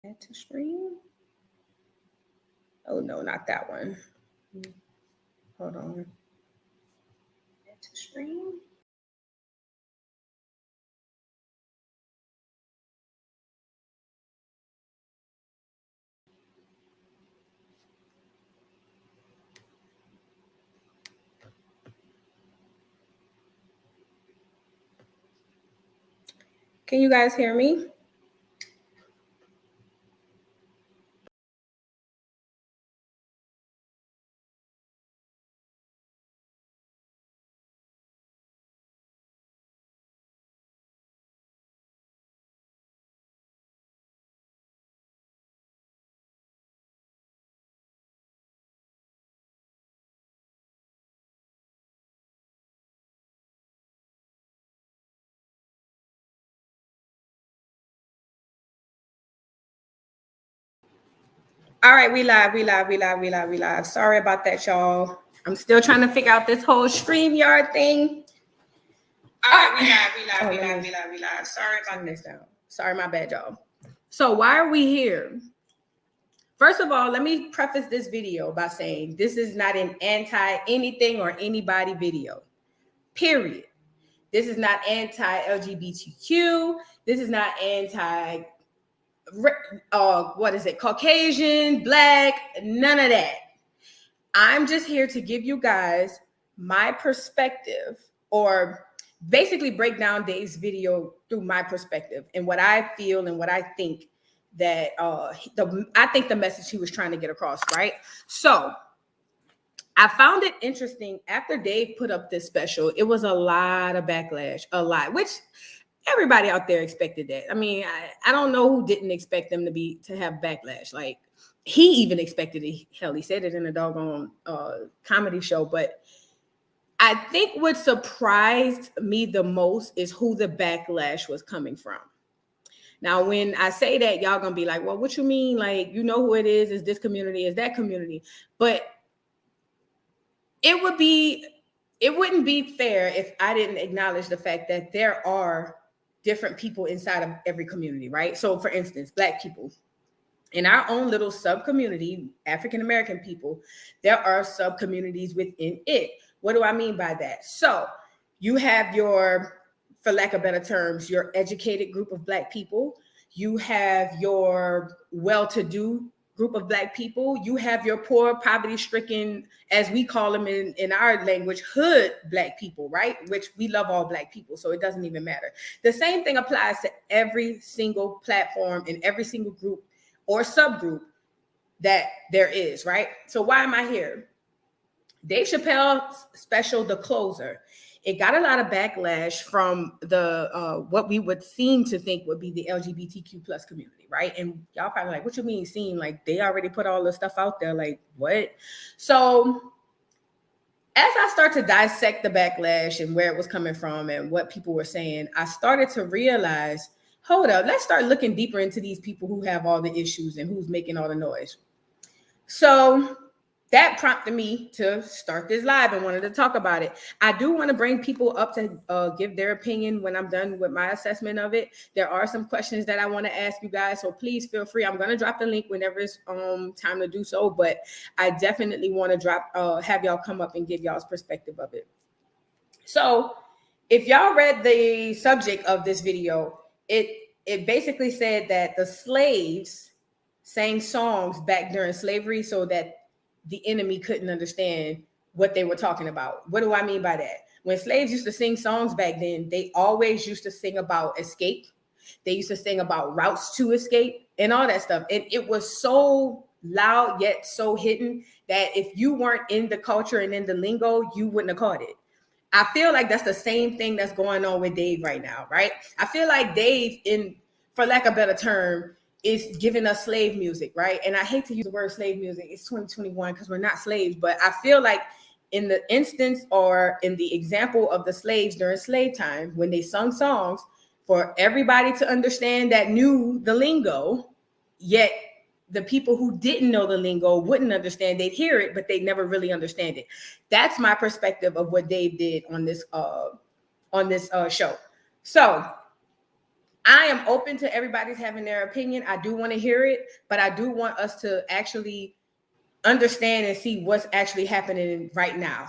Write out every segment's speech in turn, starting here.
Add to stream. Oh no, not that one. Hold on. Add to stream. Can you guys hear me? All right, we live. Sorry about that, y'all. I'm still trying to figure out this whole StreamYard thing. All right, we live. Sorry about this down. Sorry, my bad, y'all. So why are we here? First of all, let me preface this video by saying this is not an anti-anything or anybody video, period. This is not anti-LGBTQ. This is not Caucasian, Black, none of that. I'm just here to give you guys my perspective, or basically break down Dave's video through my perspective and what I feel and what I think that I think the message he was trying to get across, right? So I found it interesting after Dave put up this special, it was a lot of backlash, which everybody out there expected that. I mean, I don't know who didn't expect them to have backlash. Like, he even expected it. Hell, he said it in a doggone comedy show. But I think what surprised me the most is who the backlash was coming from. Now, when I say that, y'all gonna be like, well, what you mean? Like, you know who it is this community, is that community. But it wouldn't be fair if I didn't acknowledge the fact that there are different people inside of every community, right? So for instance, Black people. In our own little sub-community, African-American people, there are sub-communities within it. What do I mean by that? So you have your, for lack of better terms, your educated group of Black people. You have your well-to-do group of Black people. You have your poor, poverty-stricken, as we call them in our language, hood Black people, right? Which we love all Black people, so it doesn't even matter. The same thing applies to every single platform and every single group or subgroup that there is, right? So why am I here? Dave Chappelle's special, The Closer, it got a lot of backlash from the what we would seem to think would be the LGBTQ plus community, right? And y'all probably like, what you mean seem? Like, they already put all the stuff out there, like what? So as I start to dissect the backlash and where it was coming from and what people were saying, I started to realize, hold up, let's start looking deeper into these people who have all the issues and who's making all the noise. So that prompted me to start this live and wanted to talk about it. I do want to bring people up to give their opinion when I'm done with my assessment of it. There are some questions that I want to ask you guys, so please feel free. I'm going to drop the link whenever it's time to do so, but I definitely want to have y'all come up and give y'all's perspective of it. So if y'all read the subject of this video, it basically said that the slaves sang songs back during slavery so that the enemy couldn't understand what they were talking about. What do I mean by that? When slaves used to sing songs back then, they always used to sing about escape. They used to sing about routes to escape and all that stuff. And it was so loud yet so hidden that if you weren't in the culture and in the lingo, you wouldn't have caught it. I feel like that's the same thing that's going on with Dave right now, right? I feel like Dave, for lack of a better term, is giving us slave music, right? And I hate to use the word slave music. It's 2021 because we're not slaves, but I feel like in the instance or in the example of the slaves during slave time, when they sung songs for everybody to understand that knew the lingo, yet the people who didn't know the lingo wouldn't understand. They'd hear it, but they'd never really understand it. That's my perspective of what Dave did on this show. So I am open to everybody's having their opinion. I do want to hear it, but I do want us to actually understand and see what's actually happening right now.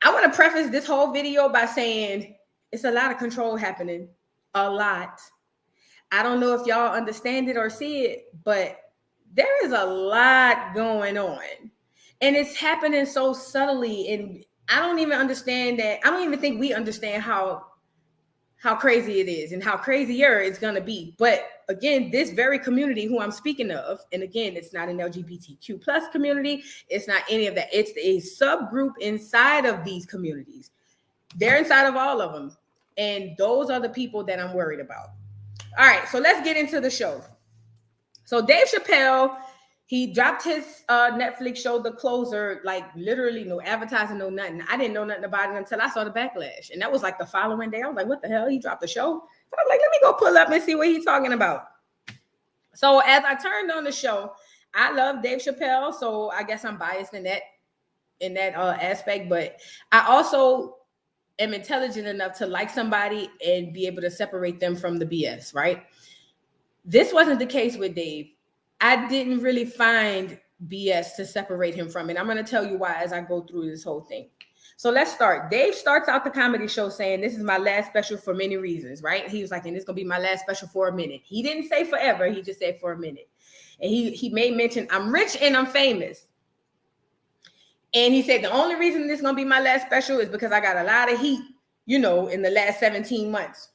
I want to preface this whole video by saying it's a lot of control happening. A lot. I don't know if y'all understand it or see it, but there is a lot going on. And it's happening so subtly. And I don't even understand that. I don't even think we understand how crazy it is and how crazier it's going to be. But again, this very community who I'm speaking of, and again, it's not an LGBTQ plus community. It's not any of that. It's a subgroup inside of these communities. They're inside of all of them. And those are the people that I'm worried about. All right, so let's get into the show. So Dave Chapelle, he dropped his Netflix show, The Closer, like literally no advertising, no nothing. I didn't know nothing about it until I saw the backlash. And that was like the following day. I was like, what the hell? He dropped the show? So I was like, let me go pull up and see what he's talking about. So as I turned on the show, I love Dave Chapelle. So I guess I'm biased in that aspect. But I also am intelligent enough to like somebody and be able to separate them from the BS, right? This wasn't the case with Dave. I didn't really find BS to separate him from it. I'm going to tell you why as I go through this whole thing. So let's start. Dave starts out the comedy show saying, this is my last special for many reasons, right? He was like, and it's going to be my last special for a minute. He didn't say forever. He just said for a minute. And he made mention, I'm rich and I'm famous. And he said, the only reason this is going to be my last special is because I got a lot of heat, in the last 17 months.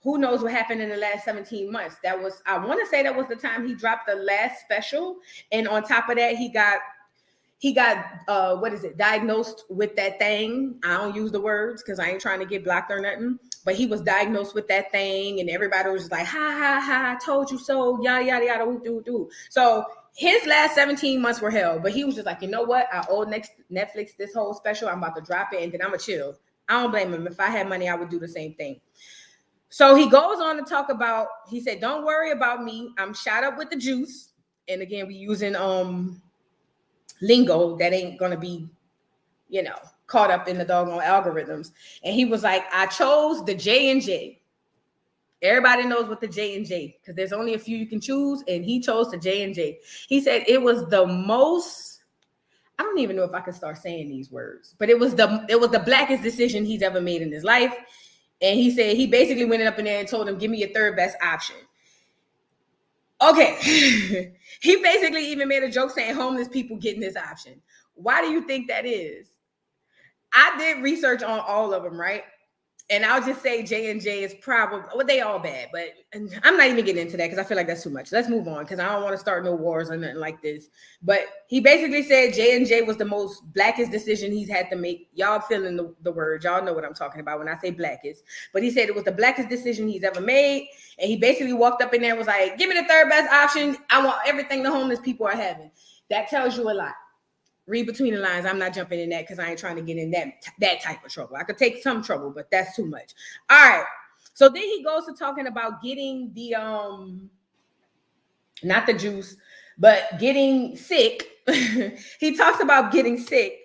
Who knows what happened in the last 17 months? I want to say that was the time he dropped the last special. And on top of that, he got diagnosed with that thing. I don't use the words because I ain't trying to get blocked or nothing, but he was diagnosed with that thing. And everybody was just like, ha, ha, ha, I told you so, yada, yada, yada, do. So his last 17 months were hell, but he was just like, you know what? I owe Netflix this whole special. I'm about to drop it and then I'm going to chill. I don't blame him. If I had money, I would do the same thing. So he goes on to talk about, he said, don't worry about me. I'm shot up with the juice. And again, we using lingo that ain't going to be, caught up in the doggone algorithms. And he was like, I chose the J&J. Everybody knows what the J&J, because there's only a few you can choose. And he chose the J&J. He said it was the most, I don't even know if I can start saying these words, but it was the blackest decision he's ever made in his life. And he said he basically went up in there and told him, give me your third best option. Okay. He basically even made a joke saying homeless people getting this option. Why do you think that is? I did research on all of them, right? And I'll just say J&J is probably, well, they all bad, but I'm not even getting into that because I feel like that's too much. Let's move on because I don't want to start no wars or nothing like this. But he basically said J&J was the most blackest decision he's had to make. Y'all feeling the word. Y'all know what I'm talking about when I say blackest. But he said it was the blackest decision he's ever made. And he basically walked up in there and was like, give me the third best option. I want everything the homeless people are having. That tells you a lot. Read between the lines. I'm not jumping in that because I ain't trying to get in that type of trouble. I could take some trouble, but that's too much. All right. So then he goes to talking about getting the not the juice, but getting sick. He talks about getting sick,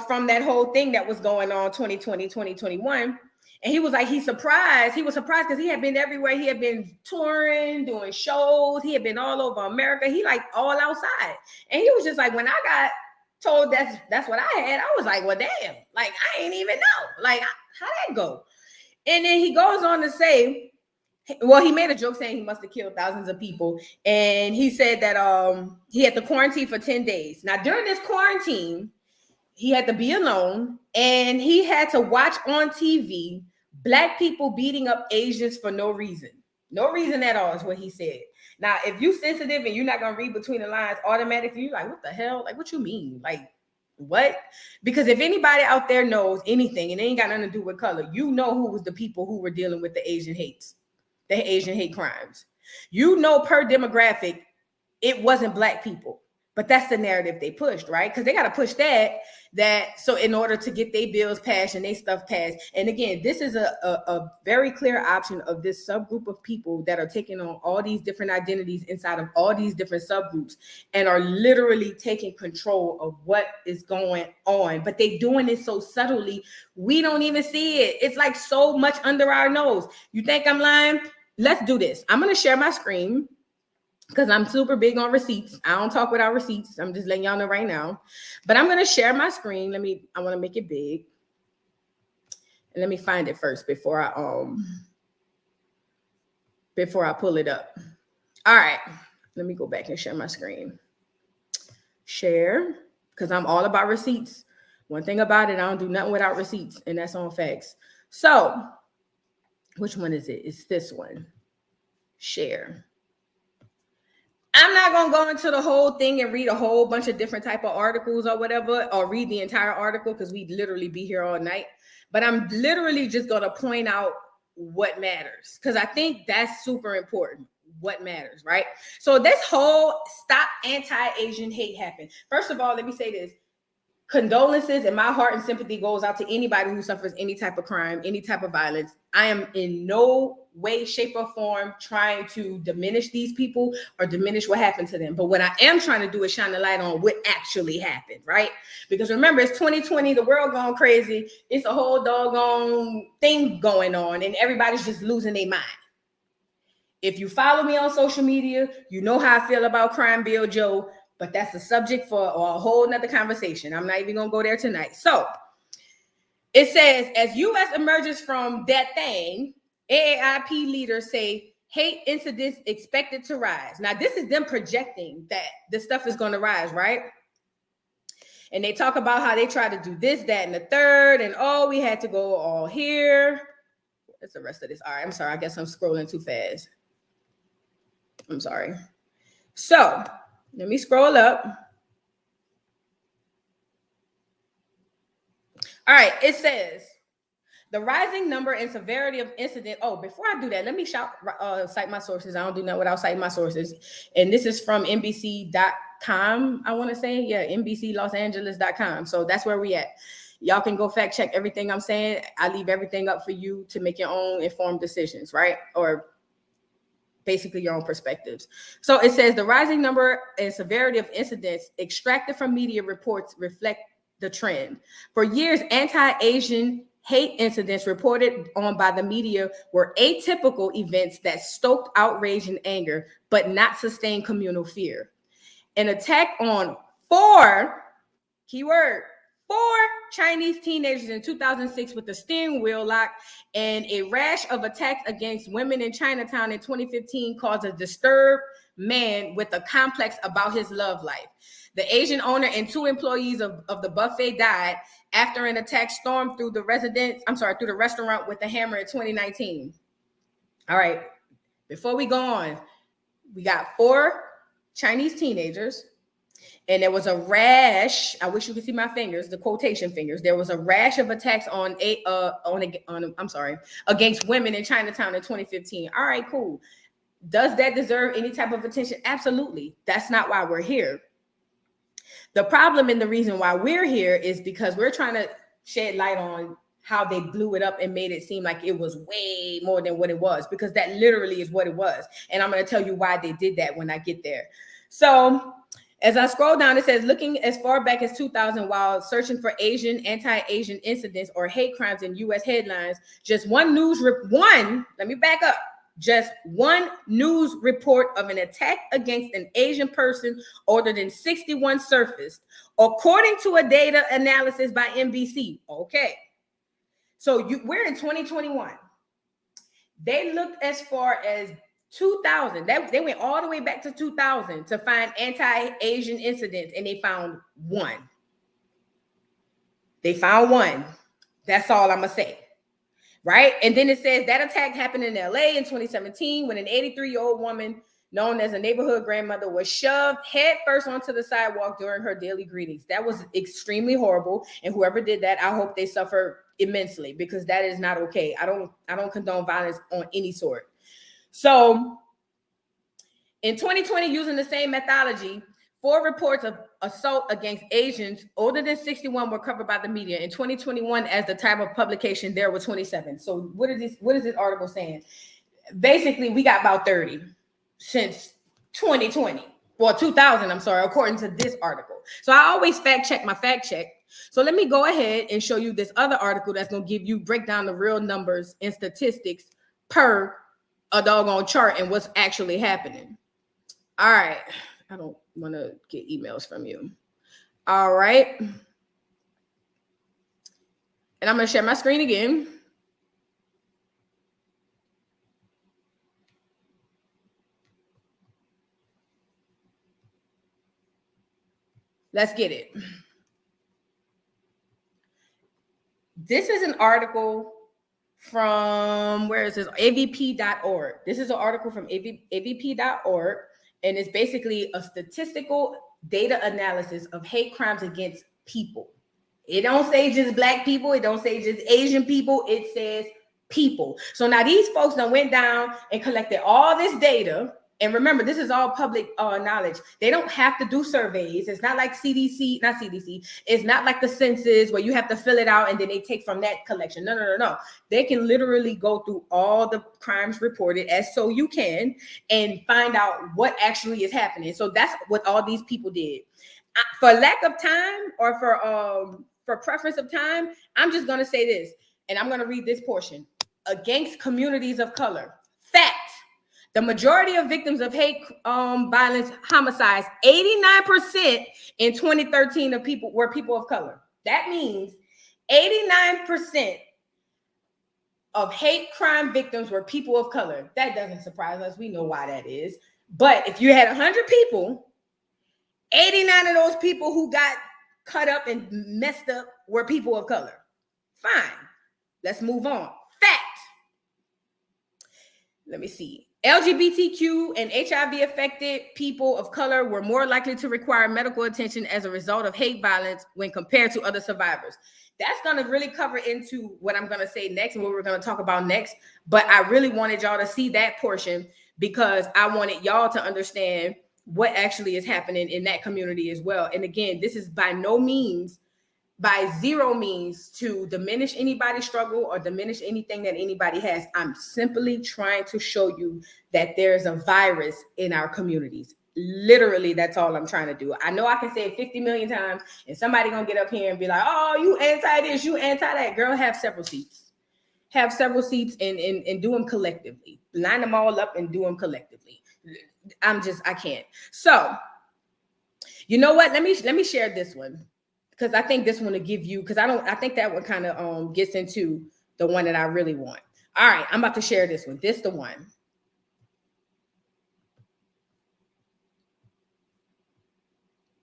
from that whole thing that was going on 2020, 2021. And he was like, He was surprised because he had been everywhere. He had been touring, doing shows. He had been all over America. He like all outside. And he was just like, when I got told that's what I had, I was like, well, damn, like, I ain't even know. Like, how'd that go? And then he goes on to say, well, he made a joke saying he must have killed thousands of people. And he said that he had to quarantine for 10 days. Now, during this quarantine, he had to be alone and he had to watch on TV Black people beating up Asians for no reason. No reason at all is what he said. Now, if you sensitive and you're not going to read between the lines automatically, you're like, what the hell? Like, what you mean? Like, what? Because if anybody out there knows anything and it ain't got nothing to do with color, you know who was the people who were dealing with the Asian hate crimes. Per demographic, it wasn't Black people. But that's the narrative they pushed, right? Because they got to push that so in order to get their bills passed and their stuff passed. And again, this is a very clear option of this subgroup of people that are taking on all these different identities inside of all these different subgroups and are literally taking control of what is going on. But they doing it so subtly, we don't even see it. It's like so much under our nose. You think I'm lying? Let's do this. I'm going to share my screen, because I'm super big on receipts. I don't talk without receipts. I'm just letting y'all know right now. But I'm going to share my screen. I want to make it big. And let me find it first before I pull it up. All right. Let me go back and share my screen. Share, because I'm all about receipts. One thing about it, I don't do nothing without receipts, and that's on facts. So, which one is it? It's this one. Share. I'm not going to go into the whole thing and read a whole bunch of different type of articles or whatever, or read the entire article because we'd literally be here all night. But I'm literally just going to point out what matters, because I think that's super important. What matters, right? So this whole stop anti-Asian hate happened. First of all, let me say this. Condolences and my heart and sympathy goes out to anybody who suffers any type of crime, any type of violence. I am in no way, shape, or form trying to diminish these people or diminish what happened to them. But what I am trying to do is shine a light on what actually happened, right? Because remember, it's 2020, the world going crazy. It's a whole doggone thing going on, and everybody's just losing their mind. If you follow me on social media, you know how I feel about Crime Bill Joe. But that's a subject for a whole nother conversation. I'm not even going to go there tonight. So it says, as U.S. emerges from that thing, AAIP leaders say hate incidents expected to rise. Now, this is them projecting that this stuff is going to rise, right? And they talk about how they try to do this, that, and the third. And we had to go all here. What's the rest of this? All right, I'm sorry. I guess I'm scrolling too fast. I'm sorry. So let me scroll up. All right, it says the rising number and severity of incident. Oh, before I do that, let me cite my sources. I don't do nothing without citing my sources. And this is from NBC.com, I want to say. Yeah, NBCLosAngeles.com. So that's where we at. Y'all can go fact check everything I'm saying. I leave everything up for you to make your own informed decisions, right? Or basically your own perspectives. So it says the rising number and severity of incidents extracted from media reports reflect the trend. For years, anti-Asian hate incidents reported on by the media were atypical events that stoked outrage and anger, but not sustained communal fear. An attack on four Chinese teenagers in 2006 with a steering wheel lock and a rash of attacks against women in Chinatown in 2015 caused a disturbed man with a complex about his love life. The Asian owner and 2 employees of the buffet died after an attack stormed through the restaurant with a hammer in 2019. All right, before we go on, we got 4 Chinese teenagers. And there was a rash. I wish you could see my fingers, the quotation fingers. There was a rash of attacks against women in Chinatown in 2015. All right, cool. Does that deserve any type of attention? Absolutely. That's not why we're here. The problem and the reason why we're here is because we're trying to shed light on how they blew it up and made it seem like it was way more than what it was, because that literally is what it was. And I'm going to tell you why they did that when I get there. So as I scroll down, it says, looking as far back as 2000 while searching for anti-Asian incidents or hate crimes in U.S. headlines, just one news report of an attack against an Asian person older than 61 surfaced, according to a data analysis by NBC. Okay. So we're in 2021. They looked as far as 2000. They went all the way back to 2000 to find anti-Asian incidents, and they found one. That's all I'm going to say. Right? And then it says that attack happened in LA in 2017 when an 83-year-old woman known as a neighborhood grandmother was shoved headfirst onto the sidewalk during her daily greetings. That was extremely horrible. And whoever did that, I hope they suffer immensely, because that is not okay. I don't condone violence on any sort. So in 2020, using the same methodology, 4 reports of assault against Asians older than 61 were covered by the media. In 2021, as the time of publication, there were 27. So what is this article saying? Basically, we got about 30 since 2020. Well, 2000, I'm sorry, according to this article. So I always fact check my fact check. So let me go ahead and show you this other article that's going to break down the real numbers and statistics per a doggone chart and what's actually happening. All right. I don't want to get emails from you. All right. And I'm going to share my screen again. Let's get it. This is an article from, where is this? avp.org. This is an article from avp.org, and it's basically a statistical data analysis of hate crimes against people. It don't say just Black people. It don't say just Asian people. It says people. So now these folks done went down and collected all this data. And remember, this is all public knowledge. They don't have to do surveys. It's not like CDC, not CDC. It's not like the census where you have to fill it out and then they take from that collection. No. They can literally go through all the crimes reported as so you can and find out what actually is happening. So that's what all these people did. For lack of time or for preference of time, I'm just going to say this, and I'm going to read this portion. Against communities of color. Fact. The majority of victims of hate violence homicides, 89% in 2013 of people were people of color. That means 89% of hate crime victims were people of color. That doesn't surprise us. We know why that is. But if you had 100 people, 89 of those people who got cut up and messed up were people of color. Fine. Let's move on. Fact. Let me see. LGBTQ and HIV affected people of color were more likely to require medical attention as a result of hate violence when compared to other survivors. That's going to really cover into what I'm going to say next and what we're going to talk about next. But I really wanted y'all to see that portion because I wanted y'all to understand what actually is happening in that community as well. And again, this is by zero means to diminish anybody's struggle or diminish anything that anybody has. I'm simply trying to show you that there's a virus in our communities. Literally, that's all I'm trying to do. I know I can say it 50 million times and somebody gonna get up here and be like, oh, you anti this, you anti that. Girl, have several seats. Have several seats and do them collectively. Line them all up and do them collectively. I can't. So, you know what? Let me share this one. Because I think this one will give you, I think that one kind of gets into the one that I really want. All right, I'm about to share this one. This the one.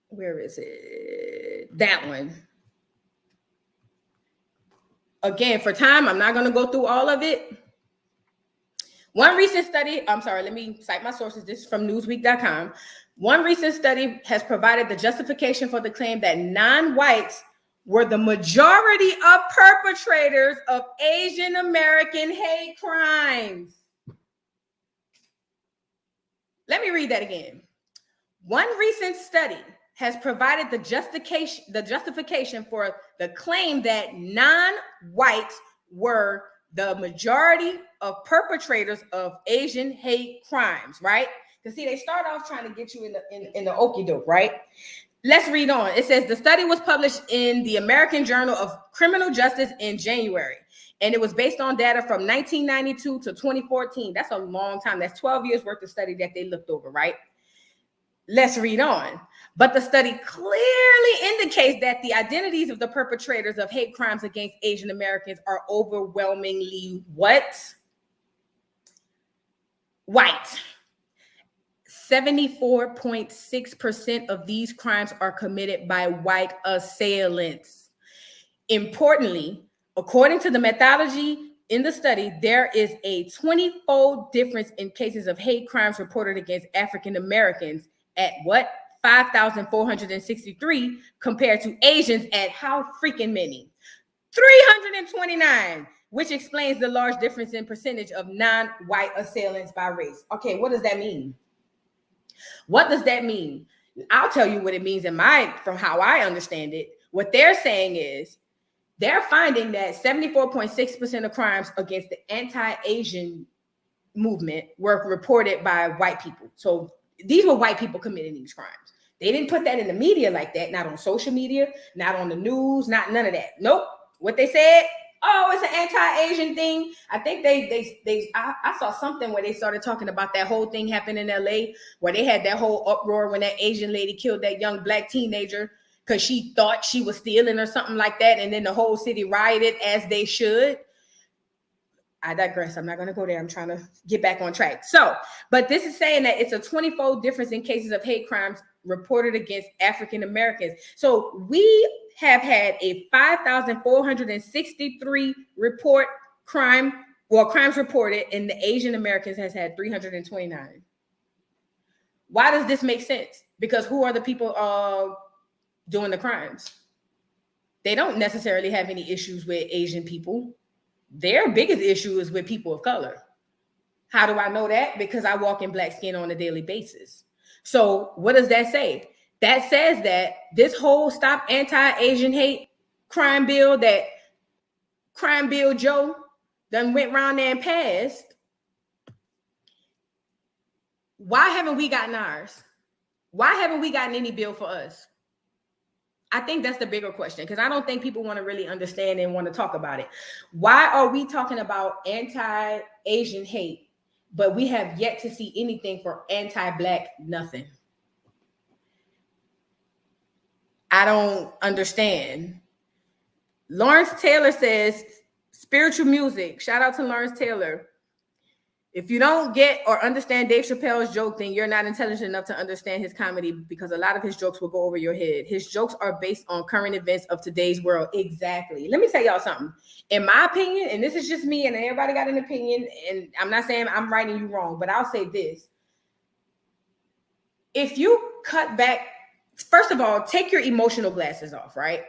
Where is it? That one. Again, for time, I'm not going to go through all of it. One recent study, let me cite my sources. This is from newsweek.com. One recent study has provided the justification for the claim that non-whites were the majority of perpetrators of Asian American hate crimes. Let me read that again. One recent study has provided the justification for the claim that non-whites were the majority of perpetrators of Asian hate crimes, right? Because see, they start off trying to get you in the okie doke, right? Let's read on. It says the study was published in the American Journal of Criminal Justice in January, and it was based on data from 1992 to 2014. That's a long time. That's 12 years worth of study that they looked over, right? Let's read on. But the study clearly indicates that the identities of the perpetrators of hate crimes against Asian Americans are overwhelmingly what? White. 74.6% of these crimes are committed by white assailants. Importantly, according to the methodology in the study, there is a 20-fold difference in cases of hate crimes reported against African Americans at what? 5,463 compared to Asians at how freaking many? 329, which explains the large difference in percentage of non-white assailants by race. Okay, what does that mean? What does that mean? I'll tell you what it means from how I understand it. What they're saying is they're finding that 74.6% of crimes against the anti-Asian movement were reported by white people. So these were white people committing these crimes. They didn't put that in the media like that, not on social media, not on the news, not none of that. Nope. What they said, oh, it's an anti-Asian thing. I think I saw something where they started talking about that whole thing happened in LA, where they had that whole uproar when that Asian lady killed that young black teenager because she thought she was stealing or something like that. And then the whole city rioted, as they should. I digress. I'm not going to go there. I'm trying to get back on track. So, but this is saying that it's a 20-fold difference in cases of hate crimes reported against African Americans. So we have had a 5,463 crimes reported, and the Asian Americans has had 329. Why does this make sense? Because who are the people doing the crimes? They don't necessarily have any issues with Asian people. Their biggest issue is with people of color. How do I know that? Because I walk in black skin on a daily basis. So what does that say? That says that this whole Stop Anti-Asian Hate crime bill that Crime Bill Joe done went around there and passed. Why haven't we gotten ours? Why haven't we gotten any bill for us? I think that's the bigger question, because I don't think people want to really understand and want to talk about it. Why are we talking about anti-Asian hate, but we have yet to see anything for anti-Black nothing? I don't understand. Lawrence Taylor says, spiritual music. Shout out to Lawrence Taylor. If you don't get or understand Dave Chappelle's joke, then you're not intelligent enough to understand his comedy, because a lot of his jokes will go over your head. His jokes are based on current events of today's world. Exactly. Let me tell y'all something. In my opinion, and this is just me, and everybody got an opinion, and I'm not saying I'm right and you wrong, but I'll say this. If you cut back, first of all, take your emotional glasses off, right?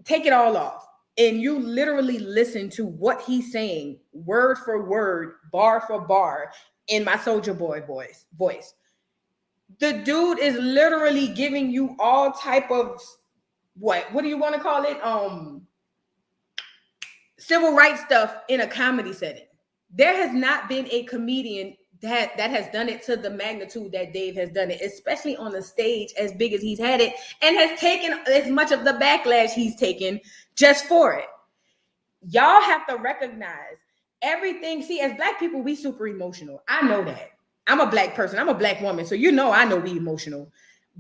Take it all off. And you literally listen to what he's saying, word for word, bar for bar, in my Soulja Boy voice. The dude is literally giving you all type of what do you want to call it? Civil rights stuff in a comedy setting. There has not been a comedian that has done it to the magnitude that Dave has done it, especially on the stage as big as he's had it, and has taken as much of the backlash he's taken just for it. Y'all have to recognize everything. See, as Black people, we super emotional. I know that. I'm a Black person. I'm a Black woman. So I know we emotional.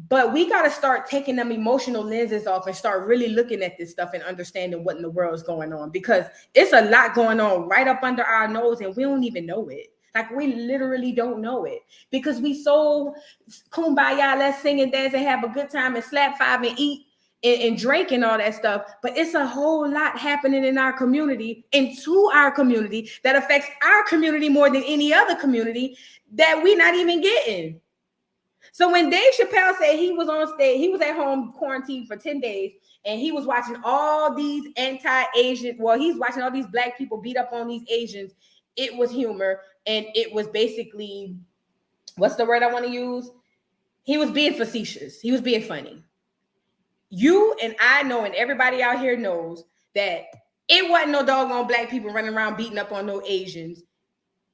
But we got to start taking them emotional lenses off and start really looking at this stuff and understanding what in the world is going on, because it's a lot going on right up under our nose and we don't even know it. Like, we literally don't know it, because we so kumbaya, let's sing and dance and have a good time and slap five and eat and drink and all that stuff. But it's a whole lot happening in our community and to our community that affects our community more than any other community that we're not even getting. So when Dave Chappelle said he was on stage, he was at home quarantined for 10 days, and he was watching all these he's watching all these Black people beat up on these Asians. It was humor, and it was basically, what's the word I want to use? He was being facetious. He was being funny. You and I know, and everybody out here knows, that it wasn't no doggone Black people running around beating up on no Asians.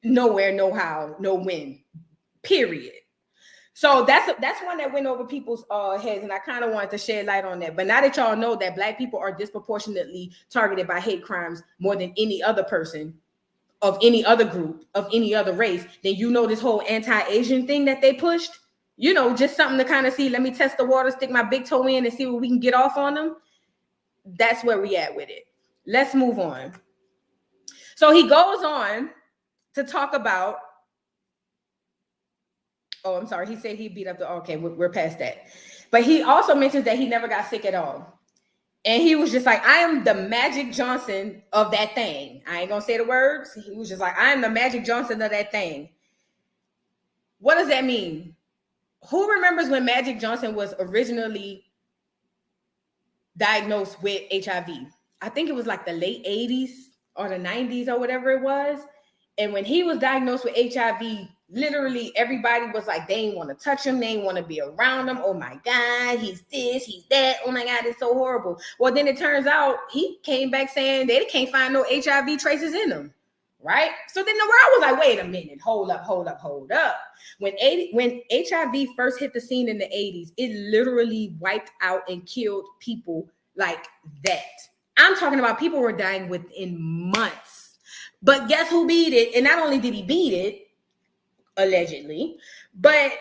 Nowhere, no how, no when. Period. So that's one that went over people's heads, and I kind of wanted to shed light on that. But now that y'all know that Black people are disproportionately targeted by hate crimes more than any other person of any other group, of any other race, then this whole anti-Asian thing that they pushed, just something to kind of see, let me test the water, stick my big toe in and see what we can get off on them. That's where we at with it. Let's move on. So he goes on to talk about, I'm sorry, he said he beat up okay, we're past that. But he also mentions that he never got sick at all. And he was just like, I am the Magic Johnson of that thing. I ain't gonna say the words. He was just like, I am the Magic Johnson of that thing. What does that mean? Who remembers when Magic Johnson was originally diagnosed with HIV? I think it was like the late 80s or the 90s or whatever it was. And when he was diagnosed with HIV, literally everybody was like, they ain't want to touch him, they ain't want to be around him. Oh my God, he's this, he's that. Oh my God, it's so horrible. Well, then it turns out he came back saying they can't find no HIV traces in him. Right? So then the world was like, wait a minute, hold up. When HIV first hit the scene in the 80s, it literally wiped out and killed people like that. I'm talking about people were dying within months. But guess who beat it? And not only did he beat it, allegedly, but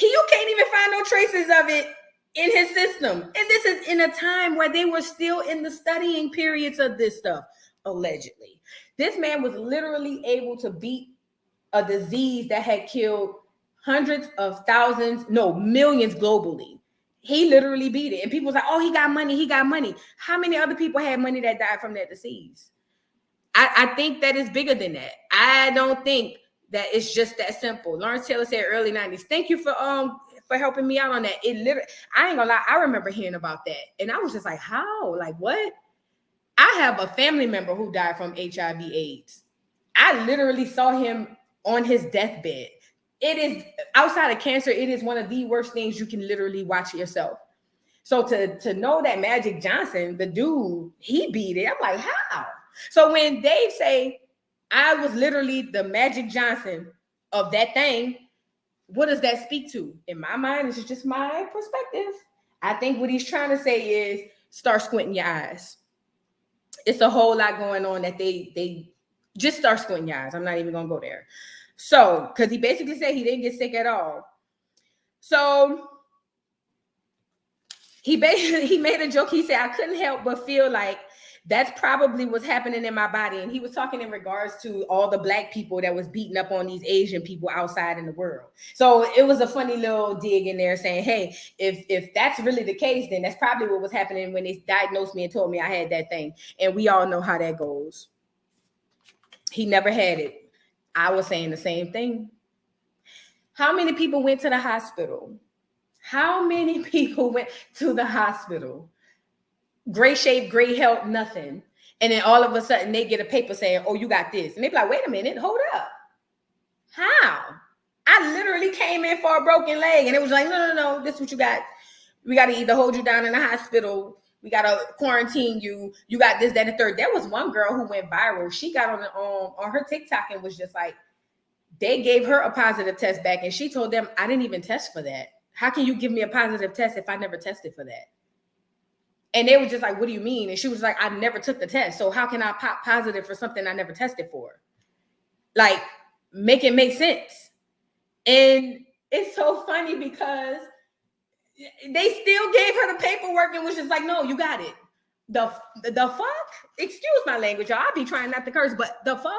you can't even find no traces of it in his system. And this is in a time where they were still in the studying periods of this stuff, allegedly. This man was literally able to beat a disease that had killed hundreds of thousands, no, millions globally. He literally beat it. And people was like, oh, he got money. How many other people had money that died from that disease? I think that is bigger than that. I don't think that it's just that simple. Lawrence Taylor said early 90s. Thank you for helping me out on that. It literally, I ain't gonna lie, I remember hearing about that. And I was just like, how? Like what? I have a family member who died from HIV/AIDS. I literally saw him on his deathbed. It is, outside of cancer, it is one of the worst things you can literally watch yourself. So to know that Magic Johnson, the dude, he beat it, I'm like, how? So when Dave say, I was literally the Magic Johnson of that thing, what does that speak to? In my mind, it's just my perspective. I think what he's trying to say is start squinting your eyes. It's a whole lot going on that they just start squinting your eyes. I'm not even going to go there. So, because he basically said he didn't get sick at all. So he made a joke. He said, I couldn't help but feel like that's probably what's happening in my body. And he was talking in regards to all the Black people that was beating up on these Asian people outside in the world. So it was a funny little dig in there saying, hey, if that's really the case, then that's probably what was happening when they diagnosed me and told me I had that thing. And we all know how that goes. He never had it. I was saying the same thing. How many people went to the hospital? How many people went to the hospital? Great shape, great health, nothing. And then all of a sudden they get a paper saying, oh, you got this. And they be like, wait a minute, hold up. How? I literally came in for a broken leg. And it was like, no, this is what you got. We got to either hold you down in the hospital. We got to quarantine you. You got this, that, and the third. There was one girl who went viral. She got on her TikTok and was just like, they gave her a positive test back. And she told them, I didn't even test for that. How can you give me a positive test if I never tested for that? And they were just like, what do you mean? And she was like, I never took the test. So how can I pop positive for something I never tested for? Like, make it make sense. And it's so funny because they still gave her the paperwork and was just like, no, you got it. The fuck? Excuse my language, y'all. I'll be trying not to curse, but the fuck?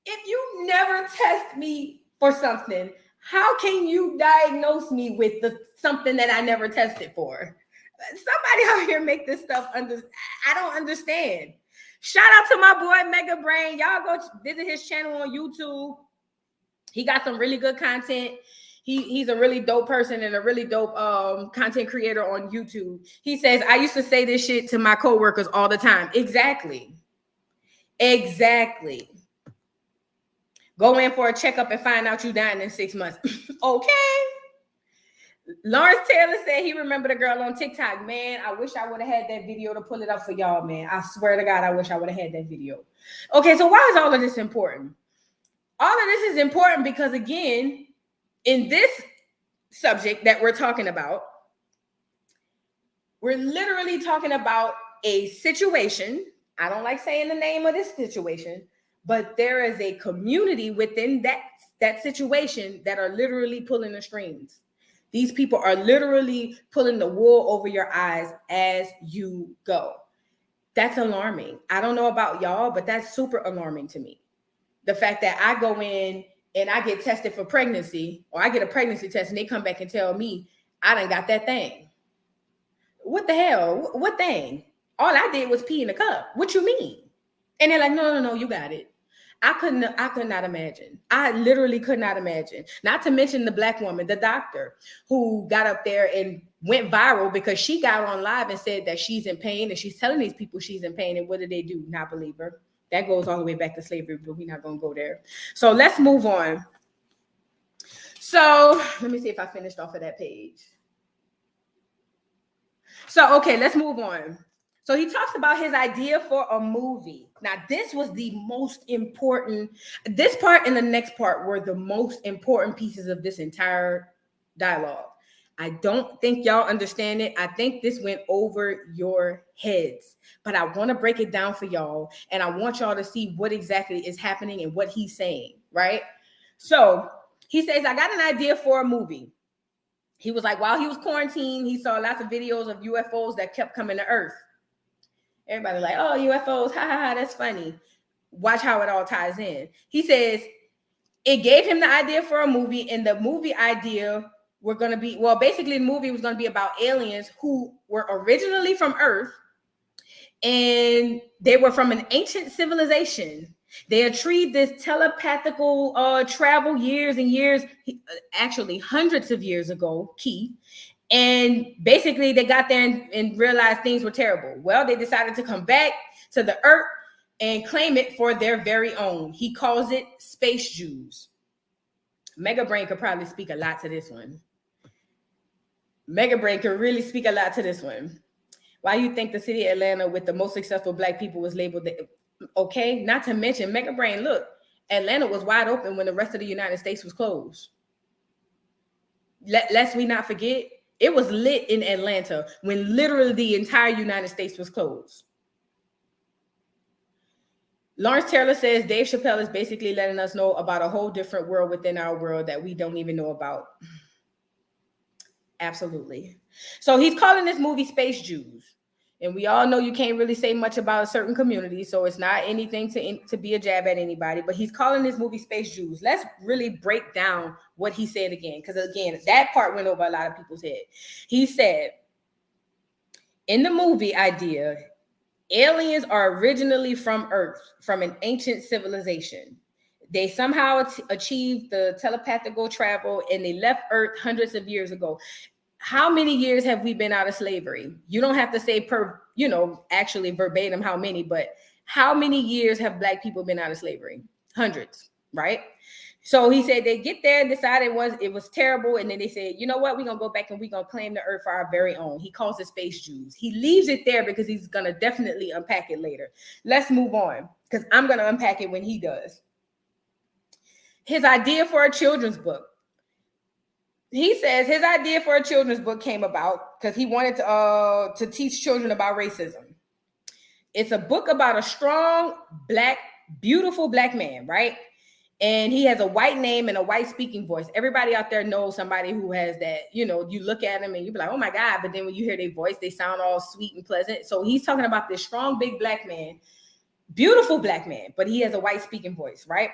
If you never test me for something, how can you diagnose me with something that I never tested for? Somebody out here make this stuff I don't understand. Shout out to my boy Mega Brain. Y'all go visit his channel on YouTube. He got some really good content. He's a really dope person and a really dope content creator on YouTube. He says, I used to say this shit to my coworkers all the time. Exactly. Go in for a checkup and find out you dying in 6 months. Okay. Lawrence Taylor said he remembered a girl on TikTok. Man, I wish I would have had that video to pull it up for y'all, man. I swear to God, I wish I would have had that video. Okay, so why is all of this important? All of this is important because, again, in this subject that we're talking about, we're literally talking about a situation. I don't like saying the name of this situation, but there is a community within that situation that are literally pulling the strings. These people are literally pulling the wool over your eyes as you go. That's alarming. I don't know about y'all, but that's super alarming to me. The fact that I go in and I get tested for pregnancy, or I get a pregnancy test and they come back and tell me I done got that thing. What the hell? What thing? All I did was pee in a cup. What you mean? And they're like, no, you got it. I could not imagine. I literally could not imagine. Not to mention the Black woman, the doctor, who got up there and went viral because she got on live and said that she's in pain and she's telling these people she's in pain. And what do they do? Not believe her. That goes all the way back to slavery, but we're not going to go there. So let's move on. So let me see if I finished off of that page. So, okay, let's move on. So he talks about his idea for a movie. Now, this was the most important. This part and the next part were the most important pieces of this entire dialogue. I don't think y'all understand it. I think this went over your heads, but I want to break it down for y'all. And I want y'all to see what exactly is happening and what he's saying, right? So he says, I got an idea for a movie. He was like, while he was quarantined, he saw lots of videos of UFOs that kept coming to Earth. Everybody like, oh, UFOs, ha, ha, ha, that's funny. Watch how it all ties in. He says, it gave him the idea for a movie, and the movie idea were going to be, well, basically the movie was going to be about aliens who were originally from Earth, and they were from an ancient civilization. They achieved this telepathical travel years and years, actually hundreds of years ago, and basically they got there and realized things were terrible. Well, they decided to come back to the Earth and claim it for their very own. He calls it Space Jews. Mega Brain could probably speak a lot to this one. Mega Brain could really speak a lot to this one. Why you think the city of Atlanta with the most successful Black people was labeled okay? Not to mention, Mega Brain, look, Atlanta was wide open when the rest of the United States was closed. Lest we not forget, it was lit in Atlanta when literally the entire United States was closed. Lawrence Taylor says Dave Chapelle is basically letting us know about a whole different world within our world that we don't even know about. Absolutely. So he's calling this movie Space Jews. And we all know you can't really say much about a certain community, so it's not anything to be a jab at anybody, but he's calling this movie Space Jews. Let's really break down what he said again, because again, that part went over a lot of people's head. He said, in the movie idea, aliens are originally from Earth, from an ancient civilization. They somehow achieved the telepathical travel and they left Earth hundreds of years ago. How many years have we been out of slavery? You don't have to say actually verbatim how many, but how many years have Black people been out of slavery? Hundreds, right? So he said they get there and decided it was terrible. And then they said, you know what? We're going to go back and we're going to claim the Earth for our very own. He calls it Space Jews. He leaves it there because he's going to definitely unpack it later. Let's move on because I'm going to unpack it when he does. His idea for a children's book. He says his idea for a children's book came about because he wanted to teach children about racism. It's a book about a strong, Black, beautiful Black man, right? And he has a white name and a white speaking voice. Everybody out there knows somebody who has that, you look at them and you be like, oh my God. But then when you hear their voice, they sound all sweet and pleasant. So he's talking about this strong, big Black man, beautiful Black man, but he has a white speaking voice, right?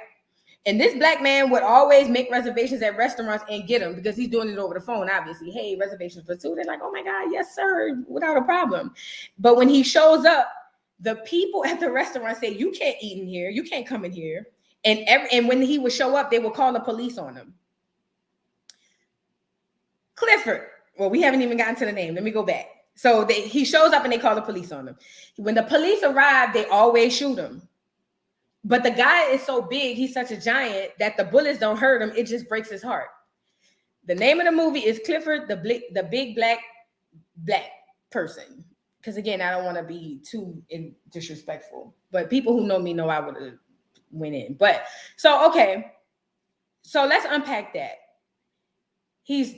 And this Black man would always make reservations at restaurants and get them because he's doing it over the phone, obviously. Hey, reservations for two. They're like, oh my God, yes, sir, without a problem. But when he shows up, the people at the restaurant say, you can't eat in here. You can't come in here. And when he would show up, they would call the police on him. Clifford. Well, we haven't even gotten to the name. Let me go back. So he shows up and they call the police on him. When the police arrive, they always shoot him. But the guy is so big, he's such a giant that the bullets don't hurt him. It just breaks his heart. The name of the movie is Clifford, the big black person. Because again, I don't want to be too disrespectful. But people who know me know I would have went in. But so, okay. So let's unpack that. He's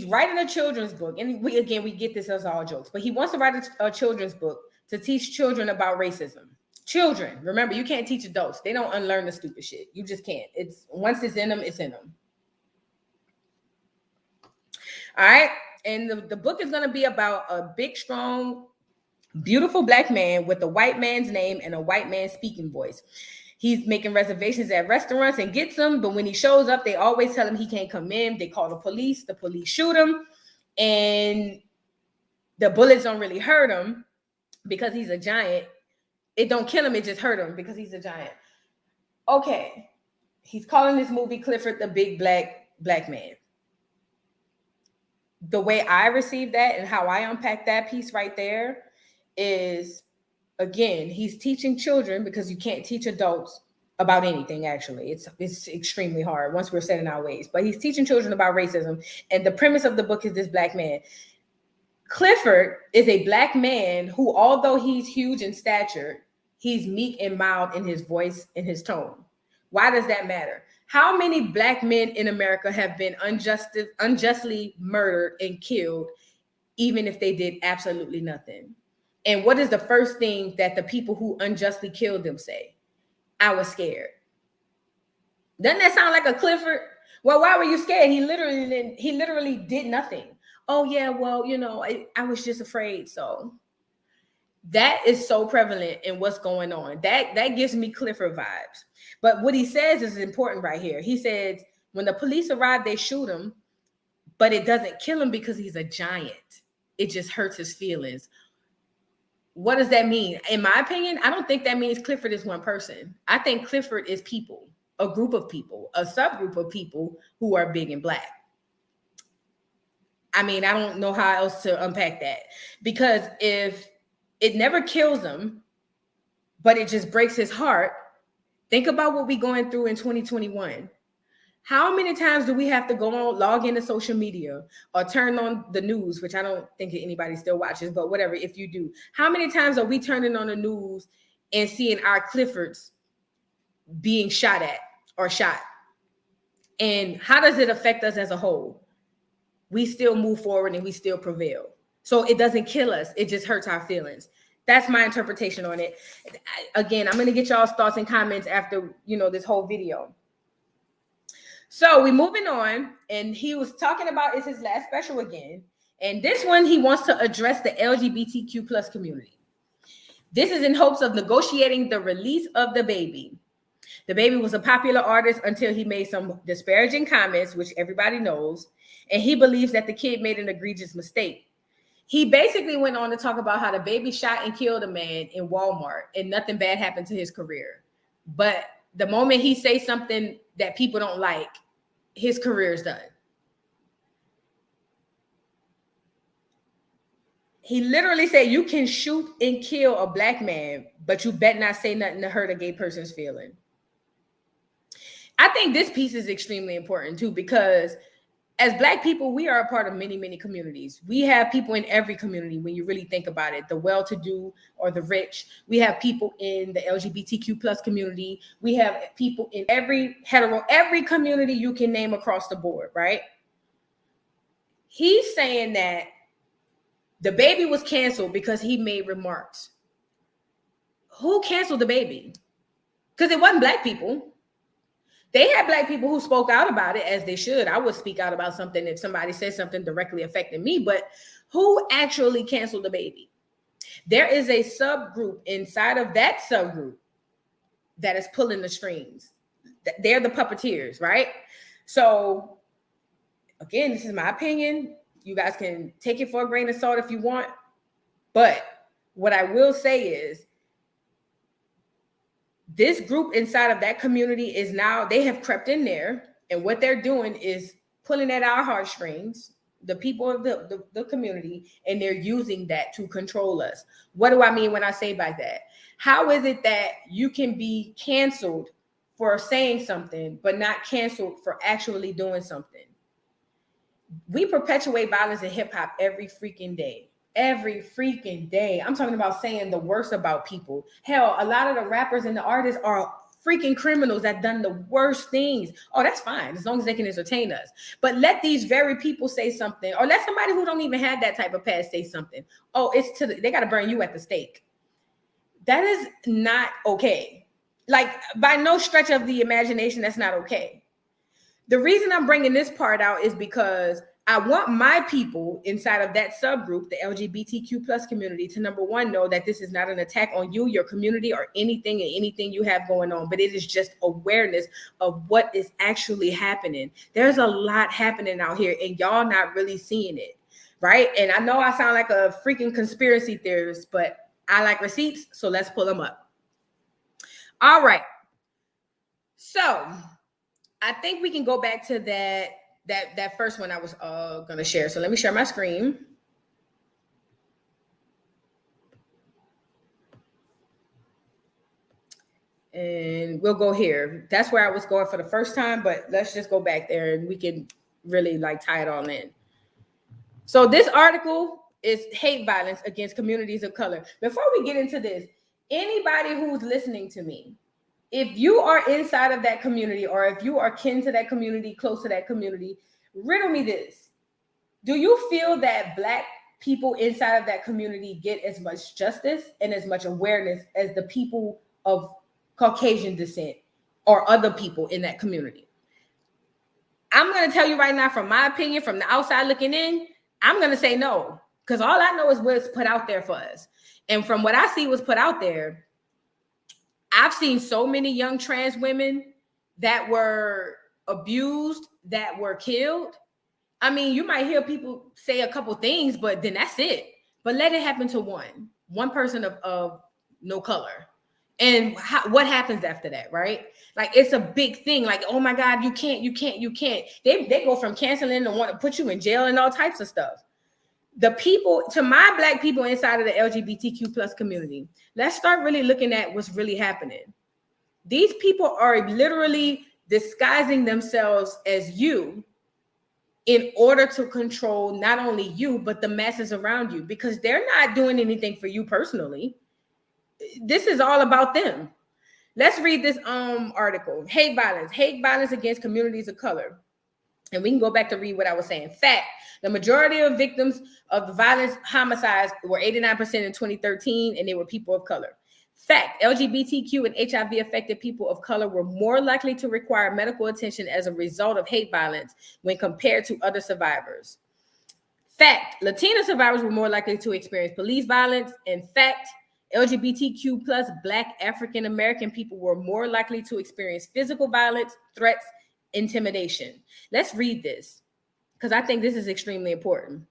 writing a children's book. And we get this as all jokes. But he wants to write a children's book to teach children about racism. Children, remember, you can't teach adults. They don't unlearn the stupid shit. You just can't. Once it's in them, it's in them. All right. And the book is going to be about a big, strong, beautiful Black man with a white man's name and a white man's speaking voice. He's making reservations at restaurants and gets them. But when he shows up, they always tell him he can't come in. They call the police shoot him. And the bullets don't really hurt him because he's a giant. It don't kill him, it just hurt him because he's a giant. Okay. He's calling this movie Clifford the Big Black Man. The way I received that and how I unpack that piece right there is, again, he's teaching children because you can't teach adults about anything. Actually, it's extremely hard once we're set in our ways. But he's teaching children about racism, and the premise of the book is this black man. Clifford is a black man who, although he's huge in stature, he's meek and mild in his voice and his tone. Why does that matter? How many black men in America have been unjustly murdered and killed, even if they did absolutely nothing? And what is the first thing that the people who unjustly killed them say? I was scared. Doesn't that sound like a Clifford? Well, why were you scared? He literally did nothing. Oh yeah, well, I was just afraid. So that is so prevalent in what's going on. That gives me Clifford vibes. But what he says is important right here. He says when the police arrive, they shoot him, but it doesn't kill him because he's a giant. It just hurts his feelings. What does that mean? In my opinion, I don't think that means Clifford is one person. I think Clifford is people, a group of people, a subgroup of people who are big and black. I mean, I don't know how else to unpack that, because if it never kills him, but it just breaks his heart, think about what we're going through in 2021. How many times do we have to go on, log into social media or turn on the news, which I don't think anybody still watches, but whatever, if you do, how many times are we turning on the news and seeing our Cliffords being shot at or shot? And how does it affect us as a whole? We still move forward and we still prevail. So it doesn't kill us. It just hurts our feelings. That's my interpretation on it. Again, I'm going to get y'all's thoughts and comments after, this whole video. So we're moving on, and he was talking about, it's his last special again. And this one, he wants to address the LGBTQ plus community. This is in hopes of negotiating the release of the baby. The baby was a popular artist until he made some disparaging comments, which everybody knows. And he believes that the kid made an egregious mistake. He basically went on to talk about how the baby shot and killed a man in Walmart and nothing bad happened to his career. But the moment he says something that people don't like, his career is done. He literally said, you can shoot and kill a black man, but you bet not say nothing to hurt a gay person's feeling. I think this piece is extremely important too, because as Black people, we are a part of many, many communities. We have people in every community when you really think about it, the well-to-do or the rich. We have people in the LGBTQ plus community. We have people in every community you can name across the board, right? He's saying that the baby was canceled because he made remarks. Who canceled the baby? Because it wasn't Black people. They had Black people who spoke out about it, as they should. I would speak out about something if somebody said something directly affecting me, but who actually canceled the baby? There is a subgroup inside of that subgroup that is pulling the strings. They're the puppeteers, right? So again, this is my opinion. You guys can take it for a grain of salt if you want. But what I will say is, this group inside of that community is now, they have crept in there, and what they're doing is pulling at our heartstrings, the people of the community, and they're using that to control us. What do I mean when I say by that? How is it that you can be canceled for saying something, but not canceled for actually doing something? We perpetuate violence in hip hop every freaking day. Every freaking day. I'm talking about saying the worst about people. Hell, a lot of the rappers and the artists are freaking criminals that done the worst things. Oh, that's fine, as long as they can entertain us. But let these very people say something, or let somebody who don't even have that type of past say something. Oh, they got to burn you at the stake. That is not okay. Like, by no stretch of the imagination, that's not okay. The reason I'm bringing this part out is because I want my people inside of that subgroup, the LGBTQ plus community, to number one, know that this is not an attack on you, your community, or anything you have going on, but it is just awareness of what is actually happening. There's a lot happening out here and y'all not really seeing it, right? And I know I sound like a freaking conspiracy theorist, but I like receipts, so let's pull them up. All right. So I think we can go back to that first one I was going to share. So let me share my screen. And we'll go here. That's where I was going for the first time, but let's just go back there and we can really like tie it all in. So this article is hate violence against communities of color. Before we get into this, anybody who's listening to me, if you are inside of that community or if you are kin to that community, close to that community, riddle me this. Do you feel that Black people inside of that community get as much justice and as much awareness as the people of Caucasian descent or other people in that community? I'm going to tell you right now, from my opinion, from the outside looking in, I'm going to say no, because all I know is what's put out there for us. And from what I see was put out there, I've seen so many young trans women that were abused, that were killed. I mean, you might hear people say a couple things, but then that's it. But let it happen to one person of no color. And what happens after that, right? Like, it's a big thing. Like, oh my God, you can't. They go from canceling to want to put you in jail and all types of stuff. The people, to my Black people inside of the LGBTQ plus community, let's start really looking at what's really happening. These people are literally disguising themselves as you in order to control not only you, but the masses around you, because they're not doing anything for you personally. This is all about them. Let's read this article. Hate violence against communities of color. And we can go back to read what I was saying. Fact, the majority of victims of the violence homicides were 89% in 2013, and they were people of color. Fact, LGBTQ and HIV affected people of color were more likely to require medical attention as a result of hate violence when compared to other survivors. Fact, Latina survivors were more likely to experience police violence. And fact, LGBTQ plus Black African American people were more likely to experience physical violence, threats, intimidation. Let's read this, because I think this is extremely important.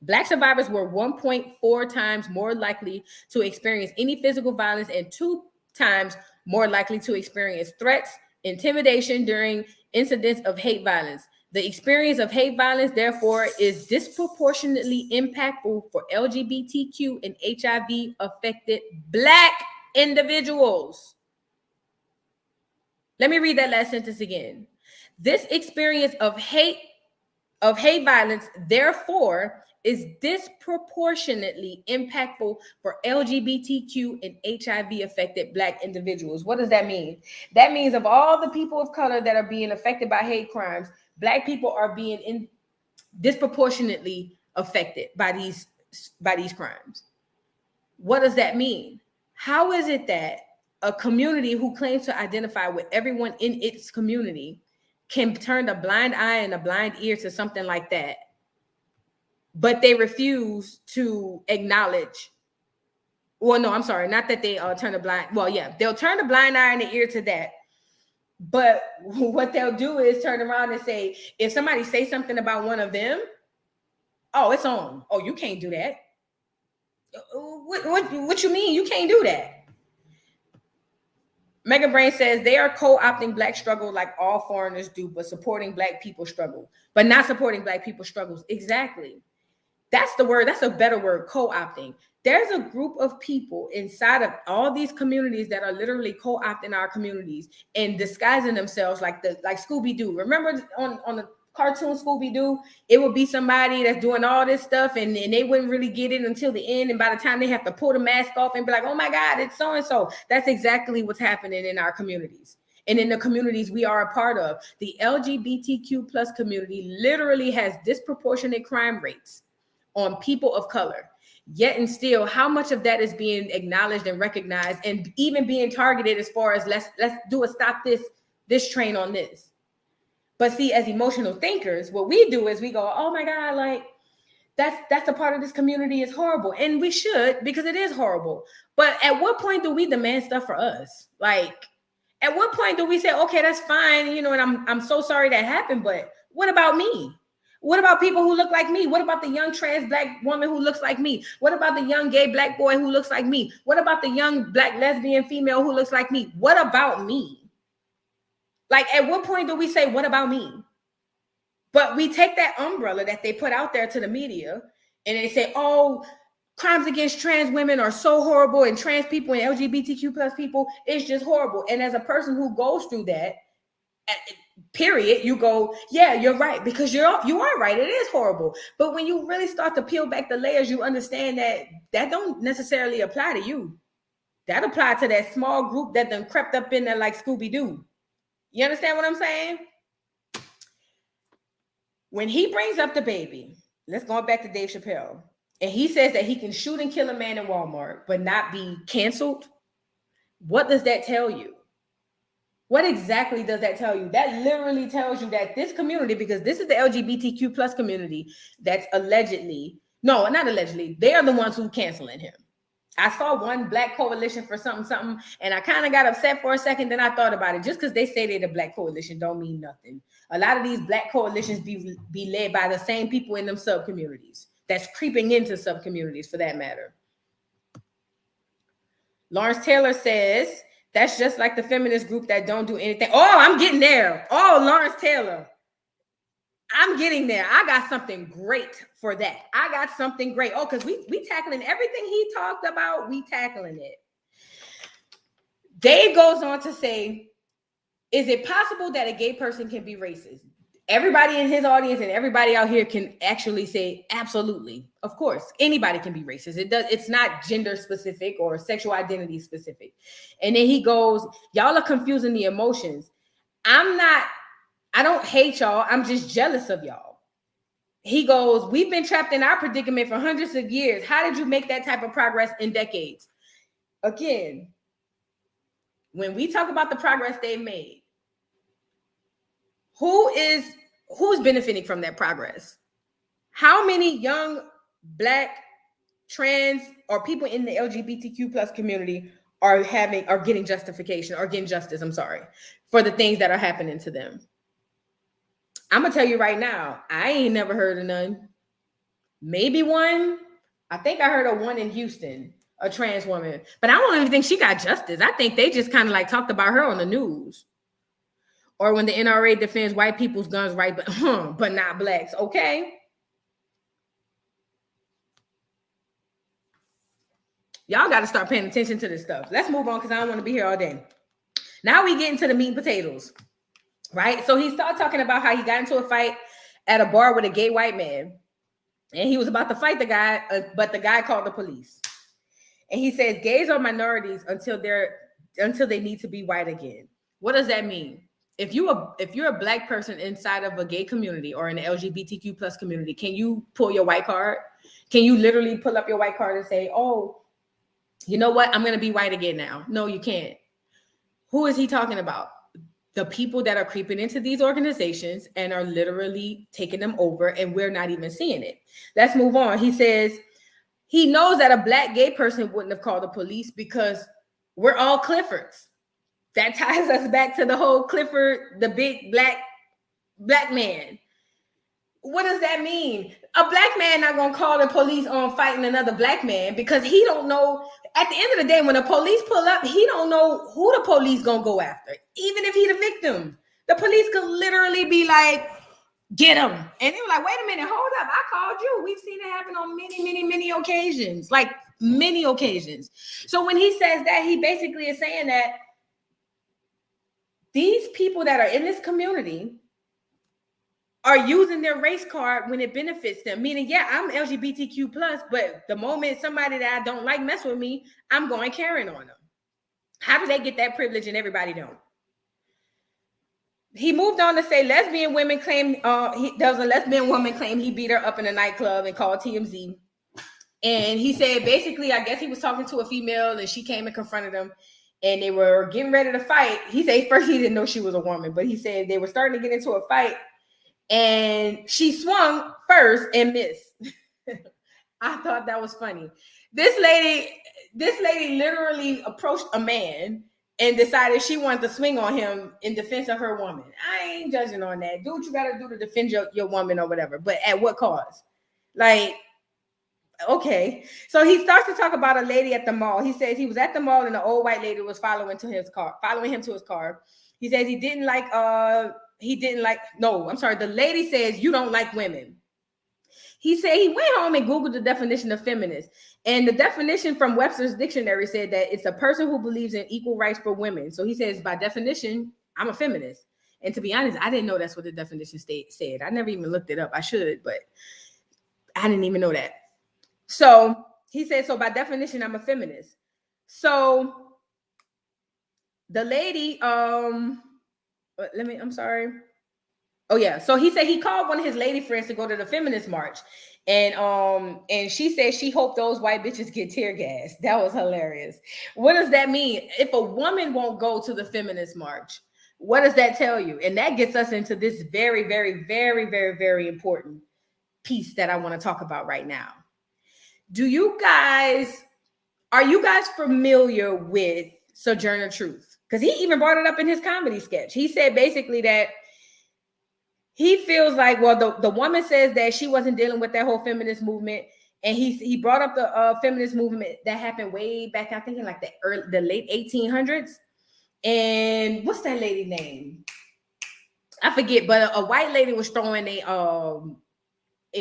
Black survivors were 1.4 times more likely to experience any physical violence and 2 times more likely to experience threats, intimidation during incidents of hate violence. The experience of hate violence, therefore, is disproportionately impactful for LGBTQ and HIV affected Black individuals. Let me read that last sentence again. This experience of hate violence, therefore, is disproportionately impactful for LGBTQ and HIV affected Black individuals. What does that mean? That means of all the people of color that are being affected by hate crimes, Black people are being disproportionately affected by these crimes. What does that mean? How is it that a community who claims to identify with everyone in its community can turn a blind eye and a blind ear to something like that, but they refuse to acknowledge? Well, no, I'm sorry, not that they turn a blind. Well, yeah, they'll turn a blind eye and an ear to that. But what they'll do is turn around and say, if somebody say something about one of them, oh, it's on. Oh, you can't do that. What you mean? You can't do that. Mega Brain says they are co-opting Black struggle like all foreigners do, but supporting Black people struggle, but not supporting Black people struggles. Exactly. That's the word. That's a better word, co-opting. There's a group of people inside of all these communities that are literally co-opting our communities and disguising themselves like Scooby-Doo. Remember on the cartoon Scooby-Doo, it would be somebody that's doing all this stuff and they wouldn't really get it until the end. And by the time they have to pull the mask off and be like, oh my God, it's so-and-so. That's exactly what's happening in our communities. And in the communities we are a part of. The LGBTQ plus community literally has disproportionate crime rates on people of color. Yet and still, how much of that is being acknowledged and recognized and even being targeted as far as let's do a stop this train on this. But see, as emotional thinkers, what we do is we go, oh my God, like that's a part of this community is horrible. And we should, because it is horrible. But at what point do we demand stuff for us? Like, at what point do we say, okay, that's fine, you know, and I'm so sorry that happened, but what about me? What about people who look like me? What about the young trans Black woman who looks like me? What about the young gay Black boy who looks like me? What about the young Black lesbian female who looks like me? What about me? Like, at what point do we say, what about me? But we take that umbrella that they put out there to the media and they say, oh, crimes against trans women are so horrible, and trans people and LGBTQ plus people, it's just horrible. And as a person who goes through that, period, you go, yeah, you're right, because you are right. It is horrible. But when you really start to peel back the layers, you understand that don't necessarily apply to you. That apply to that small group that done crept up in there like Scooby-Doo. You understand what I'm saying? When he brings up the baby, let's go back to Dave Chapelle, and he says that he can shoot and kill a man in Walmart but not be canceled. What does that tell you? What exactly does that tell you? That literally tells you that this community, because this is the LGBTQ plus community that's allegedly, no, not allegedly, they are the ones who canceling him. I saw one black coalition for something, and I kind of got upset for a second. Then I thought about it. Just because they say they're the black coalition don't mean nothing. A lot of these black coalitions be led by the same people in them sub-communities that's creeping into sub-communities for that matter. Lawrence Taylor says, that's just like the feminist group that don't do anything. Oh, I'm getting there. Oh, Lawrence Taylor. I'm getting there. I got something great for that. I got something great. Oh, because we tackling everything he talked about. We tackling it. Dave goes on to say, is it possible that a gay person can be racist? Everybody in his audience and everybody out here can actually say, absolutely. Of course, anybody can be racist. It's not gender specific or sexual identity specific. And then he goes, y'all are confusing the emotions. I don't hate y'all. I'm just jealous of y'all. He goes, we've been trapped in our predicament for hundreds of years. How did you make that type of progress in decades? Again, when we talk about the progress they've made, who's benefiting from that progress? How many young Black, trans, or people in the LGBTQ plus community are getting justification or getting justice, for the things that are happening to them? I'm gonna tell you right now, I ain't never heard of none. Maybe one. I think I heard of one in Houston, a trans woman, but I don't even think she got justice. I think they just kind of like talked about her on the news. Or when the NRA defends white people's guns right, but not blacks. Okay. Y'all got to start paying attention to this stuff. Let's move on because I don't want to be here all day. Now we get into the meat and potatoes, right? So he started talking about how he got into a fight at a bar with a gay white man. And he was about to fight the guy, but the guy called the police. And he says gays are minorities until they need to be white again. What does that mean? If you're a Black person inside of a gay community or an LGBTQ plus community, can you pull your white card? Can you literally pull up your white card and say, oh, you know what? I'm going to be white again now. No, you can't. Who is he talking about? The people that are creeping into these organizations and are literally taking them over, and we're not even seeing it. Let's move on. He says he knows that a Black gay person wouldn't have called the police because we're all Cliffords. That ties us back to the whole Clifford, the big black man. What does that mean? A Black man not gonna call the police on fighting another Black man because he don't know. At the end of the day, when the police pull up, he don't know who the police gonna go after. Even if he the victim, the police could literally be like, "Get him," and they were like, "Wait a minute, hold up! I called you." We've seen it happen on many occasions, like many occasions. So when he says that, he basically is saying that these people that are in this community are using their race card when it benefits them. Meaning, yeah, I'm LGBTQ plus, but the moment somebody that I don't like mess with me, I'm going Karen on them. How do they get that privilege and everybody don't? He moved on to say lesbian women claim there was a lesbian woman claim he beat her up in a nightclub and called TMZ. And he said basically, I guess he was talking to a female and she came and confronted him. And they were getting ready to fight. He said first he didn't know she was a woman, but he said they were starting to get into a fight. And she swung first and missed. I thought that was funny. This lady literally approached a man and decided she wanted to swing on him in defense of her woman. I ain't judging on that. Do what you got to do to defend your woman or whatever. But at what cost? Like, okay. So he starts to talk about a lady at the mall. He says he was at the mall and the old white lady was following him to his car. He says the lady says, you don't like women. He said he went home and Googled the definition of feminist. And the definition from Webster's dictionary said that it's a person who believes in equal rights for women. So he says, by definition, I'm a feminist. And to be honest, I didn't know that's what the definition said. I never even looked it up. I should, but I didn't even know that. So he said, so by definition, I'm a feminist. So the lady, I'm sorry. Oh yeah. So he said he called one of his lady friends to go to the feminist march. And she said she hoped those white bitches get tear gas. That was hilarious. What does that mean? If a woman won't go to the feminist march, what does that tell you? And that gets us into this very, very, very, very, very important piece that I want to talk about right now. Are you guys familiar with Sojourner Truth? Because he even brought it up in his comedy sketch. He said basically that he feels like, well, the woman says that she wasn't dealing with that whole feminist movement. And he brought up the feminist movement that happened way back, I think in like the late 1800s. And what's that lady name? I forget, but a white lady was throwing a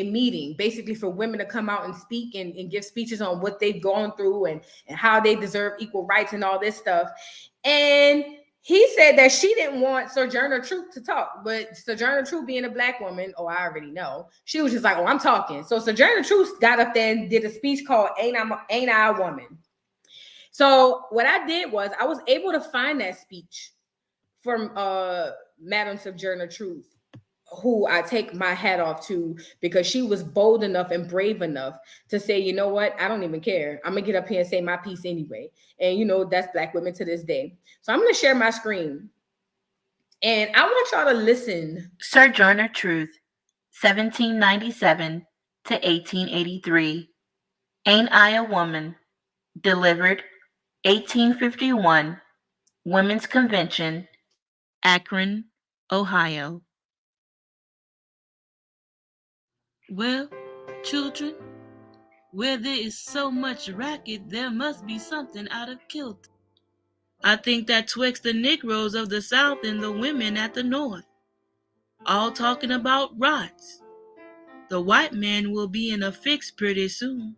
meeting basically for women to come out and speak and give speeches on what they've gone through and how they deserve equal rights and all this stuff. And he said that she didn't want Sojourner Truth to talk, but Sojourner Truth being a black woman, I already know, she was just like, I'm talking. So Sojourner Truth got up there and did a speech called Ain't I a Woman? So what I did was I was able to find that speech from Madam Sojourner Truth, who I take my hat off to, because she was bold enough and brave enough to say, you know what, I don't even care. I'm gonna get up here and say my piece anyway. And that's black women to this day. So I'm gonna share my screen. And I want y'all to listen. Sojourner Truth, 1797 to 1883. Ain't I a Woman? Delivered 1851, Women's Convention, Akron, Ohio. Well, children, where there is so much racket, there must be something out of kilter. I think that twixt the Negroes of the South and the women at the North, all talking about rights, the white man will be in a fix pretty soon.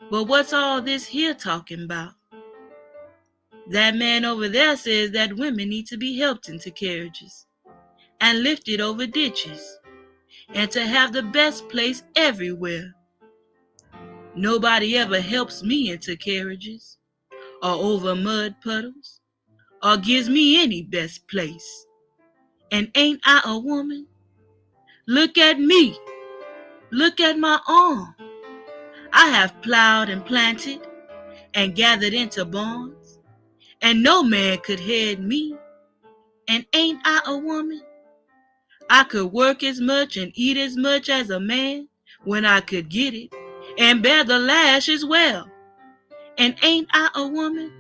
But what's all this here talking about? That man over there says that women need to be helped into carriages and lifted over ditches and to have the best place everywhere. Nobody ever helps me into carriages or over mud puddles or gives me any best place. And ain't I a woman? Look at me. Look at my arm. I have plowed and planted and gathered into barns, and no man could head me. And ain't I a woman? I could work as much and eat as much as a man when I could get it, and bear the lash as well. And ain't I a woman?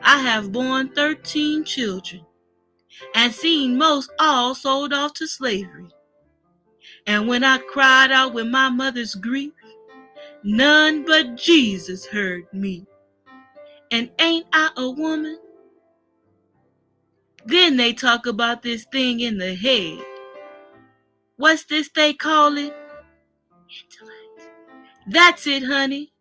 I have borne 13 children, and seen most all sold off to slavery. And when I cried out with my mother's grief, none but Jesus heard me. And ain't I a woman? Then they talk about this thing in the head. What's this they call it? Intellect. That's it, honey.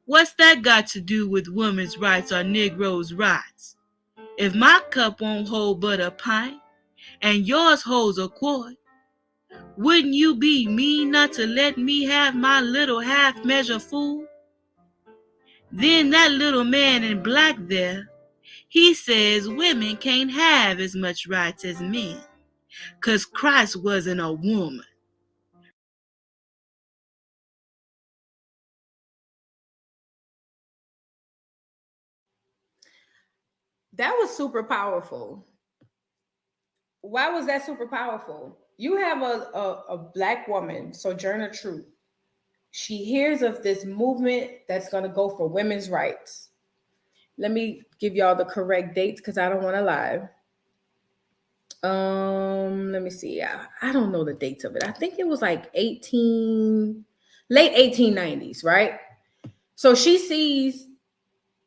What's that got to do with women's rights or Negroes' rights? If my cup won't hold but a pint, and yours holds a quart, wouldn't you be mean not to let me have my little half measure full? Then that little man in black there, he says women can't have as much rights as men, 'cause Christ wasn't a woman. That was super powerful. Why was that super powerful? You have a black woman, Sojourner Truth. She hears of this movement that's going to go for women's rights. Let me give y'all the correct dates because I don't want to lie. Let me see. I don't know the dates of it. I think it was like late 1890s, right? So she sees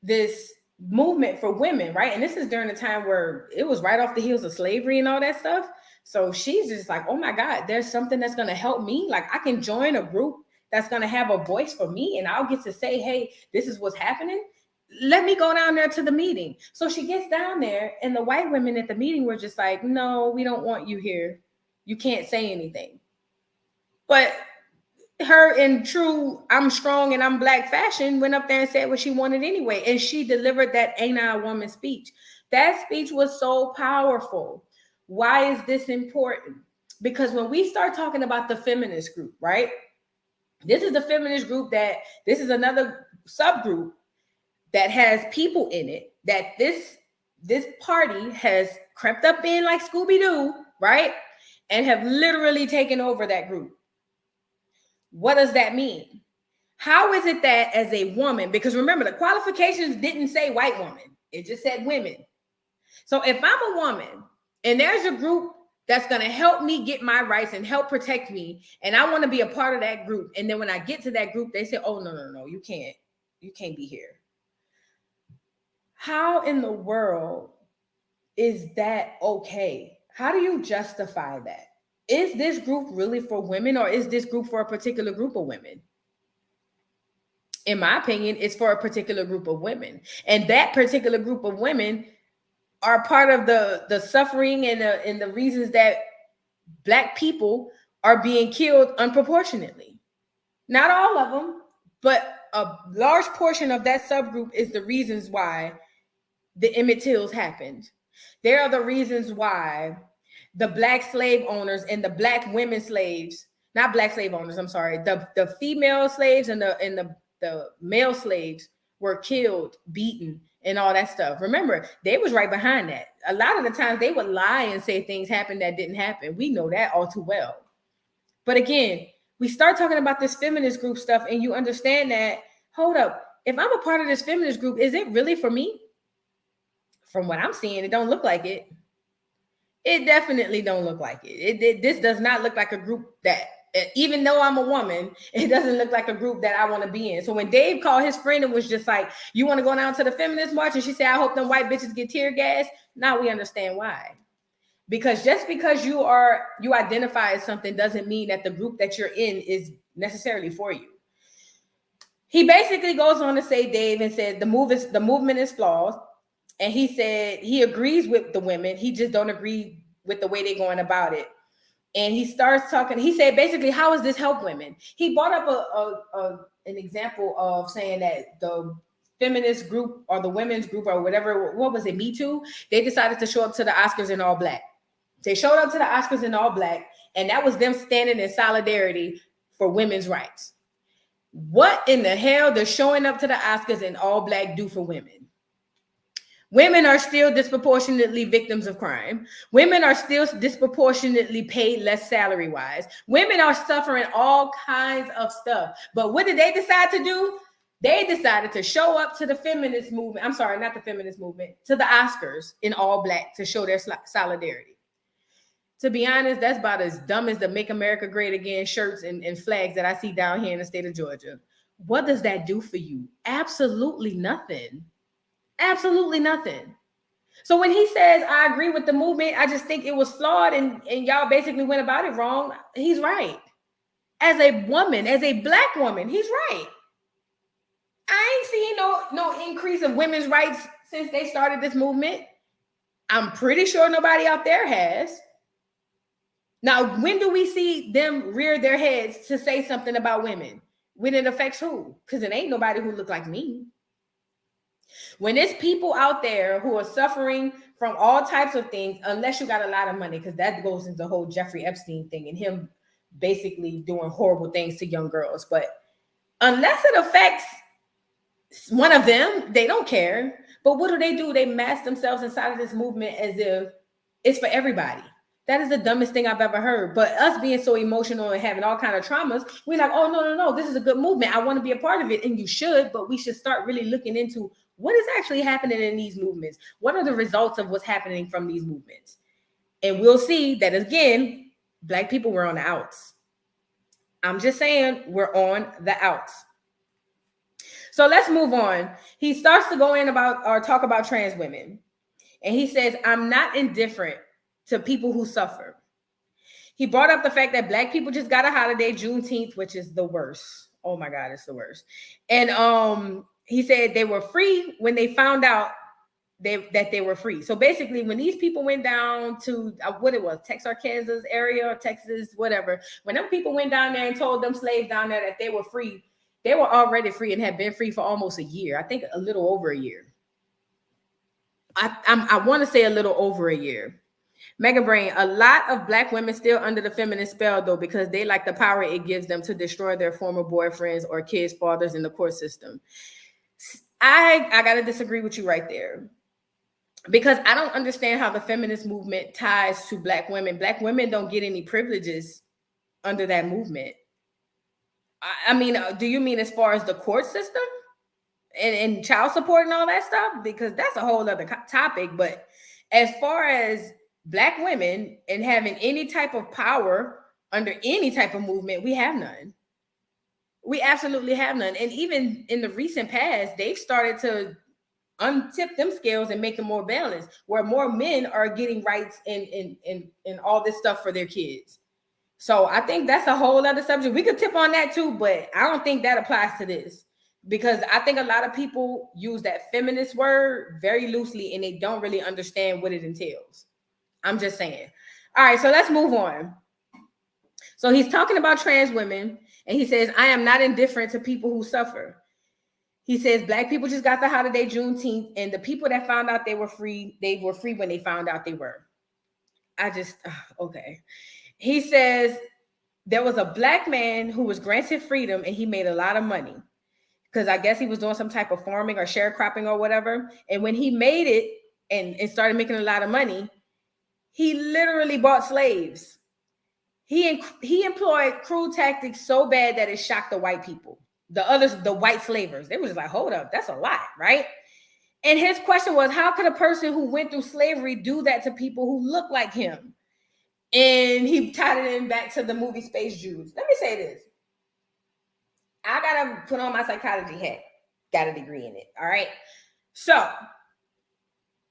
this movement for women, right? And this is during the time where it was right off the heels of slavery and all that stuff. So she's just like, oh my God, there's something that's going to help me. Like I can join a group that's going to have a voice for me and I'll get to say, hey, this is what's happening. Let me go down there to the meeting. So she gets down there and the white women at the meeting were just like, no, we don't want you here. You can't say anything. But her in true I'm strong and I'm black fashion went up there and said what she wanted anyway. And she delivered that ain't I a woman speech. That speech was so powerful. Why is this important? Because when we start talking about the feminist group, right? This is the feminist group this is another subgroup that has people in it that this party has crept up in like Scooby-Doo, right? And have literally taken over that group. What does that mean? How is it that as a woman, because remember the qualifications didn't say white woman, it just said women. So if I'm a woman and there's a group that's going to help me get my rights and help protect me, and I want to be a part of that group, and then when I get to that group, they say, oh, no, you can't be here. How in the world is that okay? How do you justify that? Is this group really for women or is this group for a particular group of women? In my opinion, it's for a particular group of women. And that particular group of women are part of the suffering and the reasons that Black people are being killed unproportionately. Not all of them, but a large portion of that subgroup is the reasons why the Emmett Tills happened. There are the reasons why the Black slave owners and the Black women slaves, not Black slave owners, I'm sorry, the female slaves and the male slaves were killed, beaten, and all that stuff. Remember, they was right behind that. A lot of the times they would lie and say things happened that didn't happen. We know that all too well. But again, we start talking about this feminist group stuff and you understand that, hold up, if I'm a part of this feminist group, is it really for me? From what I'm seeing, it don't look like it. It definitely don't look like it. This does not look like a group that, even though I'm a woman, it doesn't look like a group that I want to be in. So when Dave called his friend and was just like, you want to go down to the feminist march? And she said, I hope them white bitches get tear gas. Now we understand why. Because just because you identify as something doesn't mean that the group that you're in is necessarily for you. He basically goes on to say, Dave, and says the movement is flawed. And he said he agrees with the women. He just don't agree with the way they're going about it. And he starts talking. He said, basically, how does this help women? He brought up an example of saying that the feminist group or the women's group or whatever, what was it, Me Too? They decided to show up to the Oscars in all black. They showed up to the Oscars in all black, and that was them standing in solidarity for women's rights. What in the hell does showing up to the Oscars in all black do for women? Women are still disproportionately victims of crime. Women are still disproportionately paid less salary-wise. Women are suffering all kinds of stuff. But what did they decide to do? They decided to show up to the feminist movement. I'm sorry, not the feminist movement, to the Oscars in all black to show their solidarity. To be honest, that's about as dumb as the Make America Great Again shirts and flags that I see down here in the state of Georgia. What does that do for you? Absolutely nothing. Absolutely nothing. So when he says, I agree with the movement, I just think it was flawed and y'all basically went about it wrong, he's right. As a woman, as a black woman, he's right. I ain't seen no increase of women's rights since they started this movement. I'm pretty sure nobody out there has. Now, when do we see them rear their heads to say something about women? When it affects who? Because it ain't nobody who look like me. When there's people out there who are suffering from all types of things, unless you got a lot of money, because that goes into the whole Jeffrey Epstein thing and him basically doing horrible things to young girls. But unless it affects one of them, they don't care. But what do? They mask themselves inside of this movement as if it's for everybody. That is the dumbest thing I've ever heard. But us being so emotional and having all kinds of traumas, we're like, oh, no, this is a good movement. I want to be a part of it. And you should, but we should start really looking into what is actually happening in these movements. What are the results of what's happening from these movements? And we'll see that, again, Black people were on the outs. I'm just saying we're on the outs. So let's move on. He starts to go in about or talk about trans women. And he says, I'm not indifferent to people who suffer. He brought up the fact that Black people just got a holiday, Juneteenth, which is the worst. Oh my God, it's the worst. And he said they were free when they found out that they were free. So basically, when these people went down to what it was, Texarkana area or Texas, whatever, when them people went down there and told them slaves down there that they were free, they were already free and had been free for almost a year. I think a little over a year. I want to say a little over a year. Mega Brain, a lot of Black women still under the feminist spell, though, because they like the power it gives them to destroy their former boyfriends or kids' fathers in the court system. I got to disagree with you right there, because I don't understand how the feminist movement ties to Black women. Black women don't get any privileges under that movement. I mean, do you mean as far as the court system and child support and all that stuff? Because that's a whole other topic. But as far as Black women and having any type of power under any type of movement, we have none. We absolutely have none. And even in the recent past, they've started to untip them scales and make them more balanced, where more men are getting rights and all this stuff for their kids. So I think that's a whole other subject. We could tip on that too, but I don't think that applies to this, because I think a lot of people use that feminist word very loosely and they don't really understand what it entails. I'm just saying. All right, so let's move on. So he's talking about trans women, and he says, I am not indifferent to people who suffer. He says Black people just got the holiday Juneteenth, and the people that found out they were free when they found out they were. Okay. He says there was a Black man who was granted freedom and he made a lot of money because I guess he was doing some type of farming or sharecropping or whatever. And when he made it and started making a lot of money, he literally bought slaves. He employed cruel tactics so bad that it shocked the white people. The white slavers, they was like, hold up, that's a lot, right? And his question was, how could a person who went through slavery do that to people who look like him? And he tied it in back to the movie Space Jews. Let me say this. I gotta put on my psychology hat. Got a degree in it, all right? So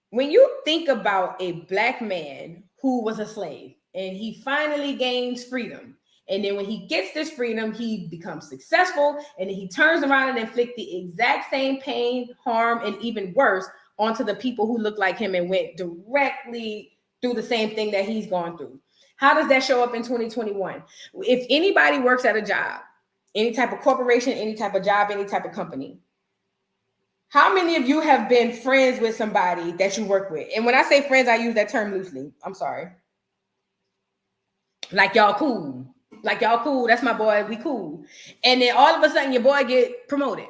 when you think about a Black man who was a slave and he finally gains freedom, and then when he gets this freedom, he becomes successful, and then he turns around and inflicts the exact same pain, harm, and even worse onto the people who look like him and went directly through the same thing that he's gone through. How does that show up in 2021? If anybody works at a job, any type of corporation, any type of job, any type of company, how many of you have been friends with somebody that you work with? And when I say friends, I use that term loosely. I'm sorry. Like y'all cool. Like y'all cool. That's my boy. We cool. And then all of a sudden your boy get promoted.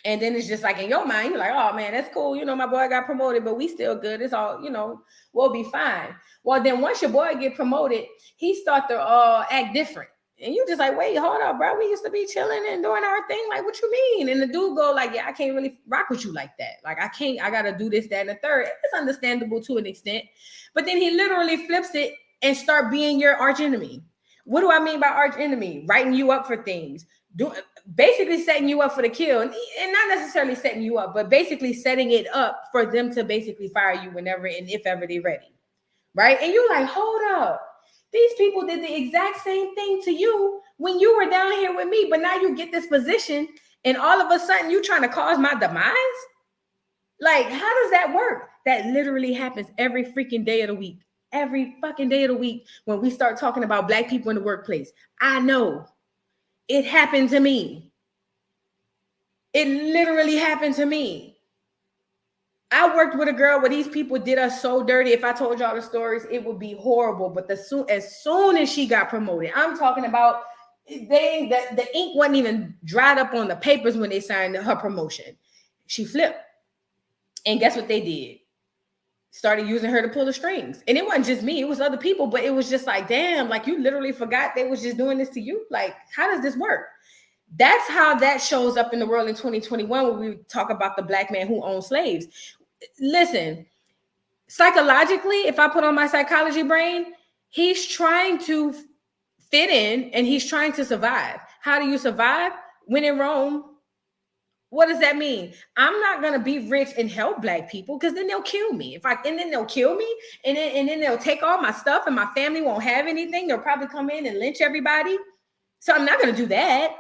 And then it's just like in your mind, you're like, oh man, that's cool. You know, my boy got promoted, but we still good. It's all, you know, we'll be fine. Well, then once your boy get promoted, he start to act different. And you just like, wait, hold up, bro. We used to be chilling and doing our thing. Like, what you mean? And the dude go like, yeah, I can't really rock with you like that. Like, I got to do this, that, and the third. It's understandable to an extent. But then he literally flips it and start being your arch enemy. What do I mean by arch enemy? Writing you up for things. Basically setting you up for the kill, and not necessarily setting you up, but basically setting it up for them to basically fire you whenever and if ever they're ready, right? And you're like, hold up, these people did the exact same thing to you when you were down here with me, but now you get this position, and all of a sudden you trying to cause my demise? Like, how does that work? That literally happens every freaking day of the week. Every fucking day of the week when we start talking about Black people in the workplace. I know. It happened to me. It literally happened to me. I worked with a girl where these people did us so dirty. If I told y'all the stories, it would be horrible. But as soon as she got promoted, I'm talking about the ink wasn't even dried up on the papers when they signed her promotion. She flipped. And guess what they did? Started using her to pull the strings. And it wasn't just me, it was other people, but it was just like, damn, like you literally forgot they was just doing this to you. Like, how does this work? That's how that shows up in the world in 2021 when we talk about the Black man who owned slaves. Listen, psychologically, if I put on my psychology brain, he's trying to fit in and he's trying to survive. How do you survive? When in Rome, What does that mean? I'm not gonna be rich and help Black people because then they'll kill me. And then they'll kill me, and then they'll take all my stuff, and my family won't have anything. They'll probably come in and lynch everybody. So I'm not gonna do that.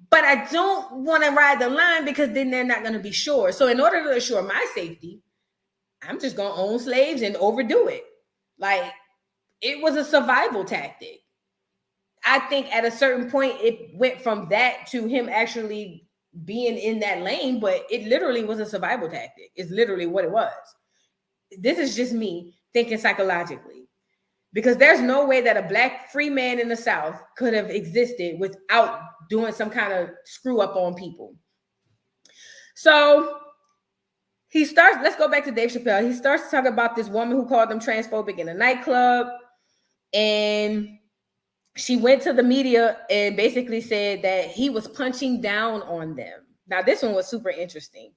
But I don't want to ride the line because then they're not gonna be sure. So in order to assure my safety, I'm just gonna own slaves and overdo it. Like, it was a survival tactic. I think at a certain point it went from that to him actually being in that lane, but it literally was a survival tactic. It's literally what it was. This is just me thinking psychologically, because there's no way that a Black free man in the South could have existed without doing some kind of screw up on people. So he starts, let's go back to Dave Chapelle. He starts to talk about this woman who called him transphobic in a nightclub, and she went to the media and basically said that he was punching down on them. Now, this one was super interesting.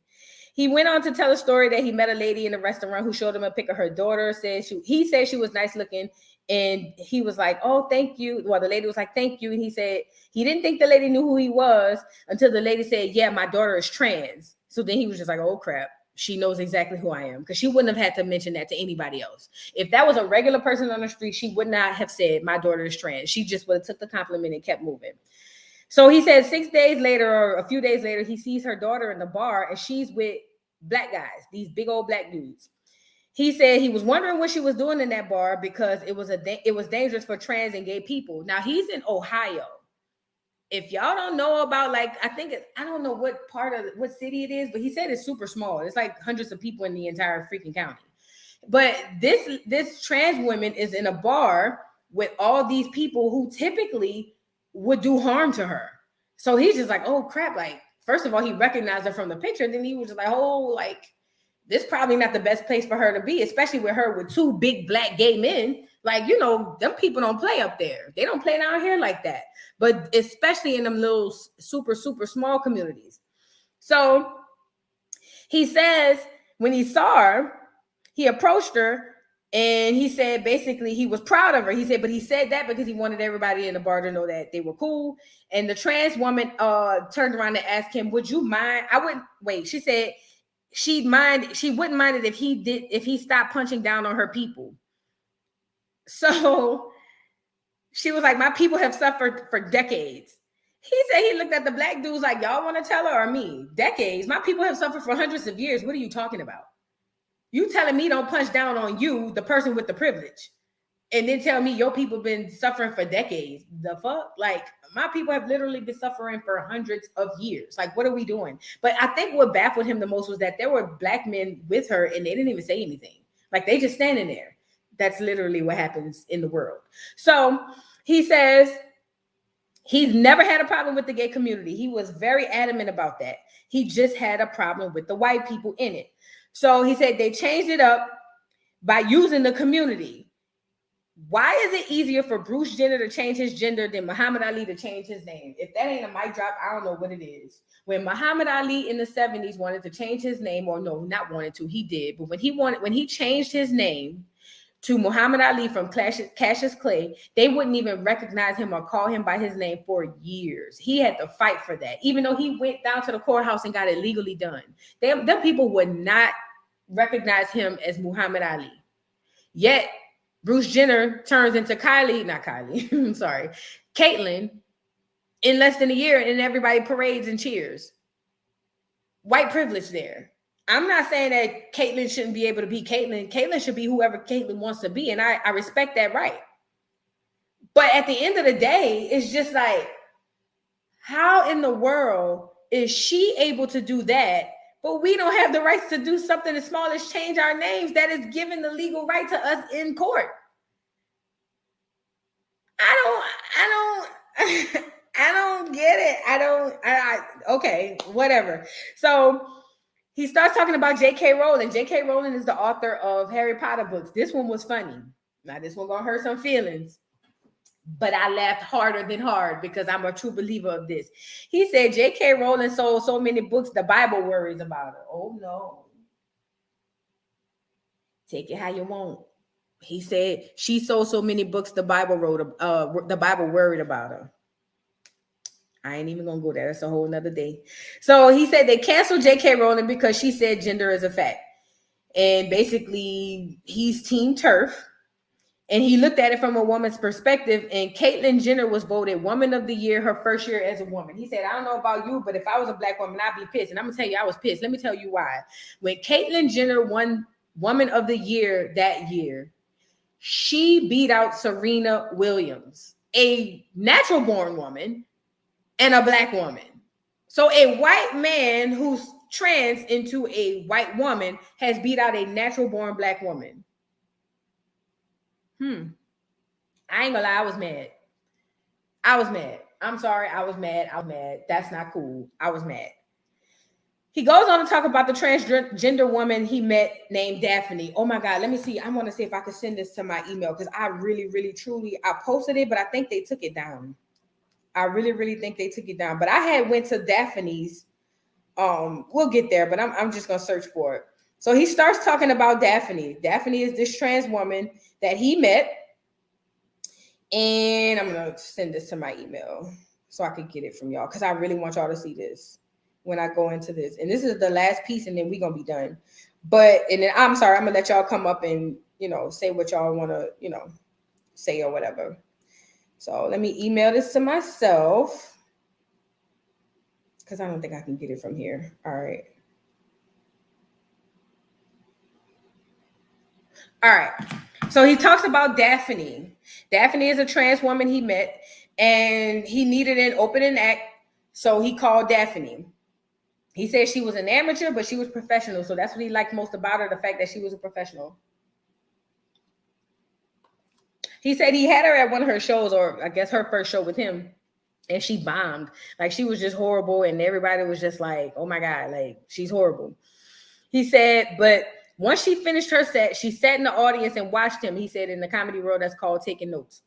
He went on to tell a story that he met a lady in a restaurant who showed him a pic of her daughter. He said she was nice looking, and he was like, "Oh, thank you." Well, the lady was like, "Thank you," and he said he didn't think the lady knew who he was until the lady said, "Yeah, my daughter is trans." So then he was just like, "Oh crap, she knows exactly who I am," because she wouldn't have had to mention that to anybody else. If that was a regular person on the street, she would not have said, "My daughter is trans." She just would have took the compliment and kept moving. So he said 6 days later, or a few days later, he sees her daughter in the bar, and she's with Black guys, these big old Black dudes. He said he was wondering what she was doing in that bar because it was dangerous for trans and gay people. Now, he's in Ohio. If y'all don't know about, like, I don't know what city it is, but he said it's super small. It's like hundreds of people in the entire freaking county. But this trans woman is in a bar with all these people who typically would do harm to her. So he's just like, oh crap. Like, first of all, he recognized her from the picture. Then he was just like, oh, like, this probably not the best place for her to be, especially with her with two big Black gay men. Like, you know, them people don't play up there. They don't play down here like that. But especially in them little super, super small communities. So he says when he saw her, he approached her and he said basically he was proud of her. He said, but he said that because he wanted everybody in the bar to know that they were cool. And the trans woman turned around and asked him, would you mind? I wouldn't wait. She said she wouldn't mind it if he stopped punching down on her people. So she was like, my people have suffered for decades. He said he looked at the Black dudes like, y'all want to tell her or me? Decades. My people have suffered for hundreds of years. What are you talking about? You telling me don't punch down on you, the person with the privilege, and then tell me your people been suffering for decades. The fuck? Like, my people have literally been suffering for hundreds of years. Like, what are we doing? But I think what baffled him the most was that there were Black men with her and they didn't even say anything. Like, they just standing there. That's literally what happens in the world. So he says he's never had a problem with the gay community. He was very adamant about that. He just had a problem with the white people in it. So he said they changed it up by using the community. Why is it easier for Bruce Jenner to change his gender than Muhammad Ali to change his name? If that ain't a mic drop, I don't know what it is. When Muhammad Ali in the 70s wanted to change his name, or no, not wanted to, he did. But when he changed his name to Muhammad Ali from Cassius Clay, they wouldn't even recognize him or call him by his name for years. He had to fight for that, even though he went down to the courthouse and got it legally done. Them people would not recognize him as Muhammad Ali. Yet Bruce Jenner turns into I'm sorry, Caitlyn in less than a year, and everybody parades and cheers. White privilege there. I'm not saying that Caitlyn shouldn't be able to be Caitlyn. Caitlyn should be whoever Caitlyn wants to be, and I respect that right. But at the end of the day, it's just like, how in the world is she able to do that, but we don't have the rights to do something as small as change our names that is given the legal right to us in court? I don't get it. Okay, whatever. So he starts talking about J.K. Rowling. J.K. Rowling is the author of Harry Potter books. This one was funny. Now, this one gonna hurt some feelings, but I laughed harder than hard because I'm a true believer of this. He said J.K. Rowling sold so many books, the Bible worries about her. Oh, no. Take it how you want. He said she sold so many books, the Bible worried about her. I ain't even gonna go there. That's a whole nother day. So he said they canceled J.K. Rowling because she said gender is a fact. And basically, he's Team Turf. And he looked at it from a woman's perspective. And Caitlyn Jenner was voted Woman of the Year her first year as a woman. He said, I don't know about you, but if I was a black woman, I'd be pissed. And I'm going to tell you, I was pissed. Let me tell you why. When Caitlyn Jenner won Woman of the Year that year, she beat out Serena Williams, a natural born woman and a black woman. So a white man who's trans into a white woman has beat out a natural born black woman. I ain't gonna lie, I was mad. I'm sorry, I was mad. That's not cool. I was mad. He goes on to talk about the transgender woman he met named Daphne. Oh my God, let me see. I want to see if I could send this to my email because I really, really, truly, I posted it, but I think they took it down. I really, really think they took it down. But I had went to Daphne's. We'll get there, but I'm just gonna search for it. So he starts talking about Daphne. Daphne is this trans woman that he met. And I'm going to send this to my email so I can get it from y'all because I really want y'all to see this when I go into this. And this is the last piece and then we're going to be done. And then I'm sorry, I'm going to let y'all come up and, say what y'all want to, say or whatever. So let me email this to myself because I don't think I can get it from here. All right. So he talks about Daphne. Daphne is a trans woman he met, and he needed an opening act, so he called Daphne. He said she was an amateur, but she was professional, so that's what he liked most about her, the fact that she was a professional. He said he had her at one of her shows, or I guess her first show with him, and she bombed. Like, she was just horrible, and everybody was just like, oh my God, like, she's horrible. He said, but once she finished her set, she sat in the audience and watched him. He said in the comedy world, that's called taking notes.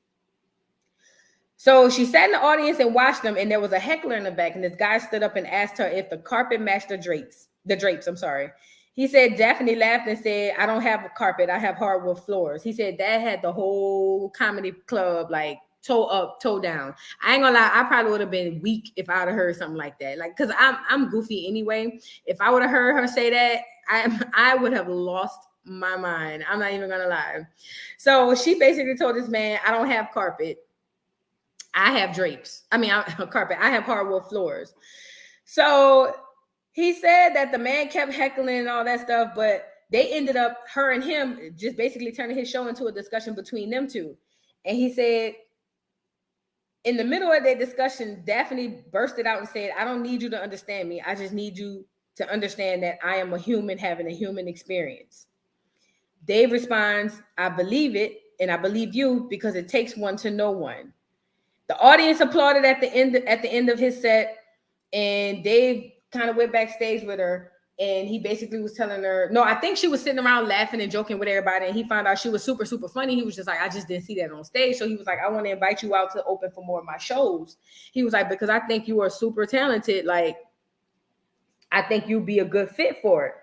So she sat in the audience and watched him, and there was a heckler in the back, and this guy stood up and asked her if the carpet matched the drapes. He said Daphne laughed and said, I don't have a carpet, I have hardwood floors. He said that had the whole comedy club like toe up, toe down. I ain't gonna lie, I probably would have been weak if I would have heard something like that. Like, because I'm goofy anyway. If I would have heard her say that, I would have lost my mind. I'm not even gonna lie. So she basically told this man, I don't have carpet, I have drapes. Carpet, I have hardwood floors. So he said that the man kept heckling and all that stuff, but they ended up, her and him, just basically turning his show into a discussion between them two. And he said, in the middle of their discussion, Daphne bursted out and said, I don't need you to understand me. I just need you to understand that I am a human having a human experience. Dave responds, I believe it, and I believe you because it takes one to know one. The audience applauded at the end of his set, and Dave kind of went backstage with her, and he basically was telling her, no, I think she was sitting around laughing and joking with everybody, and he found out she was super, super funny. He was just like, I just didn't see that on stage. So he was like, I want to invite you out to open for more of my shows. He was like, because I think you are super talented. Like, I think you'd be a good fit for it.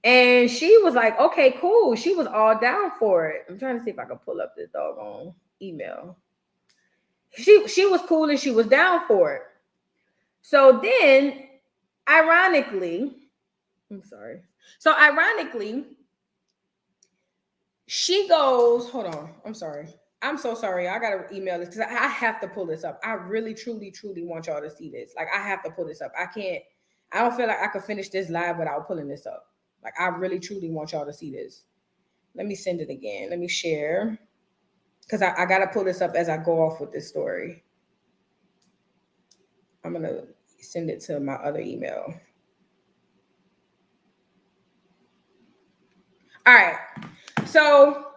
And she was like, okay, cool. She was all down for it. I'm trying to see if I can pull up this doggone email. She was cool and she was down for it. So then, ironically, she goes, hold on. I'm sorry. I'm so sorry. I got to email this because I have to pull this up. I really, truly, truly want y'all to see this. Like, I have to pull this up. I don't feel like I could finish this live without pulling this up. Like, I really, truly want y'all to see this. Let me send it again. Let me share. Because I got to pull this up as I go off with this story. I'm going to send it to my other email. All right. So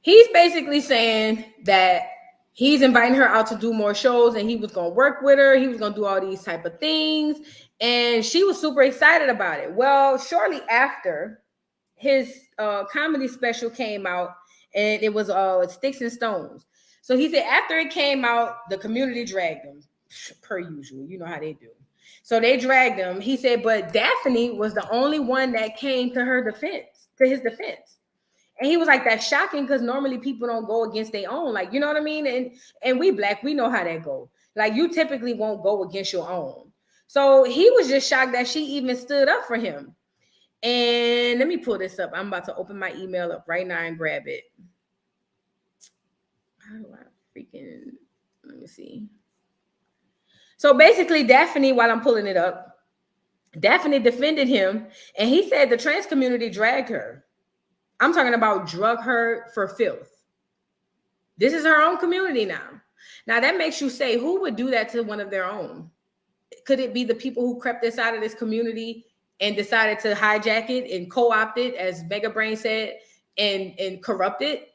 he's basically saying that he's inviting her out to do more shows and he was going to work with her. He was going to do all these type of things. And she was super excited about it. Well, shortly after, his comedy special came out, and it was Sticks and Stones. So he said after it came out, the community dragged him, per usual. You know how they do. So they dragged him. He said, but Daphne was the only one that came to his defense. And he was like, that's shocking because normally people don't go against their own. Like, you know what I mean? And we Black, we know how that go. Like, you typically won't go against your own. So he was just shocked that she even stood up for him. And let me pull this up. I'm about to open my email up right now and grab it. How do I freaking, let me see. So basically, Daphne, while I'm pulling it up, Daphne defended him, and he said the trans community dragged her. I'm talking about drug her for filth. This is her own community now. Now that makes you say, who would do that to one of their own? Could it be the people who crept inside of this community and decided to hijack it and co-opt it, as Mega Brain said, and corrupt it?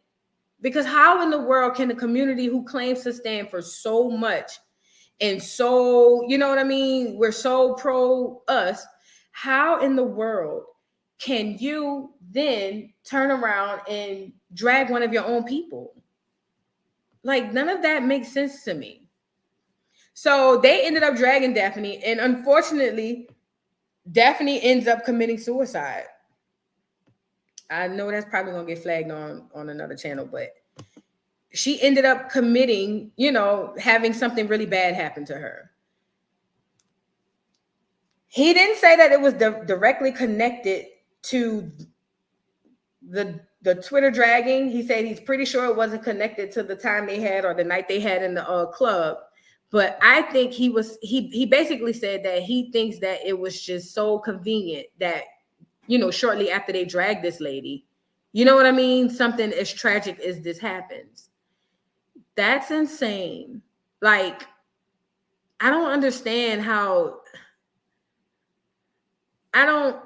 Because how in the world can a community who claims to stand for so much and so, you know what I mean, we're so pro us, how in the world can you then turn around and drag one of your own people? Like, none of that makes sense to me. So they ended up dragging Daphne, and unfortunately, Daphne ends up committing suicide. I know that's probably gonna get flagged on another channel, but she ended up committing, having something really bad happen to her. He didn't say that it was directly connected to the Twitter dragging. He said he's pretty sure it wasn't connected to the time they had or the night they had in the club. But I think he basically said that he thinks that it was just so convenient that, shortly after they dragged this lady, you know what I mean? Something as tragic as this happens. That's insane. Like, I don't understand how. I don't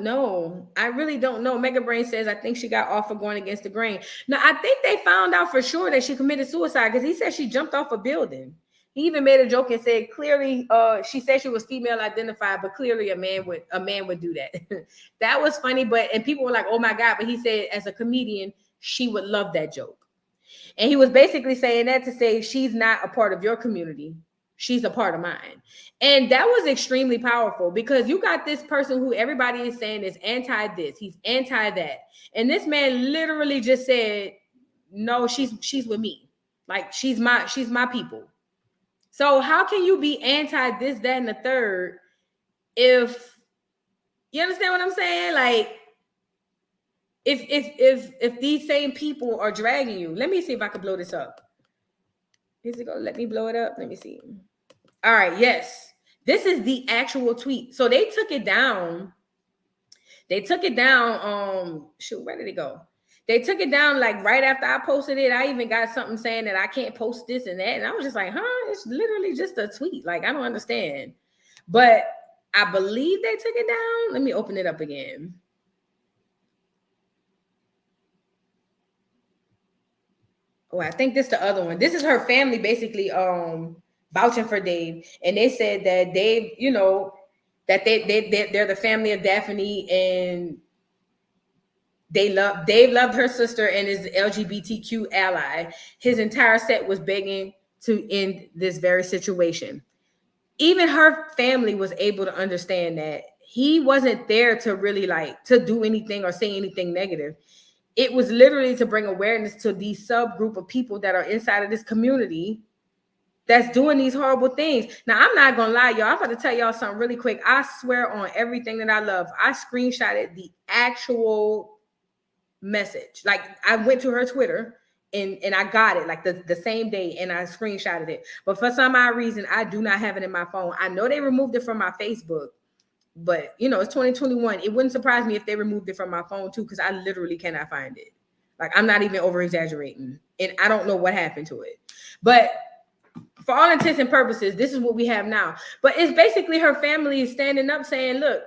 know. I really don't know. Mega Brain says, I think she got off for going against the grain. Now, I think they found out for sure that she committed suicide because he said she jumped off a building. He even made a joke and said, clearly, she said she was female identified, but clearly a man would do that. That was funny, and people were like, oh my God. But he said, as a comedian, she would love that joke. And he was basically saying that to say, she's not a part of your community. She's a part of mine. And that was extremely powerful because you got this person who everybody is saying is anti this, he's anti that. And this man literally just said, no, she's with me. Like, she's my people. So how can you be anti this, that, and the third if you understand what I'm saying? Like, if these same people are dragging you, let me see if I can blow this up. Is it gonna let me blow it up? Let me see. All right, yes. This is the actual tweet. So they took it down. Shoot, where did it go? They took it down like right after I posted it. I even got something saying that I can't post this and that. And I was just like, it's literally just a tweet. Like, I don't understand. But I believe they took it down. Let me open it up again. Oh, I think this is the other one. This is her family basically vouching for Dave. And they said that Dave, that they're the family of Daphne, and Dave loved her sister and his LGBTQ ally. His entire set was begging to end this very situation. Even her family was able to understand that he wasn't there to really to do anything or say anything negative. It was literally to bring awareness to these subgroup of people that are inside of this community that's doing these horrible things. Now, I'm not going to lie, y'all. I'm about to tell y'all something really quick. I swear on everything that I love, I screenshotted the actual message. Like, I went to her Twitter and I got it like the same day and I screenshotted it. But for some odd reason, I do not have it in my phone. I know they removed it from my Facebook. But, it's 2021. It wouldn't surprise me if they removed it from my phone, too, because I literally cannot find it. Like, I'm not even over-exaggerating. And I don't know what happened to it. But for all intents and purposes, this is what we have now. But it's basically her family is standing up saying, look,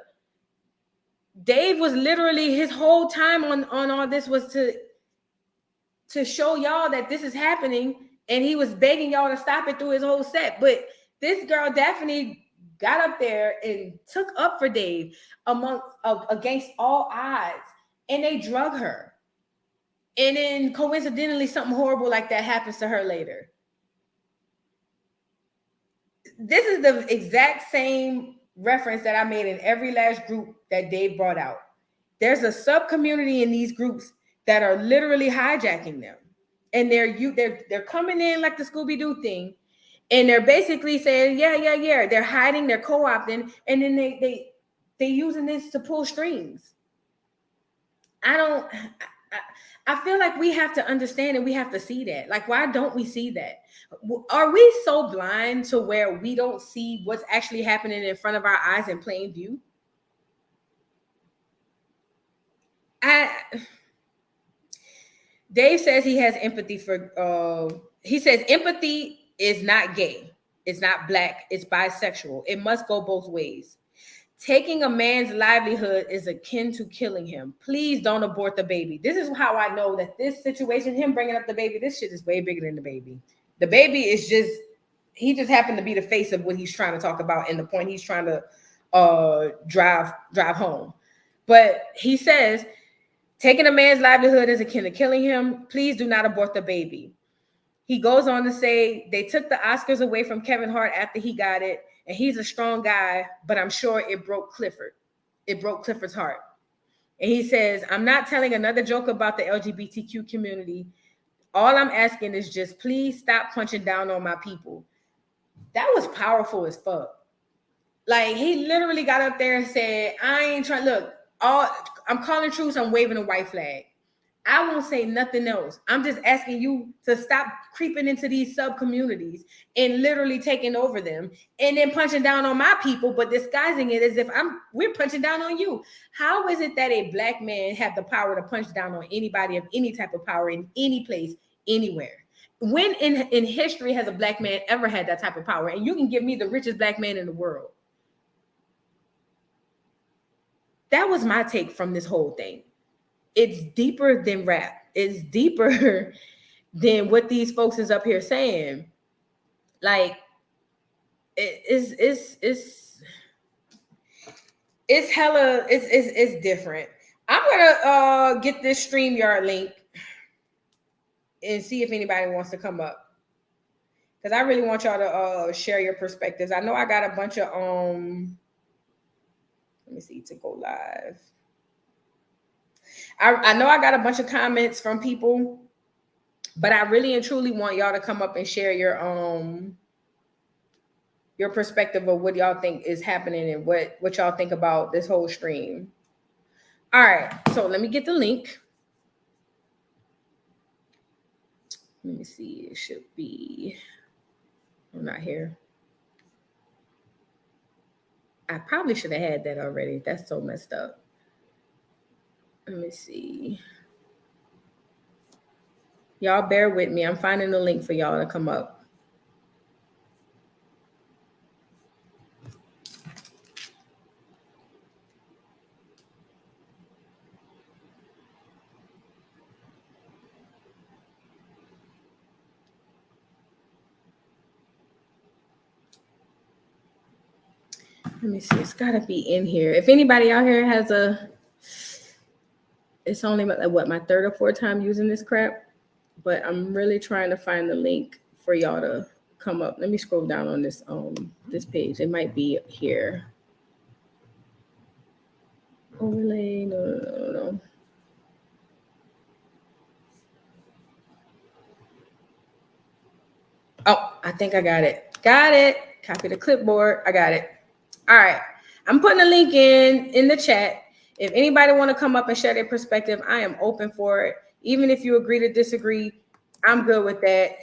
Dave was literally, his whole time on all this was to show y'all that this is happening. And he was begging y'all to stop it through his whole set. But this girl, Daphne, got up there and took up for Dave against all odds, and they drug her. And then coincidentally, something horrible like that happens to her later. This is the exact same reference that I made in every last group that Dave brought out. There's a sub community in these groups that are literally hijacking them. and they're coming in like the Scooby-Doo thing, and they're basically saying, yeah. They're hiding, they're co-opting, and then they using this to pull strings. I feel like we have to understand and we have to see that. Like, why don't we see that? Are we so blind to where we don't see what's actually happening in front of our eyes in plain view? Dave says he has empathy for, he says empathy is not gay. It's not black. It's bisexual. It must go both ways. Taking a man's livelihood is akin to killing him. Please don't abort the baby. This is how I know that this situation, him bringing up the baby, this shit is way bigger than the baby. The baby is just, he just happened to be the face of what he's trying to talk about and the point he's trying to drive home. But he says, taking a man's livelihood is akin to killing him. Please do not abort the baby. He goes on to say, they took the Oscars away from Kevin Hart after he got it. And he's a strong guy, but I'm sure it broke Clifford. It broke Clifford's heart. And he says, I'm not telling another joke about the LGBTQ community. All I'm asking is just please stop punching down on my people. That was powerful as fuck. Like, he literally got up there and said, I ain't trying, look, I'm calling truce, I'm waving a white flag. I won't say nothing else. I'm just asking you to stop creeping into these sub-communities and literally taking over them and then punching down on my people, but disguising it as if we're punching down on you. How is it that a black man have the power to punch down on anybody of any type of power in any place, anywhere? When in history has a black man ever had that type of power? And you can give me the richest black man in the world. That was my take from this whole thing. It's deeper than rap. It's deeper than what these folks is up here saying. Like, it's hella, it's different. I'm gonna get this StreamYard link and see if anybody wants to come up, because I really want y'all to share your perspectives. I know I got a bunch of let me see, to go live. I know I got a bunch of comments from people, but I really and truly want y'all to come up and share your perspective of what y'all think is happening and what y'all think about this whole stream. All right, so let me get the link. Let me see, it should be, I'm not here. I probably should have had that already. That's so messed up. Let me see. Y'all bear with me. I'm finding the link for y'all to come up. Let me see. It's got to be in here. If anybody out here has it's only what, my third or fourth time using this crap, but I'm really trying to find the link for y'all to come up. Let me scroll down on this this page. It might be here. Overlay. No. Oh, I think I got it. Got it. Copy the clipboard. I got it. All right. I'm putting a link in the chat. If anybody want to come up and share their perspective, I am open for it. Even if you agree to disagree, I'm good with that.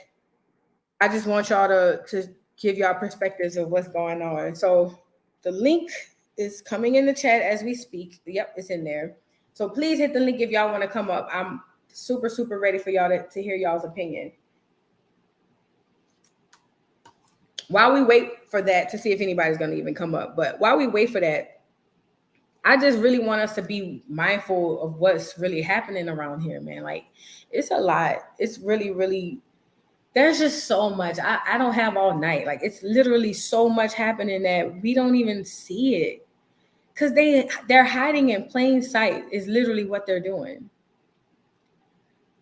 I just want y'all to give y'all perspectives of what's going on. So the link is coming in the chat as we speak. Yep, it's in there. So please hit the link if y'all want to come up. I'm super, super ready for y'all to hear y'all's opinion. While we wait for that, to see if anybody's going to even come up, but while we wait for that, I just really want us to be mindful of what's really happening around here, man. Like, it's a lot. It's really, really, there's just so much. I don't have all night. Like, it's literally so much happening that we don't even see it, because they're hiding in plain sight is literally what they're doing.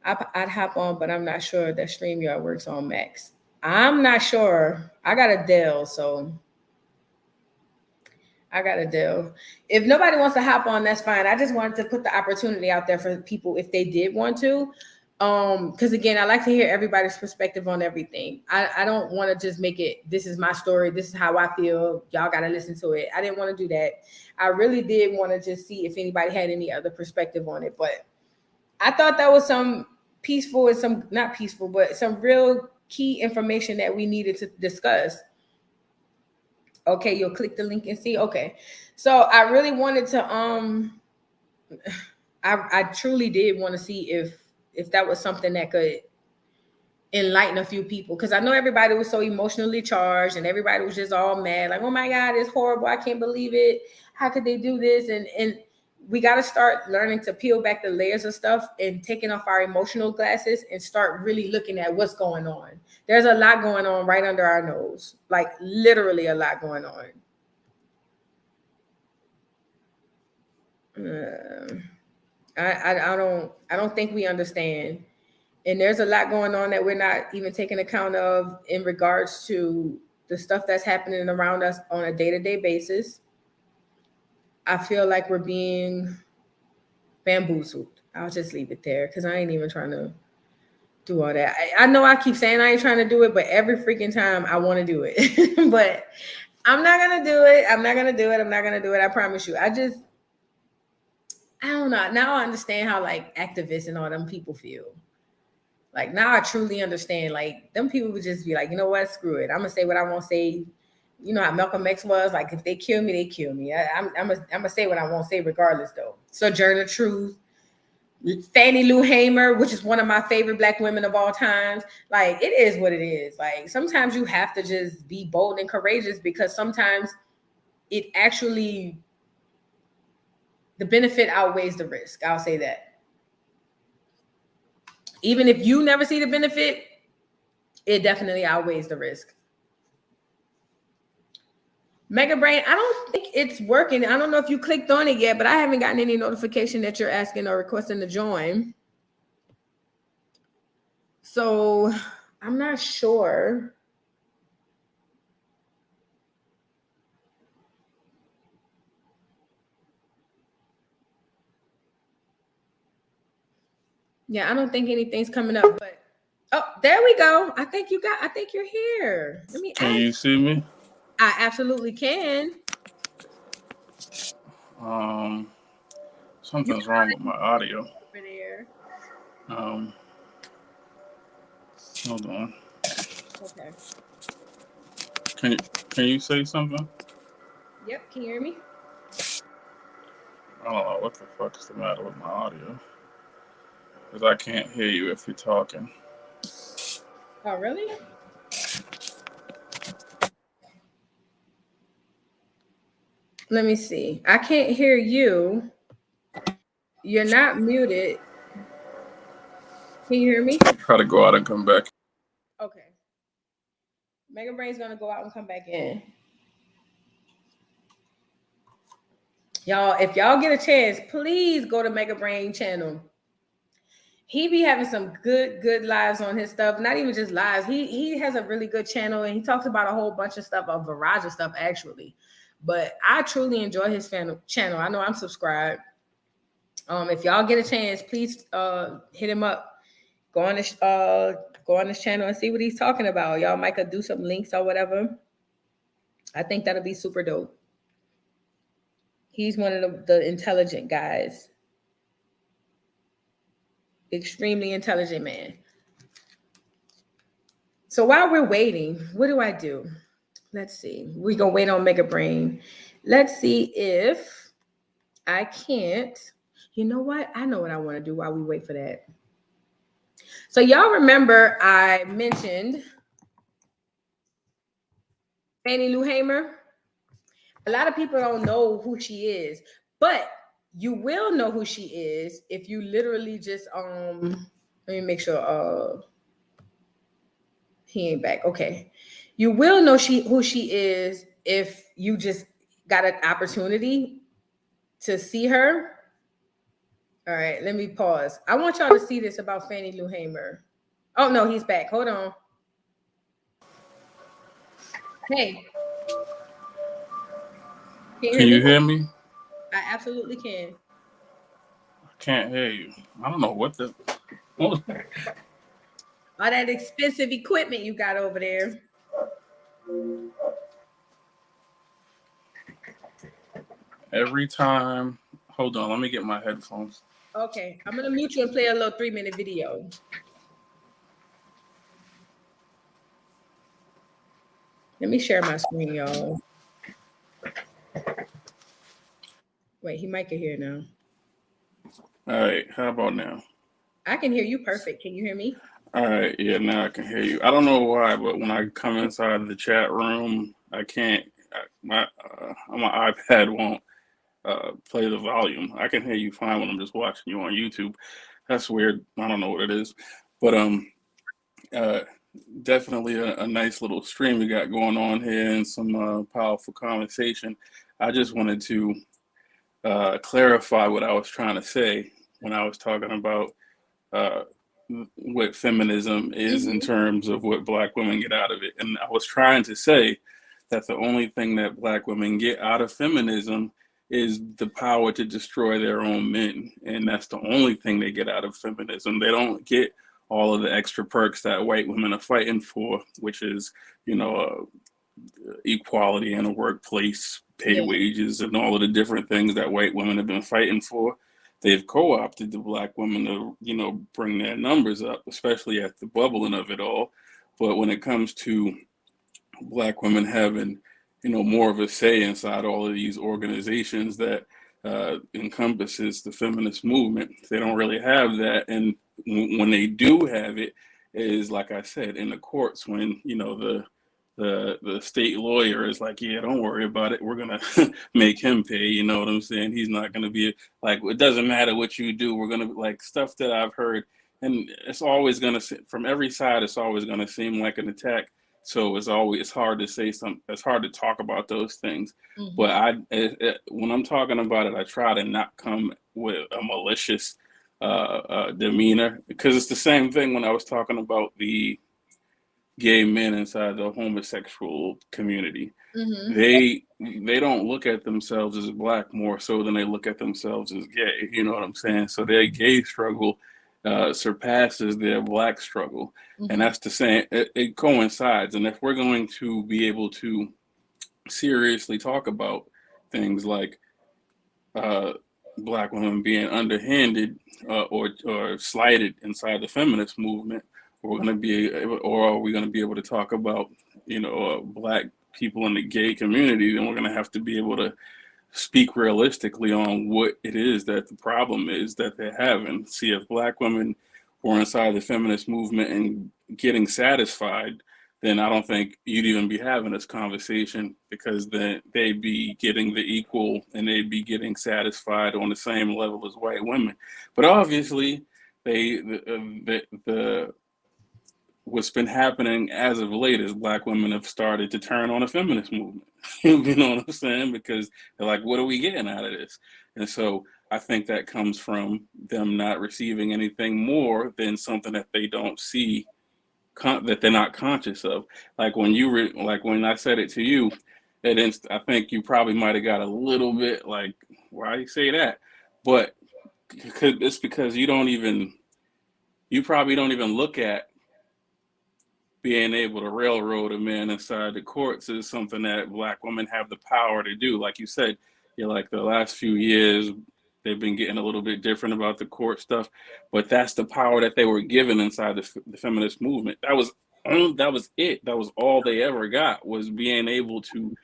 I'd hop on, but I'm not sure that StreamYard works on Macs. I'm not sure. I got a Dell, so I got a deal. If nobody wants to hop on, that's fine. I just wanted to put the opportunity out there for people if they did want to. Because again, I like to hear everybody's perspective on everything. I don't want to just make it, this is my story, this is how I feel, y'all got to listen to it. I didn't want to do that. I really did want to just see if anybody had any other perspective on it, but I thought that was some peaceful and some not peaceful, but some real key information that we needed to discuss. Okay, you'll click the link and see. Okay, so I really wanted to I truly did want to see if that was something that could enlighten a few people, because I know everybody was so emotionally charged and everybody was just all mad, like, oh my God, it's horrible, I can't believe it, how could they do this? And we got to start learning to peel back the layers of stuff and taking off our emotional glasses and start really looking at what's going on. There's a lot going on right under our nose, like literally a lot going on. I don't think we understand. And there's a lot going on that we're not even taking account of in regards to the stuff that's happening around us on a day-to-day basis. I feel like we're being bamboozled. I'll just leave it there because I ain't even trying to do all that. I know I keep saying I ain't trying to do it, but every freaking time I want to do it. But I'm not going to do it. I'm not going to do it. I'm not going to do it. I promise you. I don't know. Now I understand how like activists and all them people feel. Like now I truly understand. Like them people would just be like, you know what, screw it. I'm gonna say what I want to say. You know how Malcolm X was like, if they kill me, they kill me. I'm gonna say what I want to say regardless, though. Sojourner Truth, Fannie Lou Hamer, which is one of my favorite Black women of all times. Like it is what it is. Like sometimes you have to just be bold and courageous because sometimes it actually the benefit outweighs the risk. I'll say that. Even if you never see the benefit, it definitely outweighs the risk. Mega Brain, I don't think it's working. I don't know if you clicked on it yet, but I haven't gotten any notification that you're asking or requesting to join. So I'm not sure. Yeah, I don't think anything's coming up, but oh, there we go. I think you're here. Let me Can you see me? I absolutely can. Something's wrong with my audio. Over there. Hold on. Okay. Can you say something? Yep, can you hear me? I don't know what the fuck is the matter with my audio. Because I can't hear you if you're talking. Oh, really? Let me see. I can't hear you. You're not muted. Can you hear me? Try to go out and come back. Okay. Mega Brain's gonna go out and come back in. Y'all, if y'all get a chance, please go to Mega Brain channel. He be having some good lives on his stuff. Not even just lives. He has a really good channel and he talks about a whole bunch of stuff, a variety of stuff actually. But I truly enjoy his channel. I know I'm subscribed. If y'all get a chance, please hit him up. Go on this channel and see what he's talking about. Y'all might could do some links or whatever. I think that'll be super dope. He's one of the intelligent guys. Extremely intelligent man. So while we're waiting, what do I do? Let's see. We're going to wait on Mega Brain. Let's see if I can't. You know what? I know what I want to do while we wait for that. So y'all remember I mentioned Fannie Lou Hamer? A lot of people don't know who she is, but you will know who she is if you literally just let me make sure he ain't back. Okay. You will know who she is if you just got an opportunity to see her. All right, let me pause. I want y'all to see this about Fannie Lou Hamer. Oh no, he's back. Hold on. Hey. Can you hear me? I absolutely can. I can't hear you. I don't know what the... All that expensive equipment you got over there. Every time. Hold on, let me get my headphones. Okay, I'm gonna mute you and play a little 3-minute video. Let me share my screen, y'all. Wait, he might get here now. All right, how about now? I can hear you perfect. Can you hear me? All right, yeah, now I can hear you. I don't know why, but when I come inside of the chat room, I can't. My iPad won't play the volume. I can hear you fine when I'm just watching you on YouTube. That's weird. I don't know what it is, but uh, definitely a nice little stream we got going on here and some powerful conversation. I just wanted to clarify what I was trying to say when I was talking about uh, what feminism is in terms of what Black women get out of it. And I was trying to say that the only thing that Black women get out of feminism is the power to destroy their own men. And that's the only thing they get out of feminism. They don't get all of the extra perks that white women are fighting for, which is, you know, equality in the workplace, pay wages, and all of the different things that white women have been fighting for. They've co-opted the Black women to, you know, bring their numbers up, especially at the bubbling of it all. But when it comes to Black women having, you know, more of a say inside all of these organizations that encompasses the feminist movement, they don't really have that. And when they do have it, is like I said, in the courts, when, you know, the state lawyer is like, yeah, don't worry about it, we're gonna make him pay, you know what I'm saying? He's not gonna be like, it doesn't matter what you do, we're gonna, like, stuff that I've heard. And it's always gonna, from every side, it's always gonna seem like an attack. So it's hard to say something, it's hard to talk about those things. But when I'm talking about it, I try to not come with a malicious demeanor, because it's the same thing when I was talking about the gay men inside the homosexual community. They don't look at themselves as Black more so than they look at themselves as gay. You know what I'm saying? So their gay struggle surpasses their Black struggle, and that's the same. It coincides. And if we're going to be able to seriously talk about things like Black women being underhanded or slighted inside the feminist movement, we're going to be, or are we going to be able to talk about, you know, Black people in the gay community? Then we're going to have to be able to speak realistically on what it is that the problem is that they're having. See, if Black women were inside the feminist movement and getting satisfied, then I don't think you'd even be having this conversation, because then they'd be getting the equal and they'd be getting satisfied on the same level as white women. But obviously, the what's been happening as of late is Black women have started to turn on the feminist movement. You know what I'm saying? Because they're like, what are we getting out of this? And so I think that comes from them not receiving anything more than something that they don't see, that they're not conscious of. Like when like when I said it to you, I think you probably might have got a little bit like, why do you say that? But it's because you probably don't even look at being able to railroad a man inside the courts is something that Black women have the power to do. Like you said, like the last few years, they've been getting a little bit different about the court stuff, but that's the power that they were given inside the feminist movement. That was it. That was all they ever got, was being able to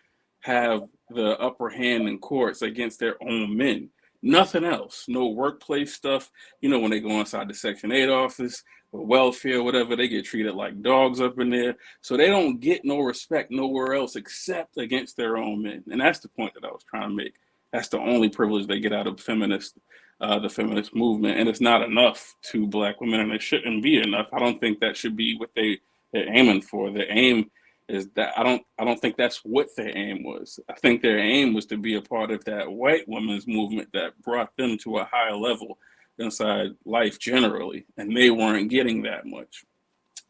have the upper hand in courts against their own men. Nothing else. No workplace stuff. You know, when they go inside the Section 8 office, or welfare, whatever, they get treated like dogs up in there. So they don't get no respect nowhere else except against their own men. And that's the point that I was trying to make. That's the only privilege they get out of the feminist movement. And it's not enough to Black women, and it shouldn't be enough. I don't think that should be what they're aiming for. The aim is that I don't think that's what their aim was. I think their aim was to be a part of that white women's movement that brought them to a higher level inside life generally, and they weren't getting that much.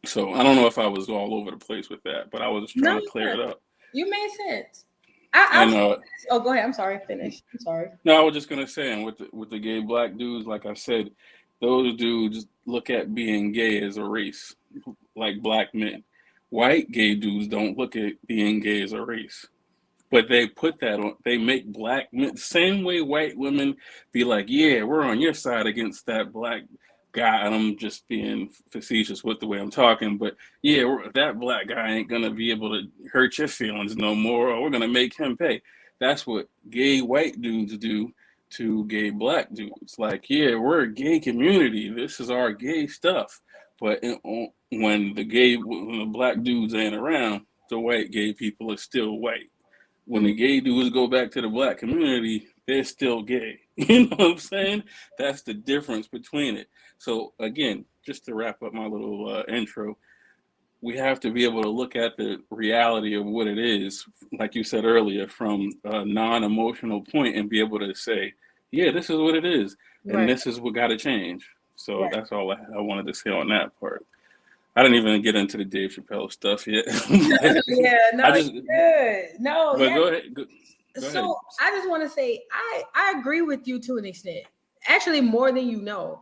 So I don't know if I was all over the place with that, but I was just trying to clear it up. You made sense. Oh, go ahead. I'm sorry. Finish. I'm sorry. No, I was just gonna say, and with the gay Black dudes, like I said, those dudes, look at being gay as a race, like black men. White gay dudes don't look at being gay as a race. But they put that on, they make black men, the same way white women be like, yeah, we're on your side against that black guy. And I'm just being facetious with the way I'm talking, but yeah, that black guy ain't gonna be able to hurt your feelings no more, or we're gonna make him pay. That's what gay white dudes do to gay black dudes. Like, yeah, we're a gay community. This is our gay stuff. But when the black dudes ain't around, the white gay people are still white. When the gay dudes go back to the black community, they're still gay. You know what I'm saying? That's the difference between it. So again, just to wrap up my little intro, we have to be able to look at the reality of what it is, like you said earlier, from a non-emotional point, and be able to say, yeah, this is what it is, and Right. this is what got to change. So Right. that's all I wanted to say on that part. I didn't even get into the Dave Chappelle stuff yet. Yeah, I no, just, you're good. No, but yeah. go ahead. Go ahead. So I just want to say I agree with you to an extent. Actually, more than you know.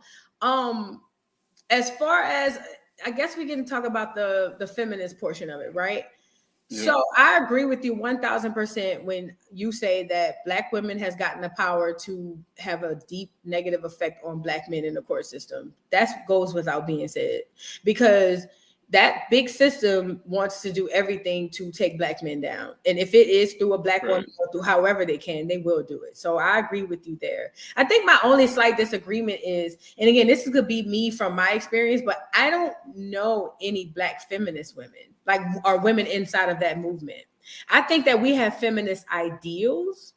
As far as I guess we can talk about the feminist portion of it, right? Yep. So I agree with you 1000% when you say that black women has gotten the power to have a deep negative effect on black men in the court system. That goes without being said, because that big system wants to do everything to take black men down. And if it is through a black woman Right. or through however they can, they will do it. So I agree with you there. I think my only slight disagreement is, and again, this could be me from my experience, but I don't know any black feminist women, like, or women inside of that movement. I think that we have feminist ideals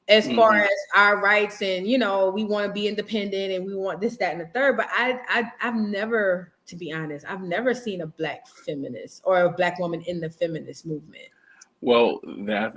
as far Mm-hmm. as our rights, and we want to be independent and we want this, that, and the third. But I've never, to be honest, I've never seen a black feminist or a black woman in the feminist movement. Well, there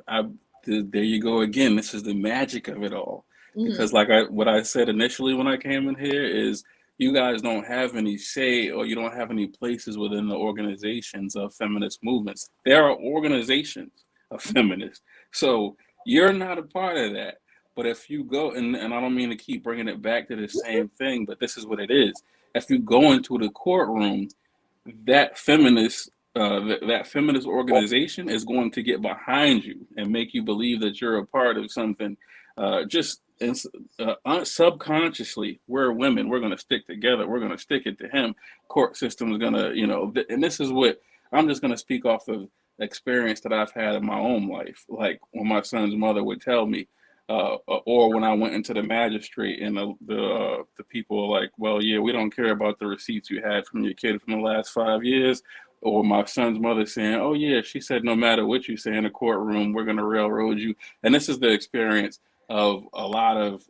you go again. This is the magic of it all, Mhm. because what I said initially when I came in here is you guys don't have any say, or you don't have any places within the organizations of feminist movements. There are organizations of feminists, so you're not a part of that. But if you go, and I don't mean to keep bringing it back to the same thing, but this is what it is. If you go into the courtroom, that that feminist organization is going to get behind you and make you believe that you're a part of something. Just subconsciously, we're women. We're going to stick together. We're going to stick it to him. Court system is going to, and this is what I'm just going to speak off of experience that I've had in my own life. Like when my son's mother would tell me, or when I went into the magistrate, and the people are like, well, yeah, we don't care about the receipts you had from your kid from the last 5 years. Or my son's mother saying, oh yeah, she said no matter what you say in the courtroom, we're gonna railroad you. And this is the experience of a lot of,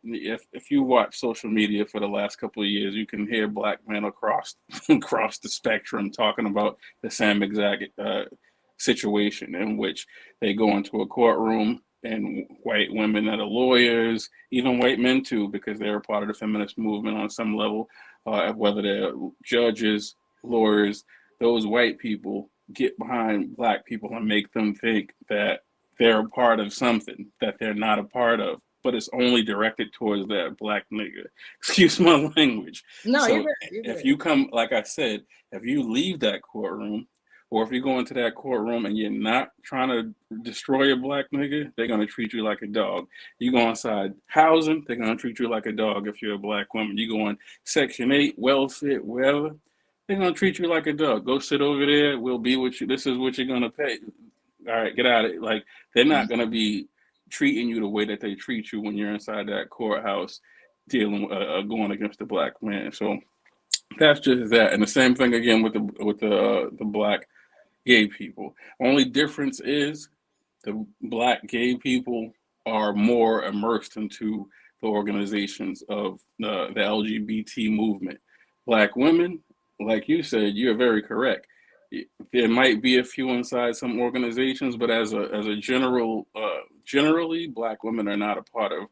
if you watch social media for the last couple of years, you can hear black men across across the spectrum talking about the same exact situation, in which they go into a courtroom and white women that are lawyers, even white men too, because they're a part of the feminist movement on some level, whether they're judges, lawyers, those white people get behind black people and make them think that they're a part of something that they're not a part of, but it's only directed towards that black nigga. Excuse my language. No, you're So good. You're if good. you come, like I said, if you leave that courtroom, or if you go into that courtroom and you're not trying to destroy a black nigga, they're gonna treat you like a dog. You go inside housing, they're gonna treat you like a dog if you're a black woman. You go on Section 8, welfare, wherever, they're gonna treat you like a dog. Go sit over there, we'll be with you. This is what you're gonna pay. All right, get out of it. Like, they're not gonna be treating you the way that they treat you when you're inside that courthouse dealing going against the black man. So that's just that. And the same thing again with the black gay people. Only difference is the black gay people are more immersed into the organizations of the LGBT movement. Black women, like you said, you're very correct. There might be a few inside some organizations, but as a generally, black women are not a part of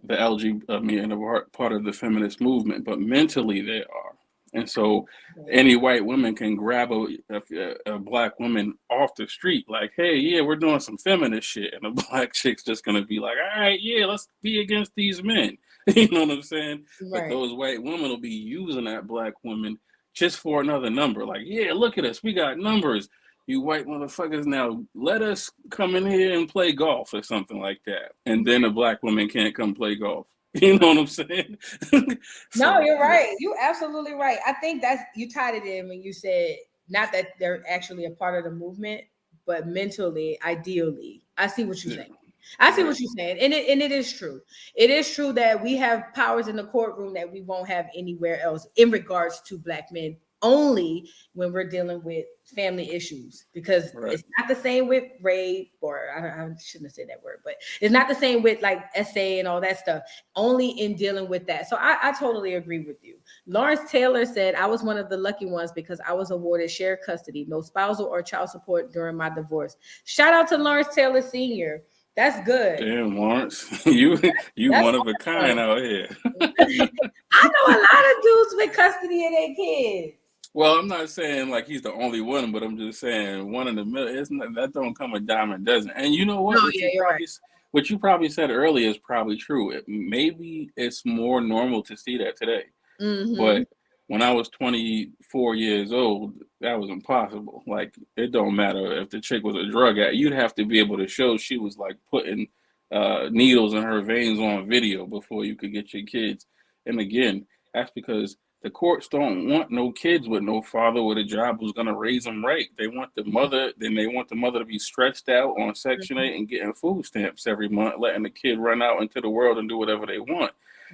the LGBT, I mean, part of the feminist movement, but mentally they are. And so any white woman can grab a black woman off the street, like, hey, yeah, we're doing some feminist shit. And the black chick's just going to be like, all right, yeah, let's be against these men. You know what I'm saying? But Right. those white women will be using that black woman just for another number. Like, yeah, look at us. We got numbers. You white motherfuckers, now let us come in here and play golf or something like that. And then a black woman can't come play golf. You know what I'm saying? No, So, you're yeah. right. You absolutely right. I think that's you tied it in when you said not that they're actually a part of the movement, but mentally, ideally. I see what you're Yeah. saying. I see Right. what you're saying. And it is true. It is true that we have powers in the courtroom that we won't have anywhere else in regards to black men, only when we're dealing with family issues, because Right. it's not the same with rape, or I shouldn't have said that word, but it's not the same with like essay and all that stuff, only in dealing with that. So I totally agree with you. Lawrence Taylor said, I was one of the lucky ones because I was awarded shared custody, no spousal or child support during my divorce. Shout out to Lawrence Taylor Sr. That's good. Damn, Lawrence, you That's one of a kind out here. I know a lot of dudes with custody of their kids. Well, I'm not saying like he's the only one, but I'm just saying one in the middle. It's not, that don't come a dime a dozen. And you know No, what? yeah, you're right. What you probably said earlier is probably true. Maybe it's more normal to see that today. Mm-hmm. But when I was 24 years old, that was impossible. Like, it don't matter if the chick was a drug addict. You'd have to be able to show she was like putting needles in her veins on video before you could get your kids. And again, that's because the courts don't want no kids with no father with a job who's gonna raise them right. They want the mother. Then they want the mother to be stressed out on Section 8 and getting food stamps every month, letting the kid run out into the world and do whatever they want.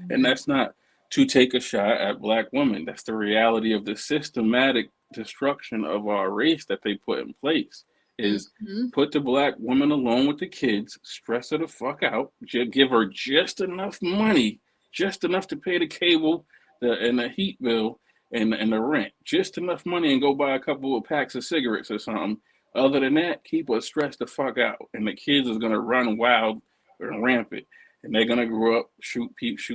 And that's not to take a shot at black women. That's the reality of the systematic destruction of our race that they put in place. Is Mm-hmm. put the black woman alone with the kids, stress her the fuck out, give her just enough money, just enough to pay the cable, and the heat bill, and the rent, just enough money, and go buy a couple of packs of cigarettes or something. Other than that, keep her stressed the fuck out, and the kids is gonna run wild and rampant, and they're gonna grow up,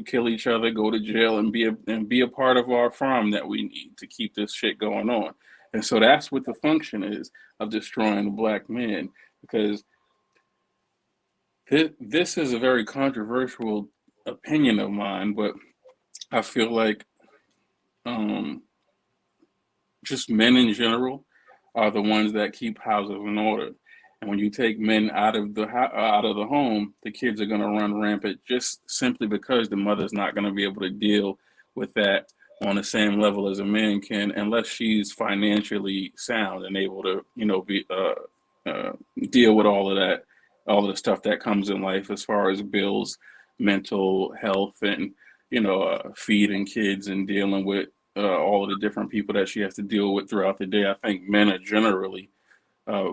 kill each other, go to jail, and be a part of our farm that we need to keep this shit going on. And so that's what the function is of destroying the black man, because this is a very controversial opinion of mine, but I feel like um, just men in general are the ones that keep houses in order. And when you take men out of the home, the kids are going to run rampant just simply because the mother's not going to be able to deal with that on the same level as a man can, unless she's financially sound and able to, be uh, deal with all of that, all of the stuff that comes in life as far as bills, mental health, and feeding kids and dealing with all of the different people that she has to deal with throughout the day. I think men are generally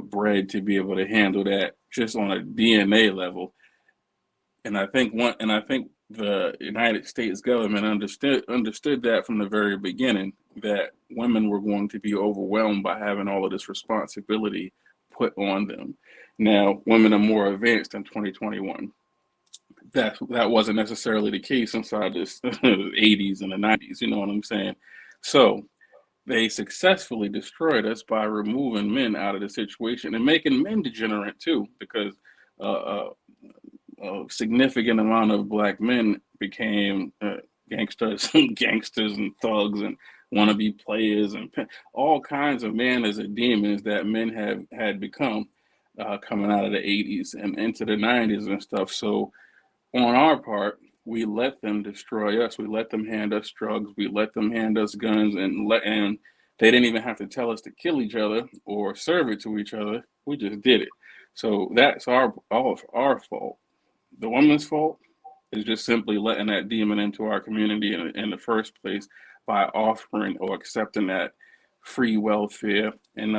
bred to be able to handle that just on a DNA level. And I think the United States government understood that from the very beginning, that women were going to be overwhelmed by having all of this responsibility put on them. Now, women are more advanced in 2021. That wasn't necessarily the case inside the 80s and the 90s. You know what I'm saying? So they successfully destroyed us by removing men out of the situation and making men degenerate too, because uh, a significant amount of black men became gangsters, gangsters and thugs and wannabe players and all kinds of manners and demons that men have had become coming out of the 80s and into the 90s and stuff. So on our part, we let them destroy us. We let them hand us drugs. We let them hand us guns, and they didn't even have to tell us to kill each other or serve it to each other. We just did it. So that's our fault. The woman's fault is just simply letting that demon into our community in the first place by offering or accepting that free welfare and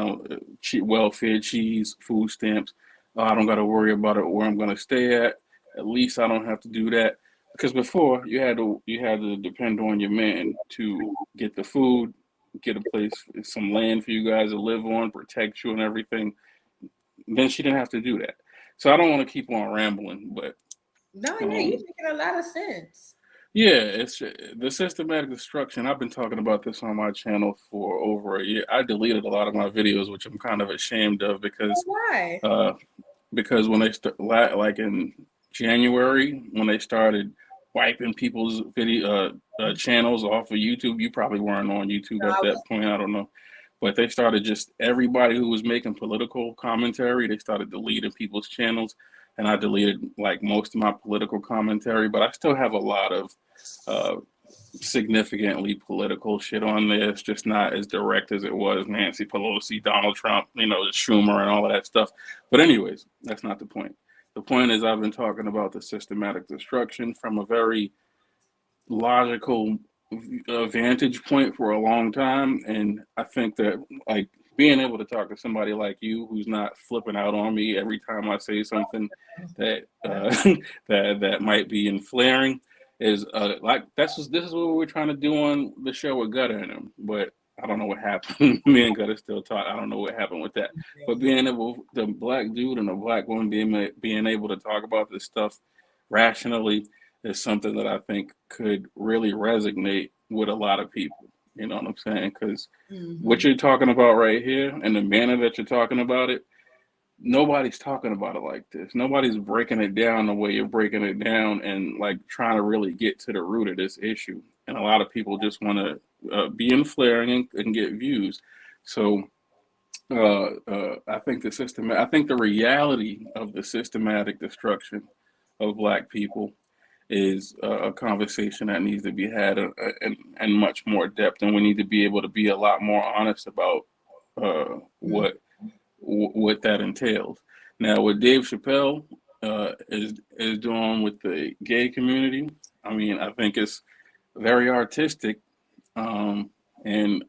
welfare, cheese, food stamps. I don't got to worry about it where I'm going to stay at. At least I don't have to do that, because before you had to depend on your man to get the food, get a place, some land for you guys to live on, protect you and everything. Then she didn't have to do that. So I don't want to keep on rambling, but No, yeah, you're um, making a lot of sense. yeah, it's the systematic destruction. I've been talking about this on my channel for over a year. I deleted a lot of my videos, which I'm kind of ashamed of, But because why? uh, when they like in January when they started wiping people's video channels off of YouTube. You probably weren't on YouTube at that point. I don't know. But they started just everybody who was making political commentary, they started deleting people's channels. And I deleted like most of my political commentary, but I still have a lot of uh, significantly political shit on there. It's just not as direct as it was Nancy Pelosi, Donald Trump, Schumer and all of that stuff. But anyways, that's not the point. The point is I've been talking about the systematic destruction from a very logical vantage point for a long time, and I think that like being able to talk to somebody like you who's not flipping out on me every time I say something that that might be in flaring is like this is what we were trying to do on the show with Gutter in him, but I don't know what happened. Me and Gutter still talk. I don't know what happened with that. But being able, the black dude and the black woman being able to talk about this stuff rationally is something that I think could really resonate with a lot of people. You know what I'm saying? Because what you're talking about right here and the manner that you're talking about it, nobody's talking about it like this. Nobody's breaking it down the way you're breaking it down and like trying to really get to the root of this issue. And a lot of people just want to be in flaring and get views. So I think I think the reality of the systematic destruction of black people is a conversation that needs to be had in much more depth, and we need to be able to be a lot more honest about what that entails. Now, what Dave Chapelle is doing with the gay community, I mean, I think it's very artistic, and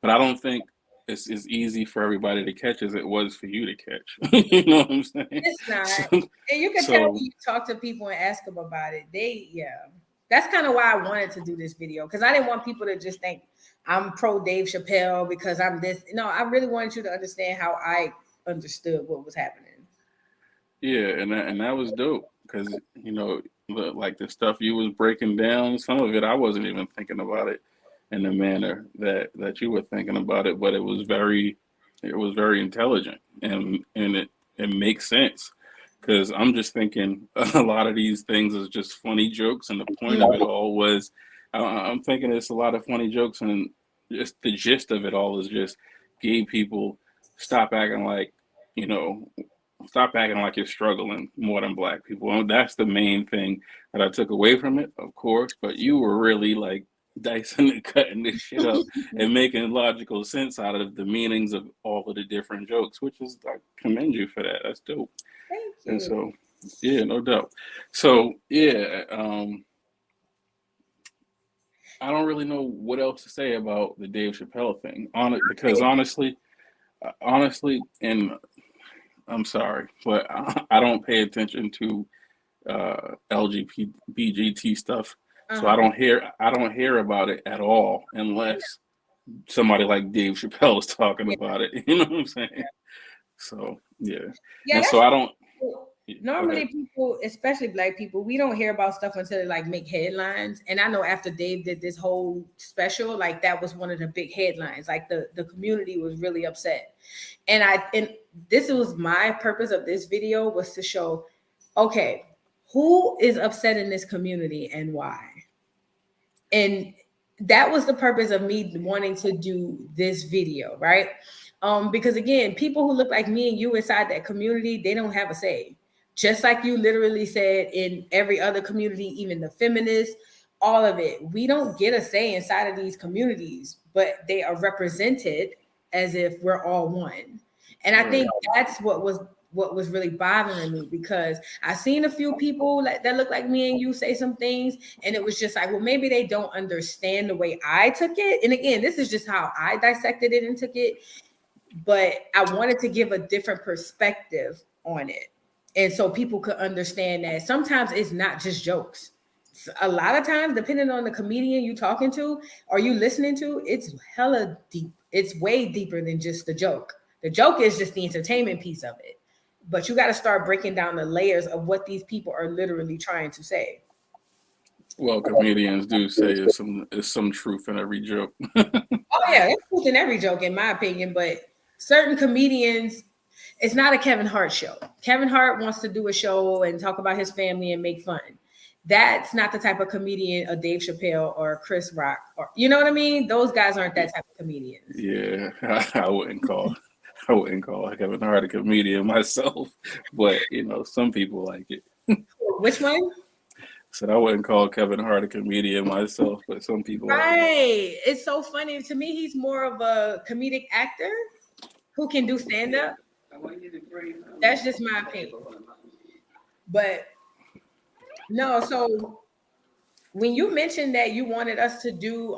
but I don't think it's as easy for everybody to catch as it was for you to catch. You know what I'm saying? It's not. So, and you can tell when you talk to people and ask them about it. That's kind of why I wanted to do this video, because I didn't want people to just think I'm pro Dave Chapelle because I'm this. No, I really wanted you to understand how I understood what was happening. Yeah, and that was dope because like the stuff you was breaking down, some of it I wasn't even thinking about it in the manner that you were thinking about it, but it was very intelligent and it makes sense because I'm just thinking a lot of these things is just funny jokes, and the point of it all was I'm thinking it's a lot of funny jokes, and just the gist of it all is just gay people stop acting like stop acting like you're struggling more than black people. And that's the main thing that I took away from it, of course. But you were really like dicing and cutting this shit up and making logical sense out of the meanings of all of the different jokes, which is, I commend you for that. That's dope. Thank you. And so, yeah, no doubt. So, yeah, I don't really know what else to say about the Dave Chapelle thing, because honestly, and I'm sorry, but I don't pay attention to LGBT stuff, so I don't hear about it at all unless somebody like Dave Chapelle is talking about it. You know what I'm saying? So yeah, and so I don't. Normally people, especially black people, we don't hear about stuff until they like make headlines. And I know after Dave did this whole special, like that was one of the big headlines. Like the community was really upset. And this was my purpose of this video, was to show, okay, who is upset in this community and why? And that was the purpose of me wanting to do this video, right? Because again, people who look like me and you inside that community, they don't have a say. Just like you literally said, in every other community, even the feminists, all of it, we don't get a say inside of these communities, but they are represented as if we're all one. And I think that's what was really bothering me, because I've seen a few people that look like me and you say some things, and it was just like, well, maybe they don't understand the way I took it. And again, this is just how I dissected it and took it, but I wanted to give a different perspective on it. And so people could understand that sometimes it's not just jokes. A lot of times, depending on the comedian you talking to or you listening to, it's hella deep. It's way deeper than just the joke. The joke is just the entertainment piece of it. But you got to start breaking down the layers of what these people are literally trying to say. Well, comedians do say there's some truth in every joke. Oh yeah, there's truth in every joke, in my opinion. But certain comedians, it's not a Kevin Hart show. Kevin Hart wants to do a show and talk about his family and make fun. that's not the type of comedian a Dave Chappelle or Chris Rock, or you know what I mean? Those guys aren't that type of comedians. Yeah, I wouldn't call Kevin Hart a comedian myself, but some people like it. Which one? Said I wouldn't call Kevin Hart a comedian myself, but some people like it. Right. It's so funny. To me, he's more of a comedic actor who can do stand-up. That's just my opinion. But no, so when you mentioned that you wanted us to do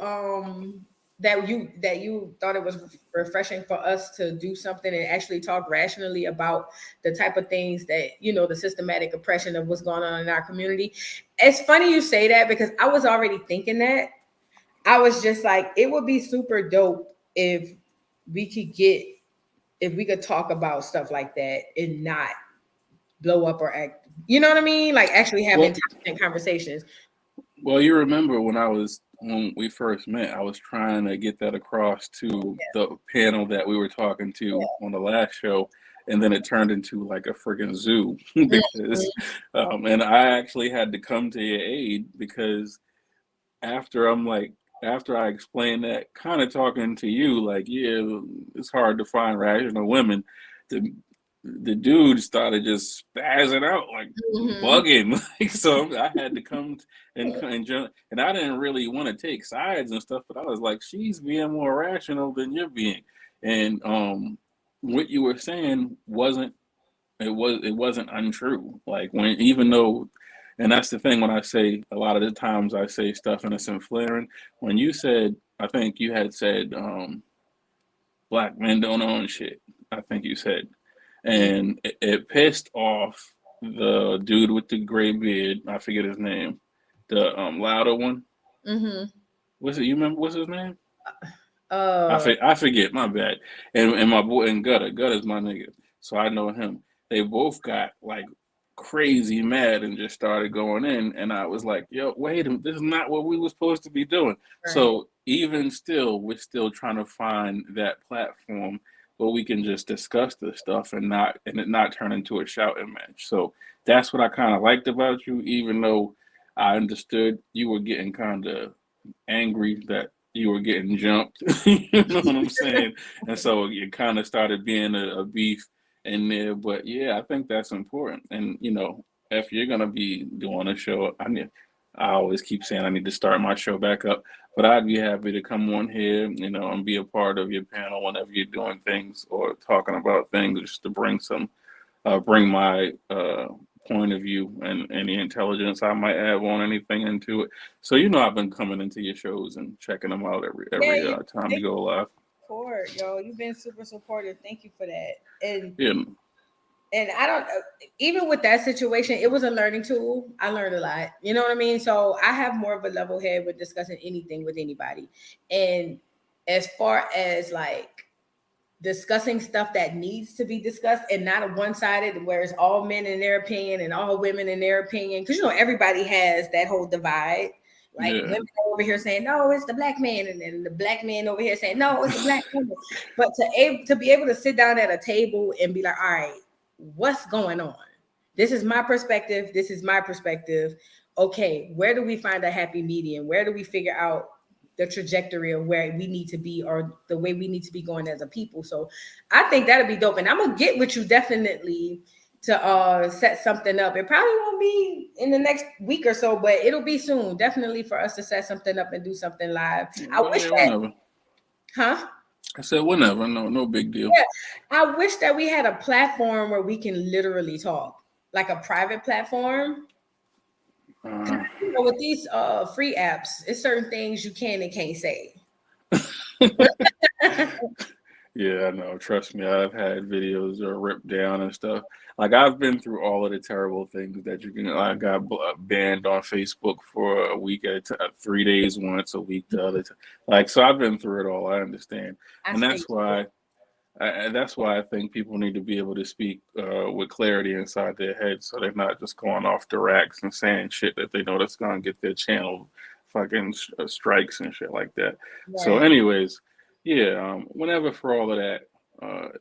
that you thought it was refreshing for us to do something and actually talk rationally about the type of things that the systematic oppression of what's going on in our community. It's funny you say that because I was already thinking that. I was just like, it would be super dope if we could talk about stuff like that and not blow up or act, you know what I mean? Like actually have intelligent conversations. Well, you remember when we first met, I was trying to get that across to the panel that we were talking to on the last show, and then it turned into like a freaking zoo because, and I actually had to come to your aid because after I explained that, kind of talking to you, like, yeah, it's hard to find rational women. The dude started just spazzing out, like bugging. So I had to come and I didn't really want to take sides and stuff, but I was like, she's being more rational than you're being. And what you were saying wasn't untrue. Like even though, and that's the thing when I say a lot of the times I say stuff innocent flaring. When you said, I think you had said, black men don't own shit. I think you said, and it pissed off the dude with the gray beard. I forget his name, the louder one. What's it? You remember what's his name? I forget. My bad. And my boy and Gutter's my nigga, so I know him. They both got like crazy mad and just started going in, and I was like, yo, wait a minute, this is not what we were supposed to be doing. Right. So even still, we're still trying to find that platform where we can just discuss this stuff and it not turn into a shouting match. So that's what I kind of liked about you, even though I understood you were getting kind of angry that you were getting jumped. You know what I'm saying? And so it kind of started being a beef in there. But yeah, I think that's important. And if you're gonna be doing a show, I always keep saying I need to start my show back up. But I'd be happy to come on here, and be a part of your panel whenever you're doing things or talking about things, just to bring my point of view and any intelligence I might have on anything into it. So I've been coming into your shows and checking them out every time you go live. Yo, you've been super supportive. Thank you for that. And yeah. And I don't, even with that situation, it was a learning tool. I learned a lot. You know what I mean? So I have more of a level head with discussing anything with anybody. And as far as like discussing stuff that needs to be discussed and not a one-sided where it's all men in their opinion and all women in their opinion, because everybody has that whole divide. Like women over here saying, no, it's the black man, and then the black man over here saying, no, it's the black woman. But to be able to sit down at a table and be like, all right, what's going on? This is my perspective. This is my perspective. Okay, where do we find a happy medium? Where do we figure out the trajectory of where we need to be or the way we need to be going as a people? So I think that'll be dope. And I'm going to get with you definitely to set something up. It probably won't be in the next week or so, but it'll be soon. Definitely for us to set something up and do something live. I wish that. Whenever. Huh? I said whenever. No big deal. Yeah. I wish that we had a platform where we can literally talk, like a private platform. With these free apps, it's certain things you can and can't say. Yeah, I know. Trust me, I've had videos that are ripped down and stuff. Like I've been through all of the terrible things that you can. I got banned on Facebook for a week at 3 days once, a week the other time. Like so, I've been through it all. I understand, and that's why I think people need to be able to speak with clarity inside their head, so they're not just going off the racks and saying shit that they know that's going to get their channel fucking strikes and shit like that. Right. So, anyways. Yeah, whenever for all of that,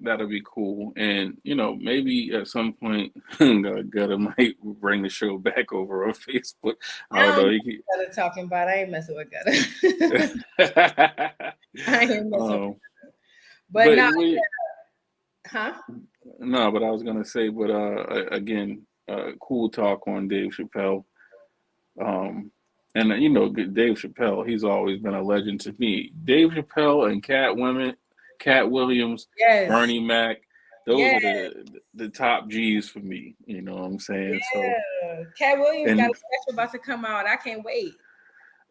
that'll be cool. And maybe at some point, Gutter might bring the show back over on Facebook. I I don't don't know. know He what Gutter talking about. I ain't messing with Gutter. I ain't messing with um, Gutter. But but now, we huh? no, but I was gonna say, but again, cool talk on Dave Chappelle. Um, and Dave Chappelle, he's always been a legend to me. Dave Chappelle and Cat Williams, Yes. Bernie Mac, those Yeah. are the top G's for me. You know what I'm saying? So, Yeah. Cat Williams got and a special about to come out. I can't wait.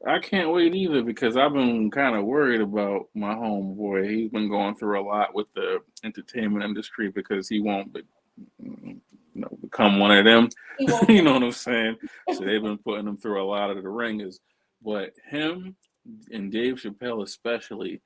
I can't wait either because I've been kind of worried about my homeboy. He's been going through a lot with the entertainment industry because he won't become one of them. He won't. You know what I'm saying? So they've been putting him through a lot of the ringers. But him and Dave Chappelle especially,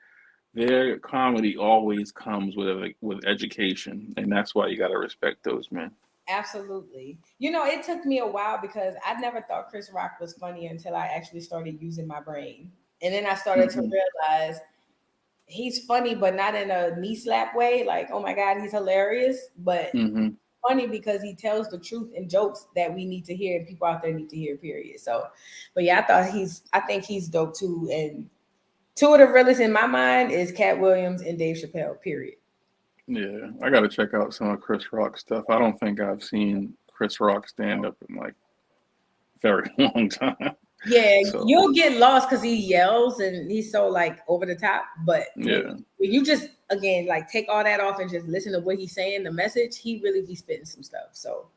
their comedy always comes with education, and that's why you got to respect those men. Absolutely. It took me a while because I never thought Chris Rock was funny until I actually started using my brain. And then I started to realize he's funny, but not in a knee slap way. Like, oh my God, he's hilarious. But Mm-hmm. funny because he tells the truth and jokes that we need to hear and people out there need to hear, period. So, but yeah, I think he's dope too. And two of the realest in my mind is Cat Williams and Dave Chappelle, period. Yeah, I got to check out some of Chris Rock stuff. I don't think I've seen Chris Rock stand up in like a very long time. Yeah, So you'll get lost because he yells and he's so like over the top. But yeah, when you just again like take all that off and just listen to what he's saying, the message, he really be spitting some stuff. So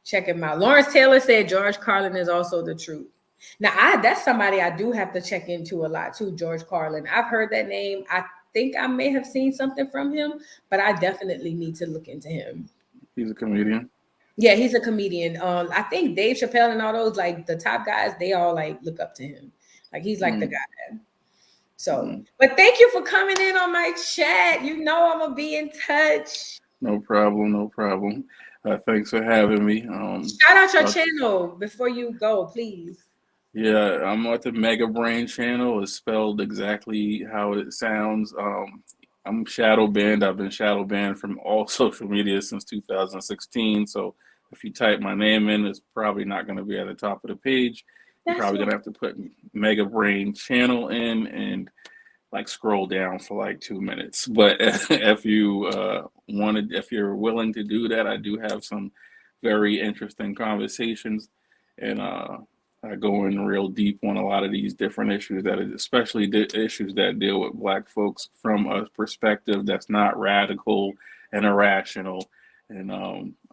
check him out. Lawrence Taylor said George Carlin is also the truth. Now that's somebody I do have to check into a lot too, George Carlin. I've heard that name. I think I may have seen something from him, but I definitely need to look into him. he's a comedian. Yeah, he's a comedian. I think Dave Chappelle and all those like the top guys, they all like look up to him. Like he's like the guy. So, but thank you for coming in on my chat. I'm gonna be in touch. No problem, no problem. Thanks for having me. Shout out your channel before you go, please. Yeah, I'm at the Mega Brain channel. It's spelled exactly how it sounds. I'm shadow banned. I've been shadow banned from all social media since 2016. So if you type my name in, it's probably not going to be at the top of the page. You're probably going to have to put Mega Brain channel in and like scroll down for like 2 minutes. But if you if you're willing to do that, I do have some very interesting conversations, and I go in real deep on a lot of these different issues especially issues that deal with Black folks from a perspective that's not radical and irrational. And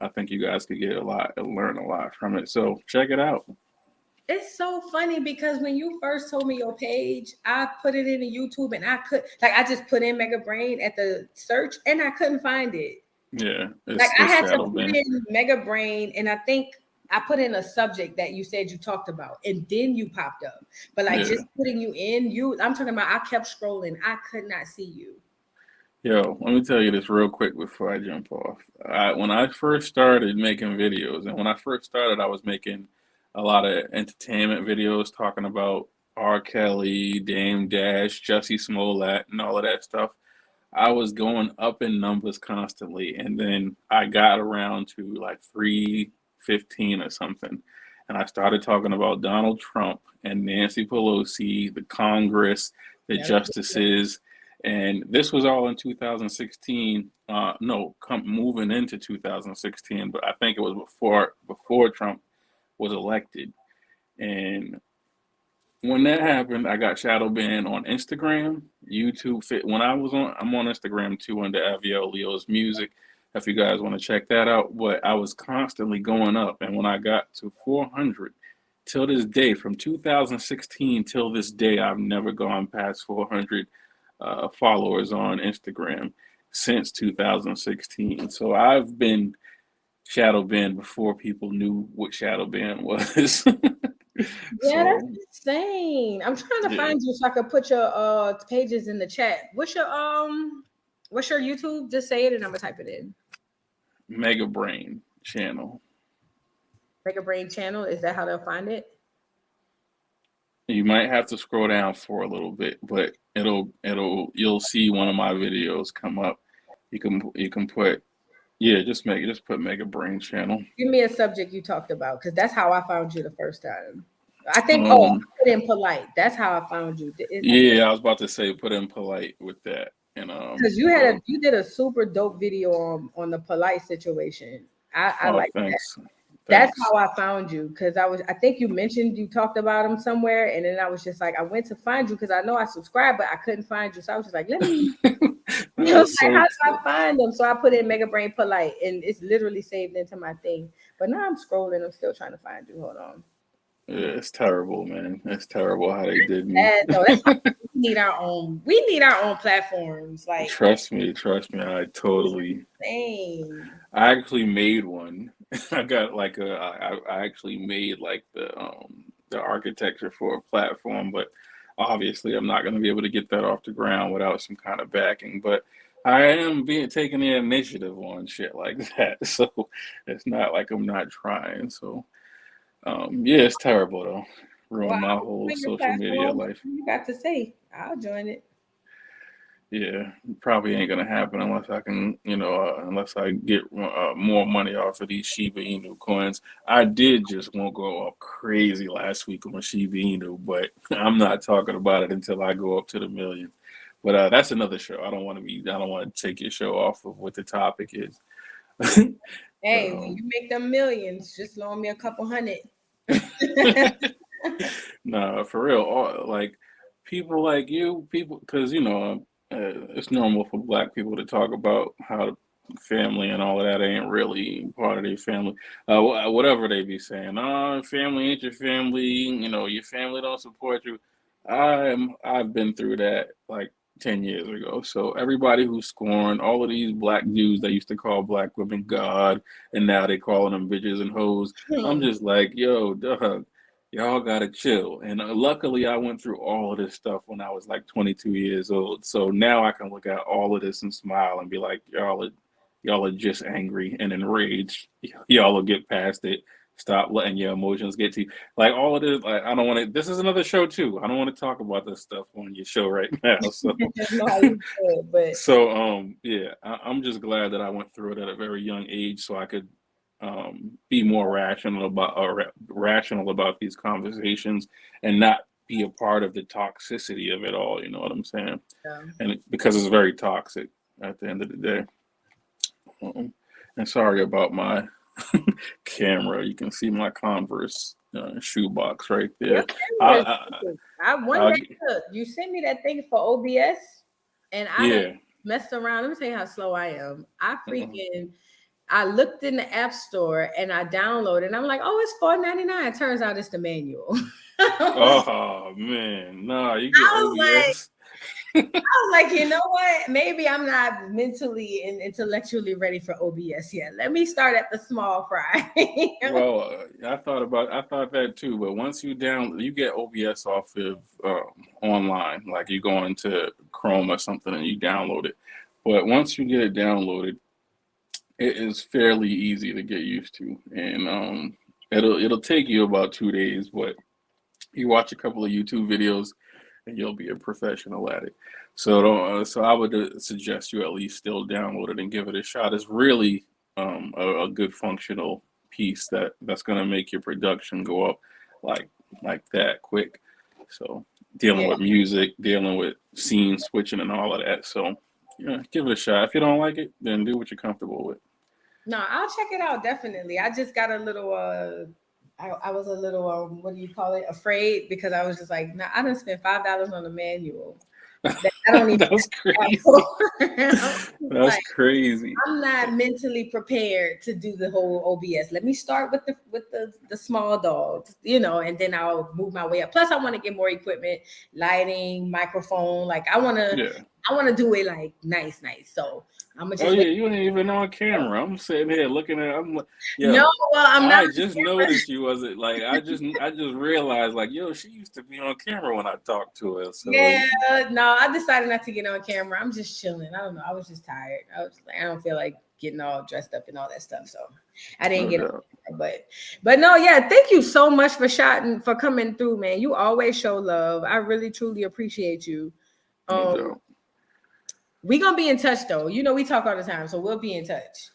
I think you guys could get a lot and learn a lot from it. So check it out. It's so funny because when you first told me your page, I put it into YouTube and I just put in Mega Brain at the search and I couldn't find it. Yeah, like I had to put in Mega Brain and I think I put in a subject that you said you talked about and then you popped up. But just putting you in, I'm talking about I kept scrolling. I could not see you. Yo, let me tell you this real quick before I jump off. When I first started making videos, and when I first started, I was making a lot of entertainment videos talking about R. Kelly, Dame Dash, Jussie Smollett, and all of that stuff. I was going up in numbers constantly, and then I got around to like 315 or something, and I started talking about Donald Trump and Nancy Pelosi, the Congress, the justices, and this was all in 2016. Moving into 2016, but I think it was before Trump was elected, and when that happened, I got shadow banned on Instagram, YouTube. When I'm on Instagram too under Aviel Leo's Music. If you guys want to check that out, but I was constantly going up, and when I got to 400, till this day, from 2016 till this day, I've never gone past 400 followers on Instagram since 2016. So I've been shadow banned before people knew what shadow ban was. Yeah, that's insane. I'm trying to find you so I could put your pages in the chat. What's your YouTube? Just say it and I'm gonna type it in. Mega Brain channel. Mega Brain channel. Is that how they'll find it? You might have to scroll down for a little bit, but you'll see one of my videos come up. You can put just put Mega Brain channel. Give me a subject you talked about, because that's how I found you the first time. I think I put in polite. That's how I found you. I was about to say put in polite with that. And because you did a super dope video on the polite situation. I like thanks. that. That's how I found you, because I think you mentioned you talked about him somewhere, and then I was just like, I went to find you because I know I subscribed, but I couldn't find you, so I was just like, let me. I was like, how do I find them? So I put in Mega Brain Polite, and it's literally saved into my thing. But now I'm scrolling, I'm still trying to find you. Hold on. Yeah, it's terrible, man. It's terrible how they did me. No, that's we need our own. We need our own platforms. Like, trust me. I totally. I actually made one. I got like I actually made like the architecture for a platform, but obviously I'm not going to be able to get that off the ground without some kind of backing. But I am taking the initiative on shit like that, so it's not like I'm not trying. So it's terrible though. Ruined my whole social media life. You got to say, I'll join it. Yeah, probably ain't gonna happen unless I can, unless I get more money off of these Shiba Inu coins. I did just won't go up crazy last week on Shiba Inu, but I'm not talking about it until I go up to the million. But that's another show. I don't want to take your show off of what the topic is. Hey, when you make them millions, just loan me a couple hundred. Nah, for real. Like people like you, because it's normal for Black people to talk about how family and all of that ain't really part of their family. Whatever they be saying, family ain't your family. Your family don't support you. I've been through that like 10 years ago. So everybody who scorned all of these Black dudes that used to call Black women God, and now they calling them bitches and hoes. I'm just like, yo, Doug, y'all gotta chill. And luckily, I went through all of this stuff when I was like 22 years old. So now I can look at all of this and smile and be like, y'all are just angry and enraged. Y'all will get past it. Stop letting your emotions get to you. Like all of this, like I don't want to. This is another show too. I don't want to talk about this stuff on your show right now. So, I'm just glad that I went through it at a very young age, so I could be more rational about these conversations and not be a part of the toxicity of it all. You know what I'm saying? Yeah. And because it's very toxic at the end of the day. And sorry about my camera. You can see my Converse shoebox right there. You sent me that thing for OBS, and I messed around. Let me tell you how slow I am. I looked in the app store and I downloaded, and I'm like, oh, it's $4.99. Turns out it's the manual. Oh man, no, you get OBS. I was like, you know what? Maybe I'm not mentally and intellectually ready for OBS yet. Let me start at the small fry. Well, I thought that too. But once you get OBS off of online, like you go into Chrome or something and you download it. But once you get it downloaded, it is fairly easy to get used to, and it'll take you about 2 days, but you watch a couple of YouTube videos and you'll be a professional at it. So I would suggest you at least still download it and give it a shot. It's really a good functional piece that's going to make your production go up like that quick. So dealing with music, dealing with scene switching and all of that. So give it a shot. If you don't like it, then do what you're comfortable with. No, I'll check it out, definitely. I just got a little I was a little what do you call it, afraid, because I was just like, nah, I done spent $5 on the manual. I don't even That's crazy. That's crazy. I'm not mentally prepared to do the whole OBS. Let me start with the small dogs, and then I'll move my way up. Plus, I want to get more equipment, lighting, microphone. Like I want to do it like nice. So I'm gonna just. You ain't even on camera. I'm sitting here looking at. I'm like, no, well, I'm not. I just noticed you wasn't like. I just realized like, yo, she used to be on camera when I talked to her. So no, I decided not to get on camera. I'm just chilling. I don't know. I was just tired. I was like, I don't feel like getting all dressed up and all that stuff. So I didn't get it. But no, yeah. Thank you so much for coming through, man. You always show love. I really truly appreciate you. We're going to be in touch, though. You know, we talk all the time, so we'll be in touch.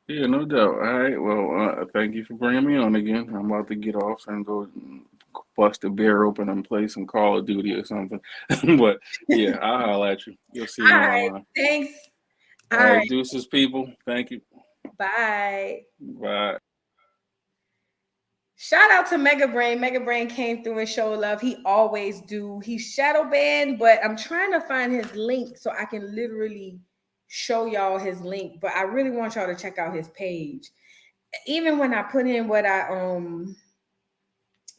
Yeah, no doubt. All right. Well, thank you for bringing me on again. I'm about to get off and go bust a beer open and play some Call of Duty or something. But yeah, I'll holler at you. You'll see me All right. online. Thanks. All right. Deuces, people. Thank you. Bye. Bye. Shout out to Mega Brain. Mega Brain came through and showed love. He always do. He's shadow banned, but I'm trying to find his link so I can literally show y'all his link. But I really want y'all to check out his page. Even when I put in what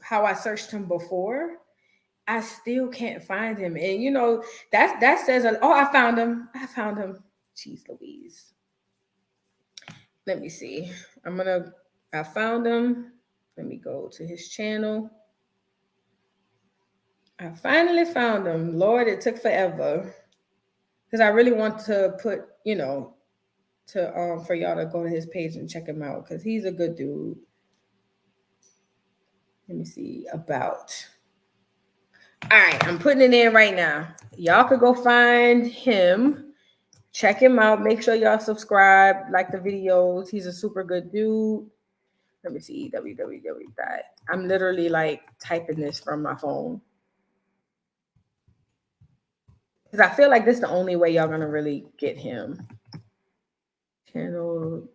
how I searched him before, I still can't find him. And you know, that says, oh, I found him. Jeez Louise. Let me see. I found him. Let me go to his channel. I finally found him. Lord, it took forever. Because I really want to put, you know, for y'all to go to his page and check him out. Because he's a good dude. Let me see. About. All right, I'm putting it in right now. Y'all could go find him. Check him out. Make sure y'all subscribe, like the videos. He's a super good dude. Let me see. www. I'm literally like typing this from my phone. Because I feel like this is the only way y'all going to really get him. Channel.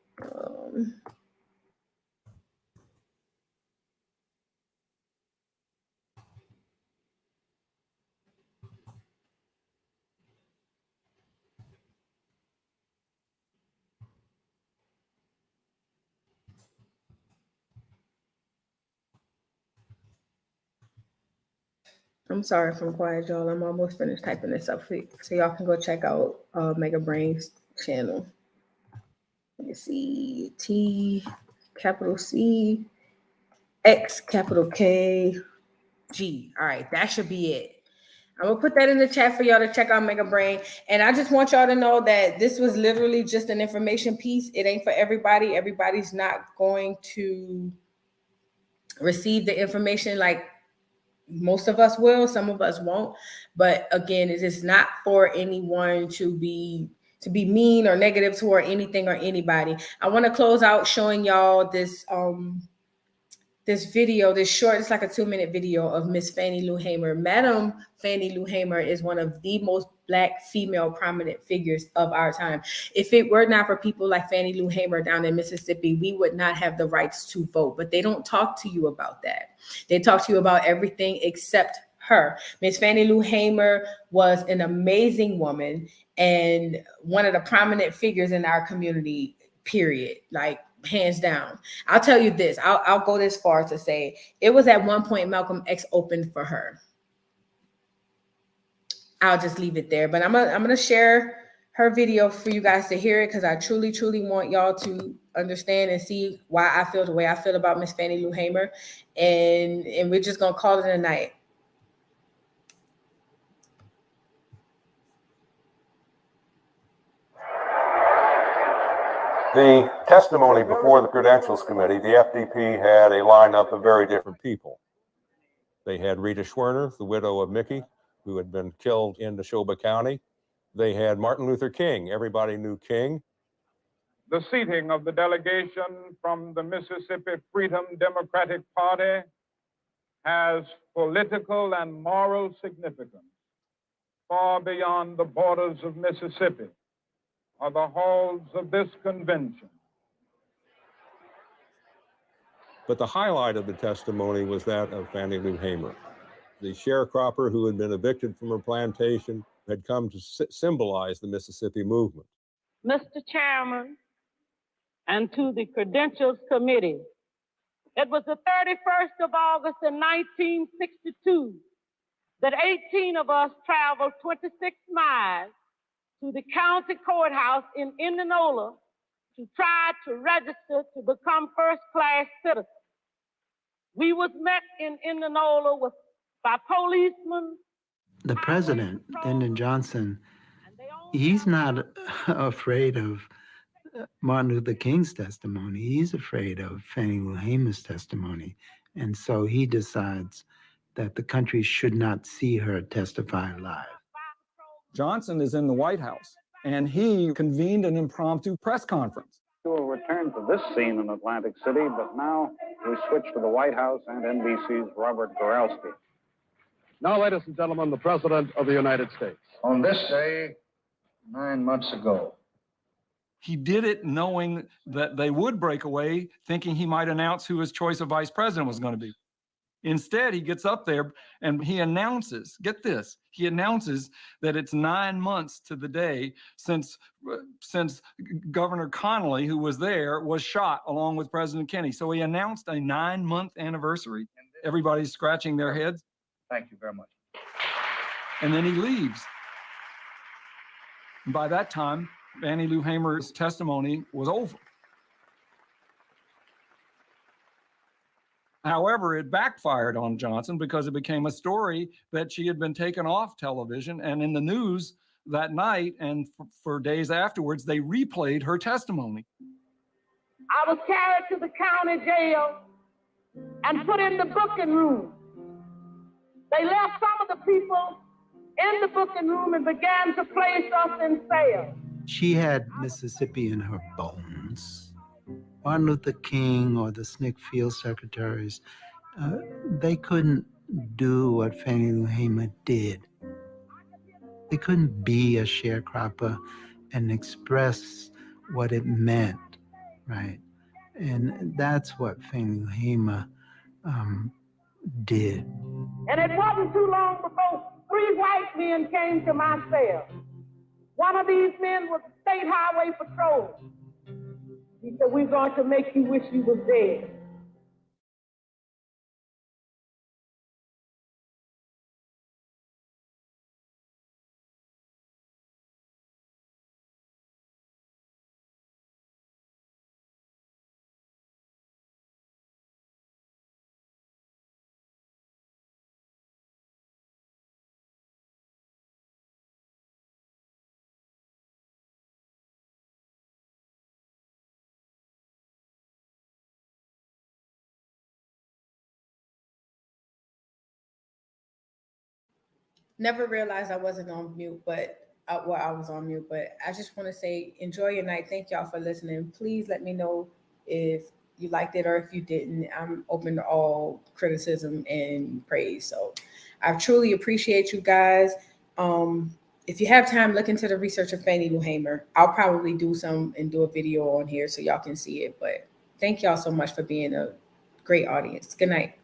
I'm sorry if I'm quiet, y'all. I'm almost finished typing this up so y'all can go check out Mega Brain's channel. Let me see. T, capital C, X, capital K, G. All right, that should be it. I'm going to put that in the chat for y'all to check out Mega Brain. And I just want y'all to know that this was literally just an information piece. It ain't for everybody. Everybody's not going to receive the information like most of us will. Some of us won't. But again, it is not for anyone to be mean or negative toward anything or anybody. I want to close out showing y'all this this video, this short, it's like a 2-minute video of Miss Fannie Lou Hamer. Madam Fannie Lou Hamer is one of the most Black female prominent figures of our time. If it were not for people like Fannie Lou Hamer down in Mississippi, we would not have the rights to vote. But they don't talk to you about that. They talk to you about everything except her. Miss Fannie Lou Hamer was an amazing woman and one of the prominent figures in our community, period. Like, hands down. I'll tell you this. I'll go this far to say it was at one point Malcolm X opened for her. I'll just leave it there. But I'm gonna share her video for you guys to hear it because I truly, truly want y'all to understand and see why I feel the way I feel about Miss Fannie Lou Hamer. And we're just gonna call it a night. The testimony before the Credentials Committee, the FDP had a lineup of very different people. They had Rita Schwerner, the widow of Mickey, who had been killed in Neshoba County. They had Martin Luther King. Everybody knew King. The seating of the delegation from the Mississippi Freedom Democratic Party has political and moral significance far beyond the borders of Mississippi or the halls of this convention. But the highlight of the testimony was that of Fannie Lou Hamer. The sharecropper who had been evicted from her plantation had come to symbolize the Mississippi movement. Mr. Chairman, and to the Credentials Committee, it was the 31st of August in 1962 that 18 of us traveled 26 miles to the county courthouse in Indianola to try to register to become first-class citizens. We was met in Indianola by policemen. The president, Lyndon Johnson, he's not afraid of Martin Luther King's testimony. He's afraid of Fannie Lou Hamer's testimony. And so he decides that the country should not see her testify live. Johnson is in the White House. and he convened an impromptu press conference. We will return to this scene in Atlantic City, but now we switch to the White House and NBC's Robert Goralski. Now, ladies and gentlemen, the President of the United States. On this day, 9 months ago. He did it knowing that they would break away, thinking he might announce who his choice of vice president was going to be. Instead, he gets up there and he announces, get this, he announces that it's 9 months to the day since Governor Connolly, who was there, was shot along with President Kennedy. So he announced a 9-month anniversary. Everybody's scratching their heads. Thank you very much. And then he leaves. And by that time, Fannie Lou Hamer's testimony was over. However, it backfired on Johnson because it became a story that she had been taken off television and in the news that night, and for days afterwards, they replayed her testimony. I was carried to the county jail and put in the booking room. They left some of the people in the booking room and began to place us in cells. She had Mississippi in her bones. Martin Luther King or the SNCC field secretaries, they couldn't do what Fannie Lou Hamer did. They couldn't be a sharecropper and express what it meant, right? And that's what Fannie Lou Hamer did. And it wasn't too long before 3 white men came to my cell. One of these men was State Highway Patrol. He said, "We're going to make you wish you was dead." Never realized I wasn't on mute, but I was on mute. But I just want to say, enjoy your night. Thank y'all for listening. Please let me know if you liked it or if you didn't. I'm open to all criticism and praise. So I truly appreciate you guys. If you have time, look into the research of Fannie Lou Hamer. I'll probably do some and do a video on here so y'all can see it. But thank y'all so much for being a great audience. Good night.